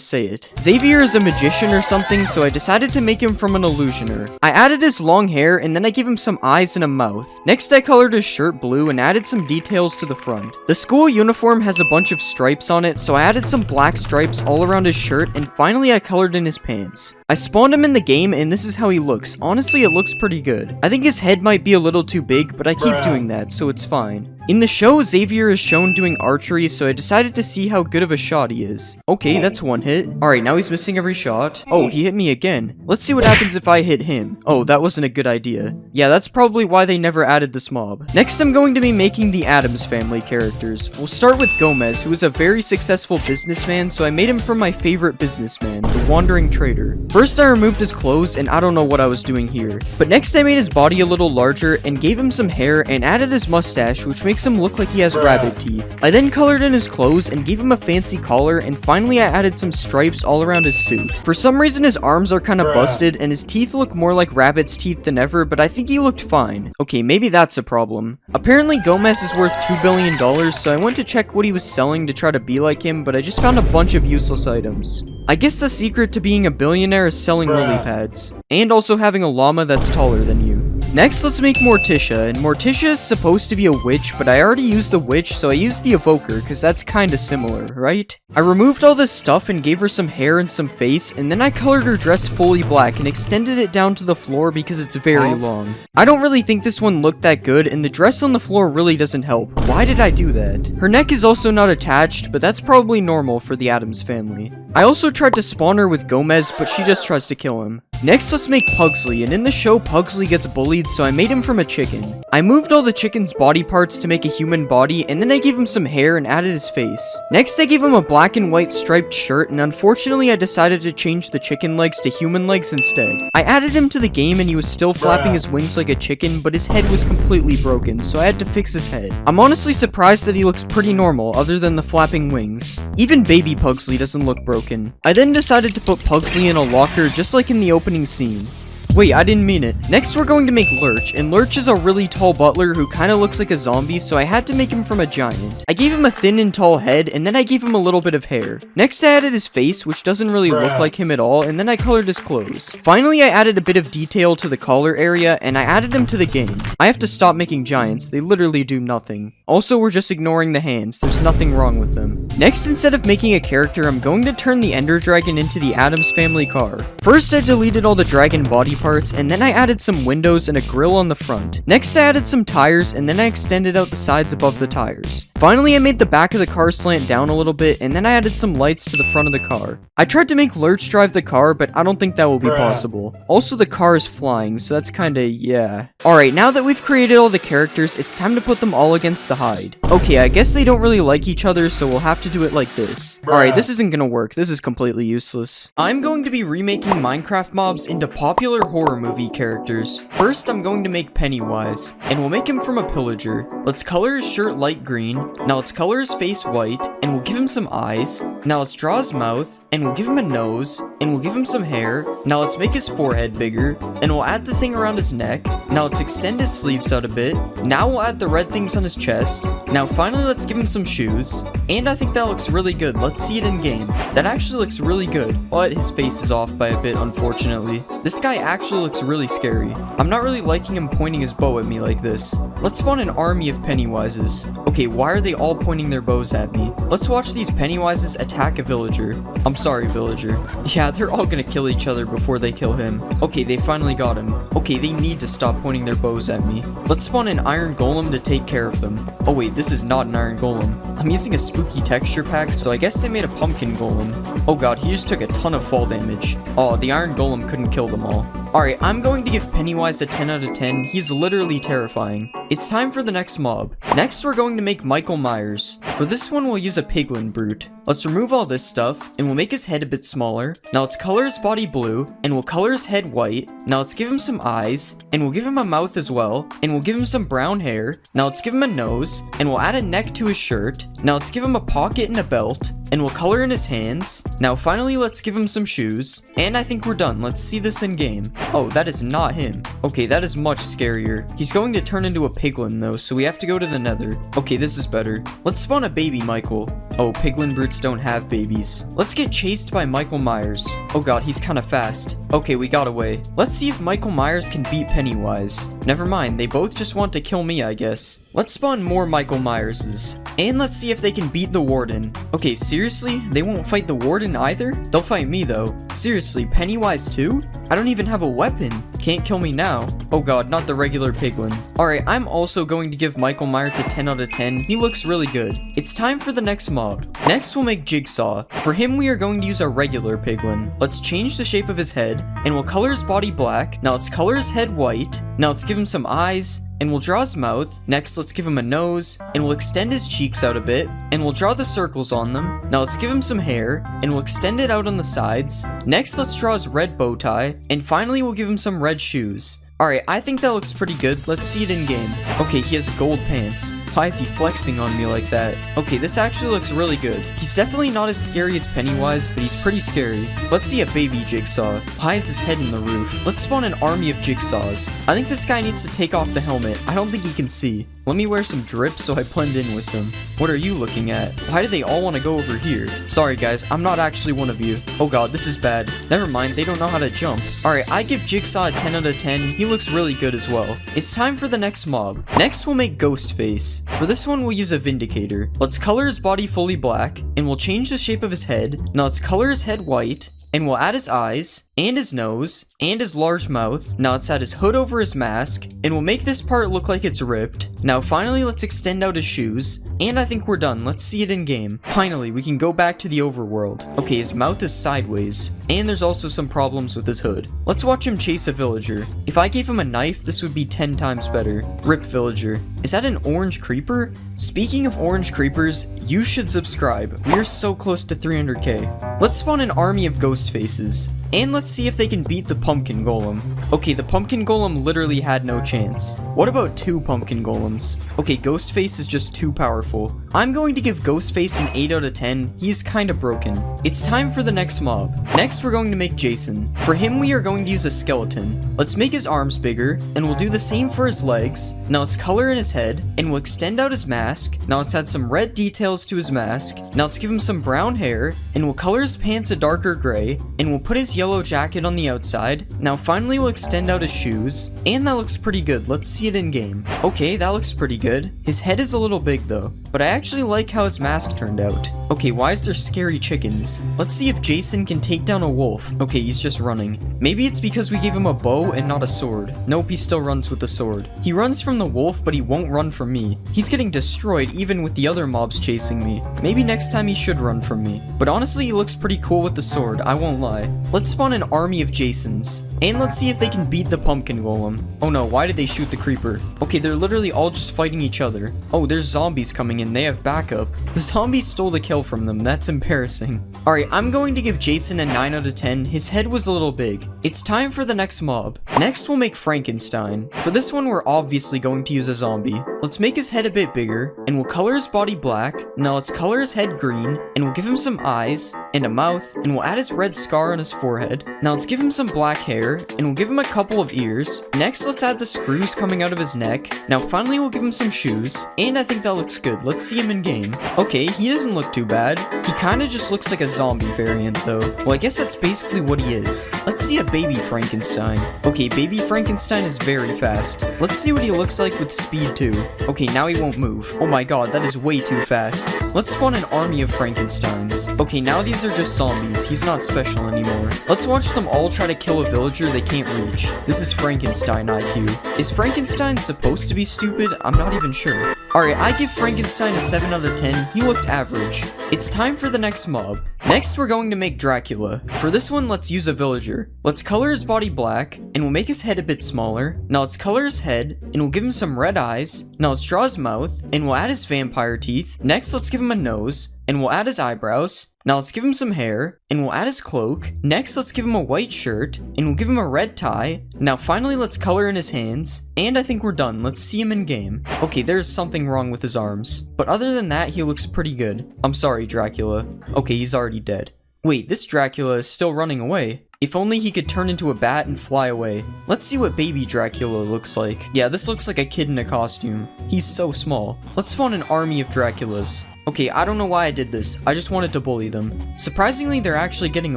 say it. Xavier is a magician or something, so I decided to make him from an illusioner. I added his long hair, and then I gave him some eyes and a mouth. Next, I colored his shirt blue and added some details to the front. The school uniform has a bunch of stripes on it, so I added some black stripes all around his shirt, and finally I colored in his pants. I spawned him in the game, and this is how he looks. Honestly, it looks pretty good. I think his head might be a little too big, but I keep doing that, so it's fine. In the show, Xavier is shown doing archery, so I decided to see how good of a shot he is. Okay, that's one hit. Alright, now he's missing every shot. Oh, he hit me again. Let's see what happens if I hit him. Oh, that wasn't a good idea. Yeah, that's probably why they never added this mob. Next, I'm going to be making the Addams Family characters. We'll start with Gomez, who is a very successful businessman, so I made him from my favorite businessman, the Wandering Trader. First, I removed his clothes, and I don't know what I was doing here. But next, I made his body a little larger, and gave him some hair, and added his mustache, which makes him look like he has rabbit teeth. I then colored in his clothes and gave him a fancy collar, and finally I added some stripes all around his suit. For some reason his arms are kind of busted and his teeth look more like rabbit's teeth than ever, but I think he looked fine. Okay, maybe that's a problem. Apparently Gomez is worth $2 billion, so I went to check what he was selling to try to be like him, but I just found a bunch of useless items. I guess the secret to being a billionaire is selling lily pads, and also having a llama that's taller than you. Next, let's make Morticia, and Morticia is supposed to be a witch, but I already used the witch, so I used the evoker, because that's kinda similar, right? I removed all this stuff and gave her some hair and some face, and then I colored her dress fully black and extended it down to the floor because it's very long. I don't really think this one looked that good, and the dress on the floor really doesn't help. Why did I do that? Her neck is also not attached, but that's probably normal for the Addams family. I also tried to spawn her with Gomez, but she just tries to kill him. Next, let's make Pugsley, and in the show, Pugsley gets bullied, so I made him from a chicken. I moved all the chicken's body parts to make a human body, and then I gave him some hair and added his face. Next, I gave him a black and white striped shirt, and unfortunately, I decided to change the chicken legs to human legs instead. I added him to the game, and he was still flapping his wings like a chicken, but his head was completely broken, so I had to fix his head. I'm honestly surprised that he looks pretty normal, other than the flapping wings. Even baby Pugsley doesn't look broken. I then decided to put Pugsley in a locker, just like in the opening scene. Wait, I didn't mean it. Next, we're going to make Lurch, and Lurch is a really tall butler who kind of looks like a zombie, so I had to make him from a giant. I gave him a thin and tall head, and then I gave him a little bit of hair. Next, I added his face, which doesn't really look like him at all, and then I colored his clothes. Finally, I added a bit of detail to the collar area, and I added him to the game. I have to stop making giants, they literally do nothing. Also, we're just ignoring the hands, there's nothing wrong with them. Next, instead of making a character, I'm going to turn the Ender Dragon into the Addams Family car. First, I deleted all the dragon body parts, and then I added some windows and a grill on the front. Next, I added some tires, and then I extended out the sides above the tires. Finally, I made the back of the car slant down a little bit, and then I added some lights to the front of the car. I tried to make Lurch drive the car, but I don't think that will be possible. Also, the car is flying, so that's kinda, yeah. Alright, now that we've created all the characters, it's time to put them all against the hide. Okay, I guess they don't really like each other, so we'll have to do it like this. Alright, this isn't gonna work. This is completely useless. I'm going to be remaking Minecraft mobs into popular horror movie characters. First, I'm going to make Pennywise, and we'll make him from a pillager. Let's color his shirt light green. Now let's color his face white, and we'll give him some eyes. Now let's draw his mouth, and we'll give him a nose, and we'll give him some hair. Now let's make his forehead bigger, and we'll add the thing around his neck. Now let's extend his sleeves out a bit. Now we'll add the red things on his chest. Now finally, let's give him some shoes. And I think that looks really good. Let's see it in game. That actually looks really good, but his face is off by a bit, unfortunately. This guy actually looks really scary. I'm not really liking him pointing his bow at me like this. Let's spawn an army of Pennywises. Okay, why are they all pointing their bows at me? Let's watch these Pennywises attack a villager. I'm sorry, villager. Yeah, they're all gonna kill each other before they kill him. Okay, they finally got him. Okay, they need to stop pointing their bows at me. Let's spawn an iron golem to take care of them. Oh wait, this is not an iron golem. I'm using a spooky texture pack, so I guess they made a pumpkin golem. Oh god, he just took a ton of fall damage. Oh, the iron golem couldn't kill them all. Alright, I'm going to give Pennywise a 10 out of 10. He's literally terrifying. It's time for the next mob. Next, we're going to make Michael Myers. For this one, we'll use a piglin brute. Let's remove all this stuff, and we'll make his head a bit smaller. Now let's color his body blue, and we'll color his head white. Now let's give him some eyes, and we'll give him a mouth as well, and we'll give him some brown hair. Now let's give him a nose, and we'll add a neck to his shirt. Now let's give him a pocket and a belt, and we'll color in his hands. Now finally, let's give him some shoes, and I think we're done. Let's see this in game. Oh, that is not him. Okay, that is much scarier. He's going to turn into a piglin though, so we have to go to the nether. Okay, this is better. Let's spawn a baby Michael. Oh, piglin brutes don't have babies. Let's get chased by Michael Myers. Oh god, he's kind of fast. Okay, we got away. Let's see if Michael Myers can beat Pennywise. Never mind, they both just want to kill me, I guess. Let's spawn more Michael Myerses. And let's see if they can beat the warden. Okay, seriously? They won't fight the warden either? They'll fight me though. Seriously, Pennywise too? I don't even have a weapon. Can't kill me now. Oh god, not the regular piglin. Alright, I'm also going to give Michael Myers a 10 out of 10. He looks really good. It's time for the next mob. Next, we'll make Jigsaw. For him, we are going to use a regular piglin. Let's change the shape of his head, and we'll color his body black. Now let's color his head white. Now let's give him some eyes, and we'll draw his mouth. Next, let's give him a nose, and we'll extend his cheeks out a bit, and we'll draw the circles on them. Now let's give him some hair, and we'll extend it out on the sides. Next, let's draw his red bow tie, and finally, we'll give him some red shoes. Alright, I think that looks pretty good. Let's see it in game. Okay, he has gold pants. Why is he flexing on me like that? Okay, this actually looks really good. He's definitely not as scary as Pennywise, but he's pretty scary. Let's see a baby Jigsaw. Why is his head in the roof? Let's spawn an army of Jigsaws. I think this guy needs to take off the helmet. I don't think he can see. Let me wear some drips so I blend in with them. What are you looking at? Why do they all want to go over here? Sorry guys, I'm not actually one of you. Oh god, this is bad. Never mind, they don't know how to jump. Alright, I give Jigsaw a 10 out of 10. He looks really good as well. It's time for the next mob. Next, we'll make Ghostface. For this one, we'll use a Vindicator. Let's color his body fully black, and we'll change the shape of his head. Now let's color his head white, and we'll add his eyes, and his nose, and his large mouth. Now let's add his hood over his mask, and we'll make this part look like it's ripped. Now finally, let's extend out his shoes, and I think we're done. Let's see it in game. Finally, we can go back to the overworld. Okay, his mouth is sideways, and there's also some problems with his hood. Let's watch him chase a villager. If I gave him a knife, this would be 10 times better. Rip villager. Is that an orange creeper? Speaking of orange creepers, you should subscribe. We're so close to 300k. Let's spawn an army of ghost faces. And let's see if they can beat the pumpkin golem. Okay, the pumpkin golem literally had no chance. What about 2 pumpkin golems? Okay, Ghostface is just too powerful. I'm going to give Ghostface an 8 out of 10. He's kinda broken. It's time for the next mob. Next, we're going to make Jason. For him, we are going to use a skeleton. Let's make his arms bigger, and we'll do the same for his legs. Now let's color in his head, and we'll extend out his mask. Now let's add some red details to his mask. Now let's give him some brown hair, and we'll color his pants a darker gray, and we'll put his yellow jacket on the outside. Now finally we'll extend out his shoes, and that looks pretty good. Let's see it in game. Okay, that looks pretty good. His head is a little big though, but I actually like how his mask turned out. Okay, why is there scary chickens? Let's see if Jason can take down a wolf. Okay, he's just running. Maybe it's because we gave him a bow and not a sword. Nope, he still runs with the sword. He runs from the wolf, but he won't run from me. He's getting destroyed even with the other mobs chasing me. Maybe next time he should run from me. But honestly, he looks pretty cool with the sword, I won't lie. Let's spawn an army of Jasons. And let's see if they can beat the pumpkin golem. Oh no, why did they shoot the creeper? Okay, they're literally all just fighting each other. Oh, there's zombies coming in, they have backup. The zombies stole the kill from them, that's embarrassing. Alright, I'm going to give Jason a 9 out of 10. His head was a little big. It's time for the next mob. Next, we'll make Frankenstein. For this one, we're obviously going to use a zombie. Let's make his head a bit bigger, and we'll color his body black. Now let's color his head green, and we'll give him some eyes, and a mouth, and we'll add his red scar on his forehead. Now let's give him some black hair, and we'll give him a couple of ears. Next, let's add the screws coming out of his neck. Now finally, we'll give him some shoes, and I think that looks good. Let's see him in game. Okay, he doesn't look too bad. He kinda just looks like a zombie variant though. Well, I guess that's basically what he is. Let's see a baby Frankenstein. Okay, baby Frankenstein is very fast. Let's see what he looks like with speed too. Okay, now he won't move. Oh my god, that is way too fast. Let's spawn an army of Frankensteins. Okay, now these are just zombies. He's not special anymore. Let's watch them all try to kill a villager they can't reach. This is Frankenstein IQ. Is Frankenstein supposed to be stupid? I'm not even sure. Alright, I give Frankenstein a 7 out of 10. He looked average. It's time for the next mob. Next, we're going to make Dracula. For this one, let's use a villager. Let's color his body black, and we'll make his head a bit smaller. Now let's color his head, and we'll give him some red eyes. Now let's draw his mouth, and we'll add his vampire teeth. Next, let's give him a nose, and we'll add his eyebrows. Now let's give him some hair, and we'll add his cloak. Next, let's give him a white shirt, and we'll give him a red tie. Now finally, let's color in his hands, and I think we're done. Let's see him in game. Okay, there's something wrong with his arms, but other than that, he looks pretty good. I'm sorry, Dracula. Okay, he's already dead. Wait, this Dracula is still running away. If only he could turn into a bat and fly away. Let's see what baby Dracula looks like. Yeah, this looks like a kid in a costume. He's so small. Let's spawn an army of Draculas. Okay, I don't know why I did this. I just wanted to bully them. Surprisingly, they're actually getting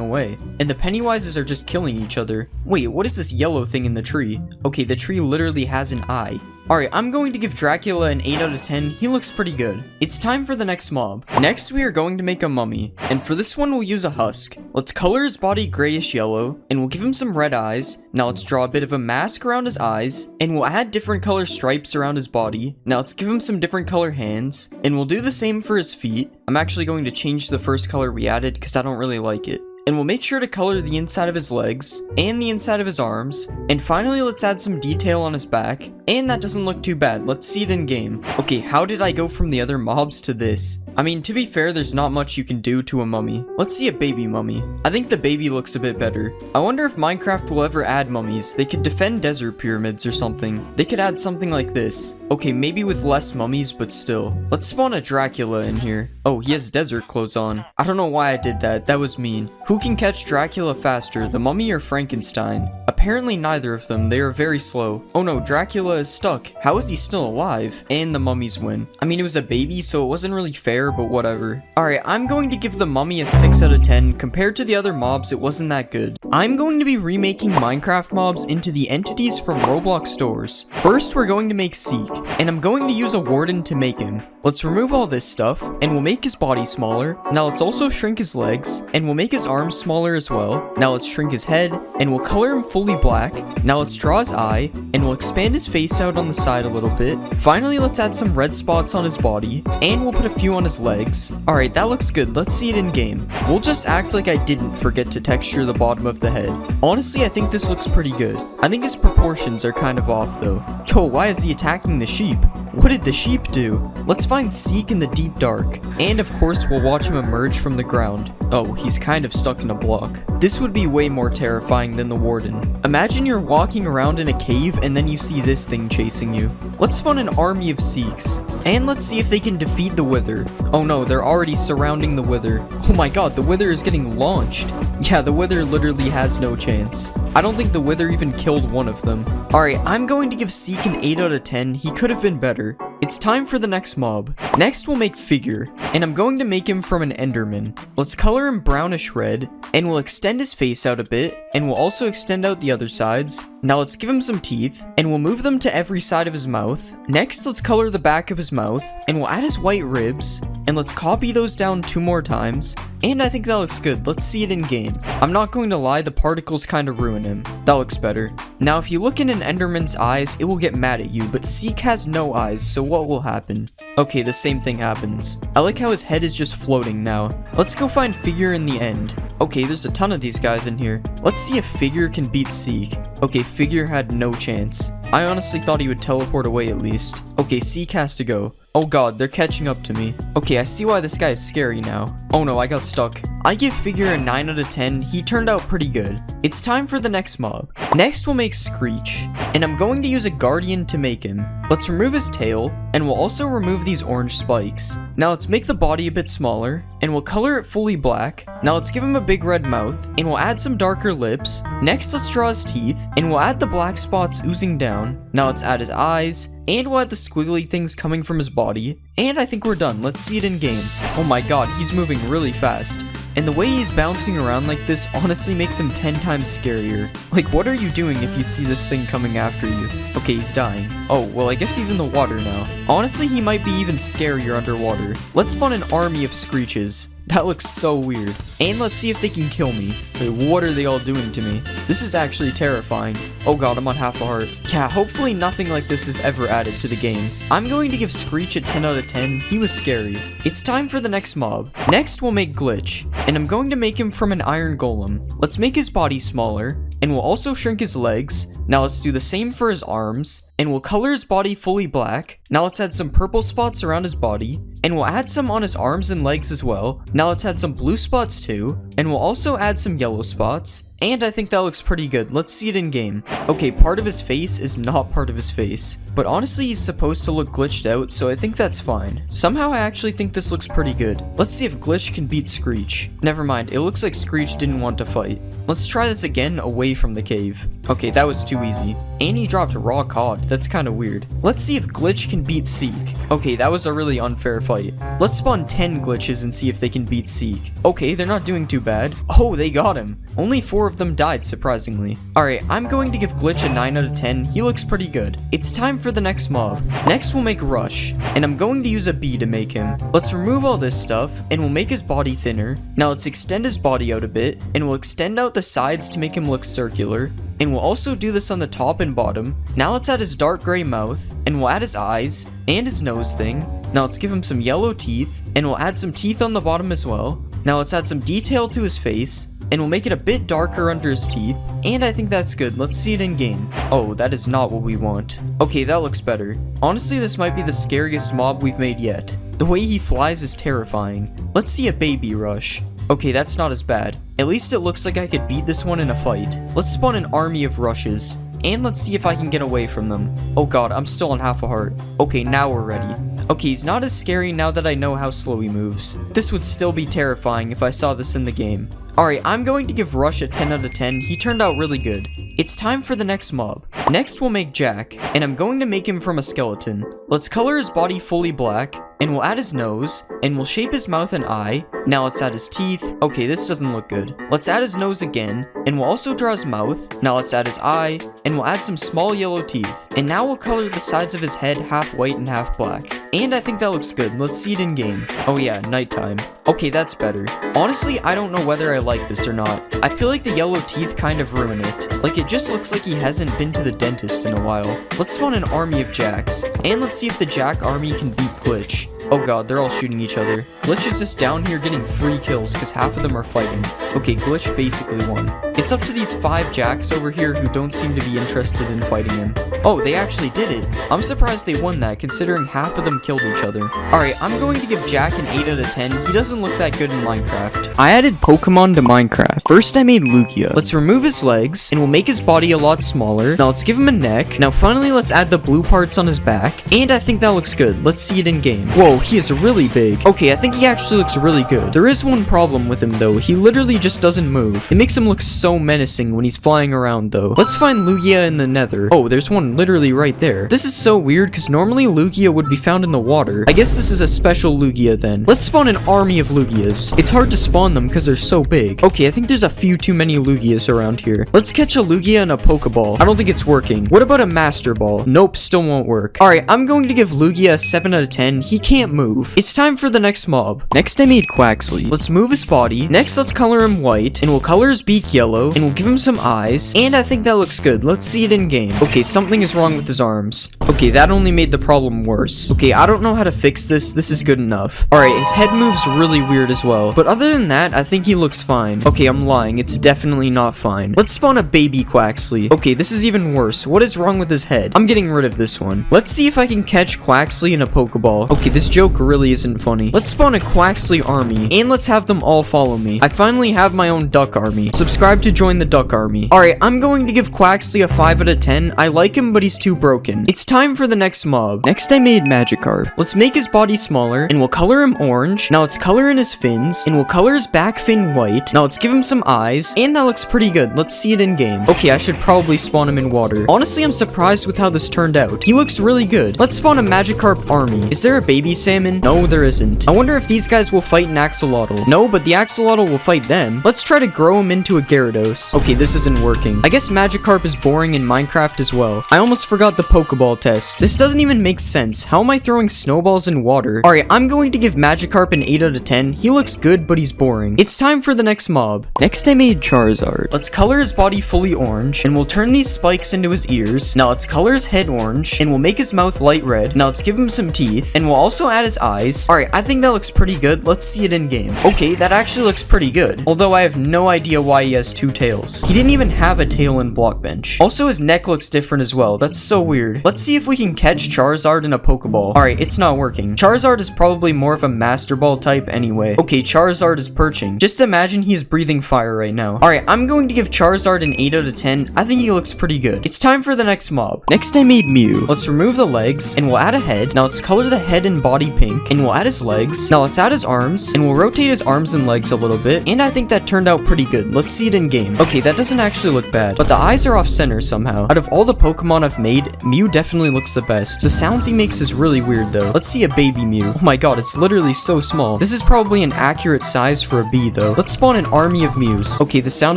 away. And the Pennywises are just killing each other. Wait, what is this yellow thing in the tree? Okay, the tree literally has an eye. Alright, I'm going to give Dracula an 8 out of 10. He looks pretty good. It's time for the next mob. Next, we are going to make a mummy. And for this one, we'll use a husk. Let's color his body grayish yellow, and we'll give him some red eyes. Now let's draw a bit of a mask around his eyes, and we'll add different color stripes around his body. Now let's give him some different color hands, and we'll do the same for his feet. I'm actually going to change the first color we added because I don't really like it. And we'll make sure to color the inside of his legs, and the inside of his arms, and finally let's add some detail on his back, and that doesn't look too bad. Let's see it in game. Okay, how did I go from the other mobs to this? I mean, to be fair, there's not much you can do to a mummy. Let's see a baby mummy. I think the baby looks a bit better. I wonder if Minecraft will ever add mummies. They could defend desert pyramids or something. They could add something like this. Okay, maybe with less mummies, but still. Let's spawn a Dracula in here. Oh, he has desert clothes on. I don't know why I did that. That was mean. Who can catch Dracula faster, the Mummy or Frankenstein? Apparently neither of them, they are very slow. Oh no, Dracula is stuck. How is he still alive? And the Mummies win. I mean, it was a baby, so it wasn't really fair, but whatever. Alright, I'm going to give the Mummy a 6 out of 10. Compared to the other mobs, it wasn't that good. I'm going to be remaking Minecraft mobs into the entities from Roblox stores. First, we're going to make Seek, and I'm going to use a warden to make him. Let's remove all this stuff, and we'll make his body smaller. Now let's also shrink his legs, and we'll make his arms smaller as well. Now let's shrink his head, and we'll color him fully black. Now let's draw his eye, and we'll expand his face out on the side a little bit. Finally, let's add some red spots on his body, and we'll put a few on his legs. Alright, that looks good. Let's see it in game. We'll just act like I didn't forget to texture the bottom of the head. Honestly, I think this looks pretty good. I think his proportions are kind of off though. Yo, why is he attacking the sheep? What did the sheep do? Let's find Seek in the deep dark. And of course, we'll watch him emerge from the ground. Oh, he's kind of stuck in a block. This would be way more terrifying than the warden. Imagine you're walking around in a cave and then you see this thing chasing you. Let's spawn an army of Seeks. And let's see if they can defeat the Wither. Oh no, they're already surrounding the Wither. Oh my god, the Wither is getting launched. Yeah, the Wither literally has no chance. I don't think the Wither even killed one of them. Alright, I'm going to give Seek an 8 out of 10. He could have been better. It's time for the next mob. Next, we'll make Figure, and I'm going to make him from an Enderman. Let's color him brownish red, and we'll extend his face out a bit, and we'll also extend out the other sides. Now let's give him some teeth, and we'll move them to every side of his mouth. Next, let's color the back of his mouth, and we'll add his white ribs, and let's copy those down 2 more times. And I think that looks good. Let's see it in game. I'm not going to lie, the particles kind of ruin him. That looks better. Now, if you look in an Enderman's eyes, it will get mad at you, but Seek has no eyes, so what will happen? Okay, the same thing happens. I like how his head is just floating now. Let's go find Figure in the end. Okay, there's a ton of these guys in here. Let's see if Figure can beat Seek. Okay, Figure had no chance. I honestly thought he would teleport away at least. Okay, Seek has to go. Oh god, they're catching up to me. Okay, I see why this guy is scary now. Oh no, I got stuck. I give Figure a 9 out of 10. He turned out pretty good. It's time for the next mob. Next, we'll make Screech, and I'm going to use a Guardian to make him. Let's remove his tail, and we'll also remove these orange spikes. Now let's make the body a bit smaller, and we'll color it fully black. Now let's give him a big red mouth, and we'll add some darker lips. Next, let's draw his teeth, and we'll add the black spots oozing down. Now let's add his eyes, and we'll add the squiggly things coming from his body. And I think we're done. Let's see it in game. Oh my god, he's moving really fast. And the way he's bouncing around like this honestly makes him 10 times scarier. Like, what are you doing if you see this thing coming after you? Okay, he's dying. Oh, well, I guess he's in the water now. Honestly, he might be even scarier underwater. Let's spawn an army of Screeches. That looks so weird. And let's see if they can kill me. Wait, what are they all doing to me? This is actually terrifying. Oh god, I'm on half a heart. Yeah, hopefully nothing like this is ever added to the game. I'm going to give Screech a 10 out of 10. He was scary. It's time for the next mob. Next, we'll make Glitch, and I'm going to make him from an iron golem. Let's make his body smaller, and we'll also shrink his legs. Now let's do the same for his arms, and we'll color his body fully black. Now let's add some purple spots around his body, and we'll add some on his arms and legs as well. Now let's add some blue spots too, and we'll also add some yellow spots. And I think that looks pretty good. Let's see it in game. Okay, part of his face is not part of his face. But honestly, he's supposed to look glitched out, so I think that's fine. Somehow I actually think this looks pretty good. Let's see if Glitch can beat Screech. Never mind, it looks like Screech didn't want to fight. Let's try this again away from the cave. Okay, that was too easy. And he dropped raw cod. That's kind of weird. Let's see if Glitch can beat Seek. Okay, that was a really unfair fight. Let's spawn 10 glitches and see if they can beat Seek. Okay, they're not doing too bad. Oh, they got him. Only 4 of them died, surprisingly. Alright, I'm going to give Glitch a 9 out of 10. He looks pretty good. It's time for the next mob. Next, we'll make Rush, and I'm going to use a bee to make him. Let's remove all this stuff, and we'll make his body thinner. Now let's extend his body out a bit, and we'll extend out the sides to make him look circular. And we'll also do this on the top and bottom. Now let's add his dark gray mouth, and we'll add his eyes, and his nose thing. Now let's give him some yellow teeth, and we'll add some teeth on the bottom as well. Now let's add some detail to his face, and we'll make it a bit darker under his teeth, and I think that's good. Let's see it in game. Oh, that is not what we want. Okay, that looks better. Honestly, this might be the scariest mob we've made yet. The way he flies is terrifying. Let's see a baby Rush. Okay, that's not as bad. At least it looks like I could beat this one in a fight. Let's spawn an army of Rushes, and let's see if I can get away from them. Oh god, I'm still on half a heart. Okay, now we're ready. Okay, he's not as scary now that I know how slow he moves. This would still be terrifying if I saw this in the game. Alright, I'm going to give Rush a 10 out of 10. He turned out really good. It's time for the next mob. Next we'll make Jack, and I'm going to make him from a skeleton. Let's color his body fully black, and we'll add his nose, and we'll shape his mouth and eye. Now let's add his teeth. Okay, this doesn't look good. Let's add his nose again, and we'll also draw his mouth. Now let's add his eye, and we'll add some small yellow teeth. And now we'll color the sides of his head half white and half black. And I think that looks good. Let's see it in game. Oh yeah, nighttime. Okay, that's better. Honestly, I don't know whether I like this or not. I feel like the yellow teeth kind of ruin it. Like, it just looks like he hasn't been to the dentist in a while. Let's spawn an army of Jacks. And let's see if the Jack army can beat Glitch. Oh god, they're all shooting each other. Glitch is just down here getting free kills because half of them are fighting. Okay, Glitch basically won. It's up to these 5 Jacks over here who don't seem to be interested in fighting him. Oh, they actually did it. I'm surprised they won that considering half of them killed each other. Alright, I'm going to give Jack an 8 out of 10. He doesn't look that good in Minecraft. I added Pokemon to Minecraft. First I made Lugia. Let's remove his legs and we'll make his body a lot smaller. Now let's give him a neck. Now finally let's add the blue parts on his back. And I think that looks good. Let's see it in game. Whoa, he is really big. Okay, I think he actually looks really good. There is one problem with him though. He literally just doesn't move. It makes him look so menacing when he's flying around though. Let's find Lugia in the nether. Oh, there's one literally right there. This is so weird because normally Lugia would be found in the water. I guess this is a special Lugia then. Let's spawn an army of Lugias. It's hard to spawn them because they're so big. Okay, I think there's a few too many Lugias around here. Let's catch a Lugia in a Pokeball. I don't think it's working. What about a Master Ball? Nope, still won't work. Alright, I'm going to give Lugia a 7 out of 10. He can't move. It's time for the next mob. Next I made Quaxley. Let's move his body. Next, let's color him white, and we'll color his beak yellow, and we'll give him some eyes, and I think that looks good. Let's see it in game. Okay, something is wrong with his arms. Okay, that only made the problem worse. Okay, I don't know how to fix this. This is good enough. Alright, his head moves really weird as well, but other than that, I think he looks fine. Okay, I'm lying. It's definitely not fine. Let's spawn a baby Quaxley. Okay, this is even worse. What is wrong with his head? I'm getting rid of this one. Let's see if I can catch Quaxley in a Pokeball. Okay, this joke really isn't funny. Let's spawn a Quaxley army, and let's have them all follow me. I finally have my own duck army. Subscribe to join the duck army. Alright, I'm going to give Quaxley a 5 out of 10. I like him, but he's too broken. It's time for the next mob. Next I made Magikarp. Let's make his body smaller, and we'll color him orange. Now let's color in his fins, and we'll color his back fin white. Now let's give him some eyes, and that looks pretty good. Let's see it in game. Okay, I should probably spawn him in water. Honestly, I'm surprised with how this turned out. He looks really good. Let's spawn a Magikarp army. Is there a baby salmon? No, there isn't. I wonder if these guys will fight an axolotl. No, but the axolotl will fight them. Let's try to grow him into a Gyarados. Okay, this isn't working. I guess Magikarp is boring in Minecraft as well. I almost forgot the Pokeball test. This doesn't even make sense. How am I throwing snowballs in water? Alright, I'm going to give Magikarp an 8 out of 10. He looks good, but he's boring. It's time for the next mob. Next I made Charizard. Let's color his body fully orange, and we'll turn these spikes into his ears. Now let's color his head orange, and we'll make his mouth light red. Now let's give him some teeth, and we'll also add his eyes. Alright, I think that looks pretty good. Let's see it in game. Okay, that actually looks pretty good. Although I have no idea why he has 2 tails. He didn't even have a tail in Blockbench. Also, his neck looks different as well. That's so weird. Let's see if we can catch Charizard in a Pokeball. Alright, it's not working. Charizard is probably more of a Master Ball type anyway. Okay, Charizard is perching. Just imagine he's breathing fire right now. Alright, I'm going to give Charizard an 8 out of 10. I think he looks pretty good. It's time for the next mob. Next I made Mew. Let's remove the legs, and we'll add a head. Now let's color the head and body pink, and we'll add his legs. Now let's add his arms, and we'll rotate his arms and legs a little bit, and I think that turned out pretty good. Let's see it in game. Okay, that doesn't actually look bad, but the eyes are off center somehow. Out of all the Pokemon I've made, Mew definitely looks the best. The sounds he makes is really weird though. Let's see a baby Mew. Oh my god, it's literally so small. This is probably an accurate size for a bee though. Let's spawn an army of Mews. Okay, the sound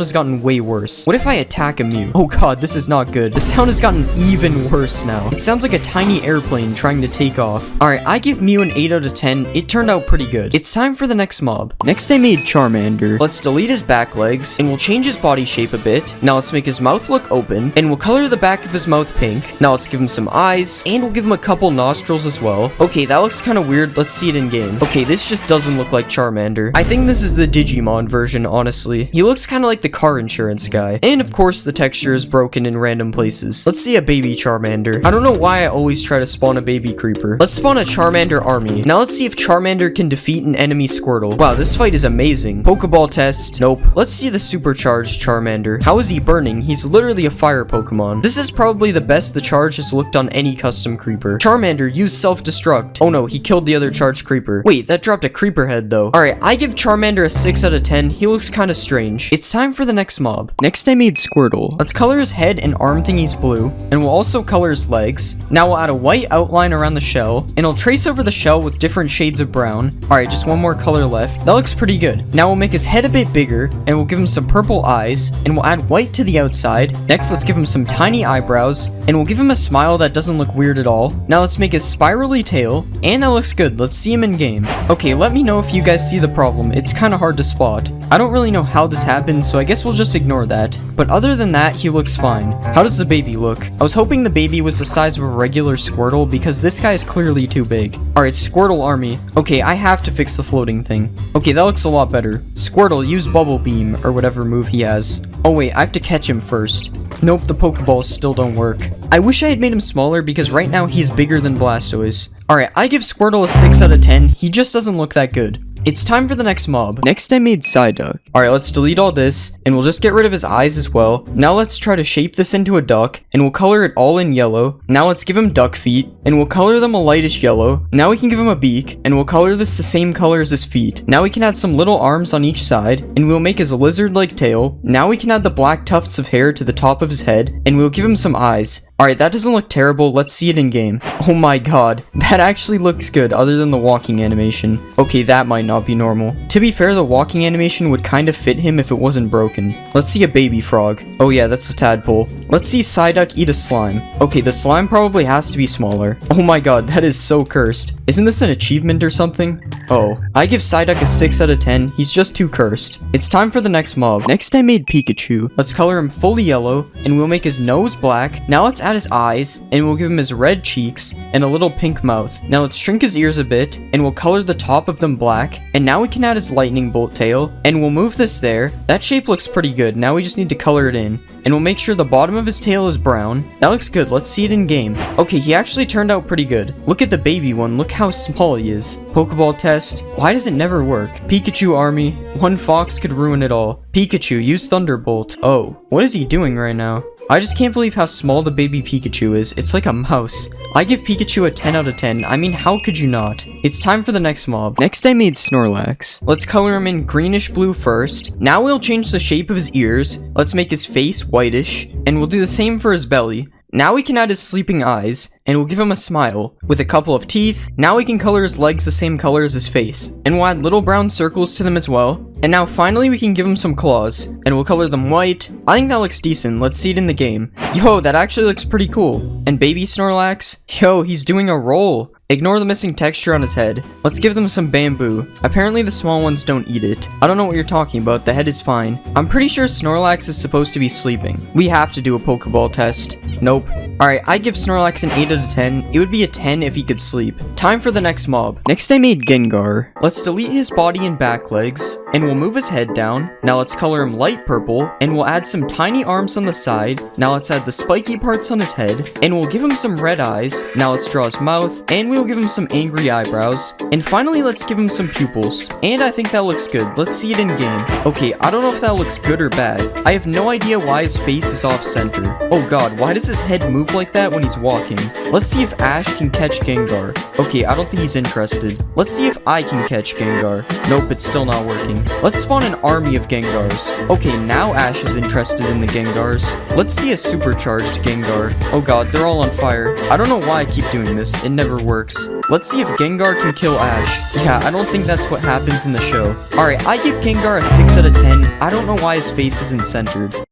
has gotten way worse. What if I attack a Mew? Oh god, this is not good. The sound has gotten even worse now. It sounds like a tiny airplane trying to take off. Alright, I give Mew an 8 out of 10. It turned out pretty good. It's time for the next mob. Next I made Charmander. Let's delete his back legs, and we'll change his body shape a bit. Now let's make his mouth look open, and we'll color the back of his mouth pink. Now let's give him some eyes, and we'll give him a couple nostrils as well. Okay, that looks kind of weird. Let's see it in game. Okay, this just doesn't look like Charmander. I think this is the Digimon version, honestly. He looks kind of like the car insurance guy. And of course, the texture is broken in random places. Let's see a baby Charmander. I don't know why I always try to spawn a baby creeper. Let's spawn a Charmander army. Now let's see if Charmander can defeat an enemy Squirtle. Wow, this fight is amazing. Pokeball test. Nope. Let's see the supercharged Charmander. How is he burning? He's literally a fire Pokemon. This is probably the best the charge has looked on any custom creeper. Charmander, use self-destruct. Oh no, he killed the other charged creeper. Wait, that dropped a creeper head though. Alright, I give Charmander a 6 out of 10. He looks kind of strange. It's time for the next mob. Next I made Squirtle. Let's color his head and arm thingies blue, and we'll also color his legs. Now we'll add a white outline around the shell, and I'll trace over the shell with different shades of brown. Alright, just one more color left. That looks pretty good. Now we'll make his head a bit bigger, and we'll give him some purple eyes, and we'll add white to the outside. Next, let's give him some tiny eyebrows, and we'll give him a smile that doesn't look weird at all. Now let's make his spirally tail, and that looks good. Let's see him in game. Okay, let me know if you guys see the problem. It's kind of hard to spot. I don't really know how this happened, so I guess we'll just ignore that. But other than that, he looks fine. How does the baby look? I was hoping the baby was the size of a regular Squirtle because this guy is clearly too big. Alright, Squirtle army. Okay, I have to fix the floating thing. Okay, that looks a lot better. Squirtle, use Bubble Beam, or whatever move he has. Oh wait, I have to catch him first. Nope, the Pokeballs still don't work. I wish I had made him smaller because right now he's bigger than Blastoise. Alright, I give Squirtle a 6 out of 10. He just doesn't look that good. It's time for the next mob. Next I made Psyduck. Alright, let's delete all this, and we'll just get rid of his eyes as well. Now let's try to shape this into a duck, and we'll color it all in yellow. Now let's give him duck feet, and we'll color them a lightish yellow. Now we can give him a beak, and we'll color this the same color as his feet. Now we can add some little arms on each side, and we'll make his lizard-like tail. Now we can add the black tufts of hair to the top of his head, and we'll give him some eyes. Alright, that doesn't look terrible. Let's see it in game. Oh my god, that actually looks good other than the walking animation. Okay, that might not be normal. To be fair, the walking animation would kind of fit him if it wasn't broken. Let's see a baby frog. Oh yeah, that's a tadpole. Let's see Psyduck eat a slime. Okay, the slime probably has to be smaller. Oh my god, that is so cursed. Isn't this an achievement or something? Oh, I give Psyduck a 6 out of 10. He's just too cursed. It's time for the next mob. Next I made Pikachu. Let's color him fully yellow, and we'll make his nose black. Now let's add his eyes, and we'll give him his red cheeks and a little pink mouth. Now let's shrink his ears a bit, and we'll color the top of them black. And now we can add his lightning bolt tail, and we'll move this there. That shape looks pretty good. Now we just need to color it in. And we'll make sure the bottom of his tail is brown. That looks good. Let's see it in game. Okay, he actually turned out pretty good. Look at the baby one. Look how small he is. Pokeball test. Why does it never work? Pikachu army. One fox could ruin it all. Pikachu, use Thunderbolt. Oh, what is he doing right now? I just can't believe how small the baby Pikachu is. It's like a mouse. I give Pikachu a 10 out of 10. I mean, how could you not? It's time for the next mob. Next I made Snorlax. Let's color him in greenish blue first. Now we'll change the shape of his ears. Let's make his face whitish. And we'll do the same for his belly. Now we can add his sleeping eyes, and we'll give him a smile, with a couple of teeth. Now we can color his legs the same color as his face, and we'll add little brown circles to them as well. And now finally we can give him some claws, and we'll color them white. I think that looks decent. Let's see it in the game. Yo, that actually looks pretty cool. And baby Snorlax? Yo, he's doing a roll. Ignore the missing texture on his head. Let's give them some bamboo. Apparently the small ones don't eat it. I don't know what you're talking about, the head is fine. I'm pretty sure Snorlax is supposed to be sleeping. We have to do a Pokeball test. Nope. Alright, I give Snorlax an 8 out of 10. It would be a 10 if he could sleep. Time for the next mob. Next I made Gengar. Let's delete his body and back legs, and we'll move his head down. Now let's color him light purple, and we'll add some tiny arms on the side. Now let's add the spiky parts on his head, and we'll give him some red eyes. Now let's draw his mouth, and we'll give him some angry eyebrows. And finally, let's give him some pupils. And I think that looks good. Let's see it in game. Okay, I don't know if that looks good or bad. I have no idea why his face is off center. Oh god, why does his head move like that when he's walking? Let's see if Ash can catch Gengar. Okay, I don't think he's interested. Let's see if I can catch Gengar. Nope, it's still not working. Let's spawn an army of Gengars. Okay, now Ash is interested in the Gengars. Let's see a supercharged Gengar. Oh god, they're all on fire. I don't know why I keep doing this. It never works. Let's see if Gengar can kill Ash. Yeah, I don't think that's what happens in the show. Alright, I give Gengar a 6 out of 10. I don't know why his face isn't centered.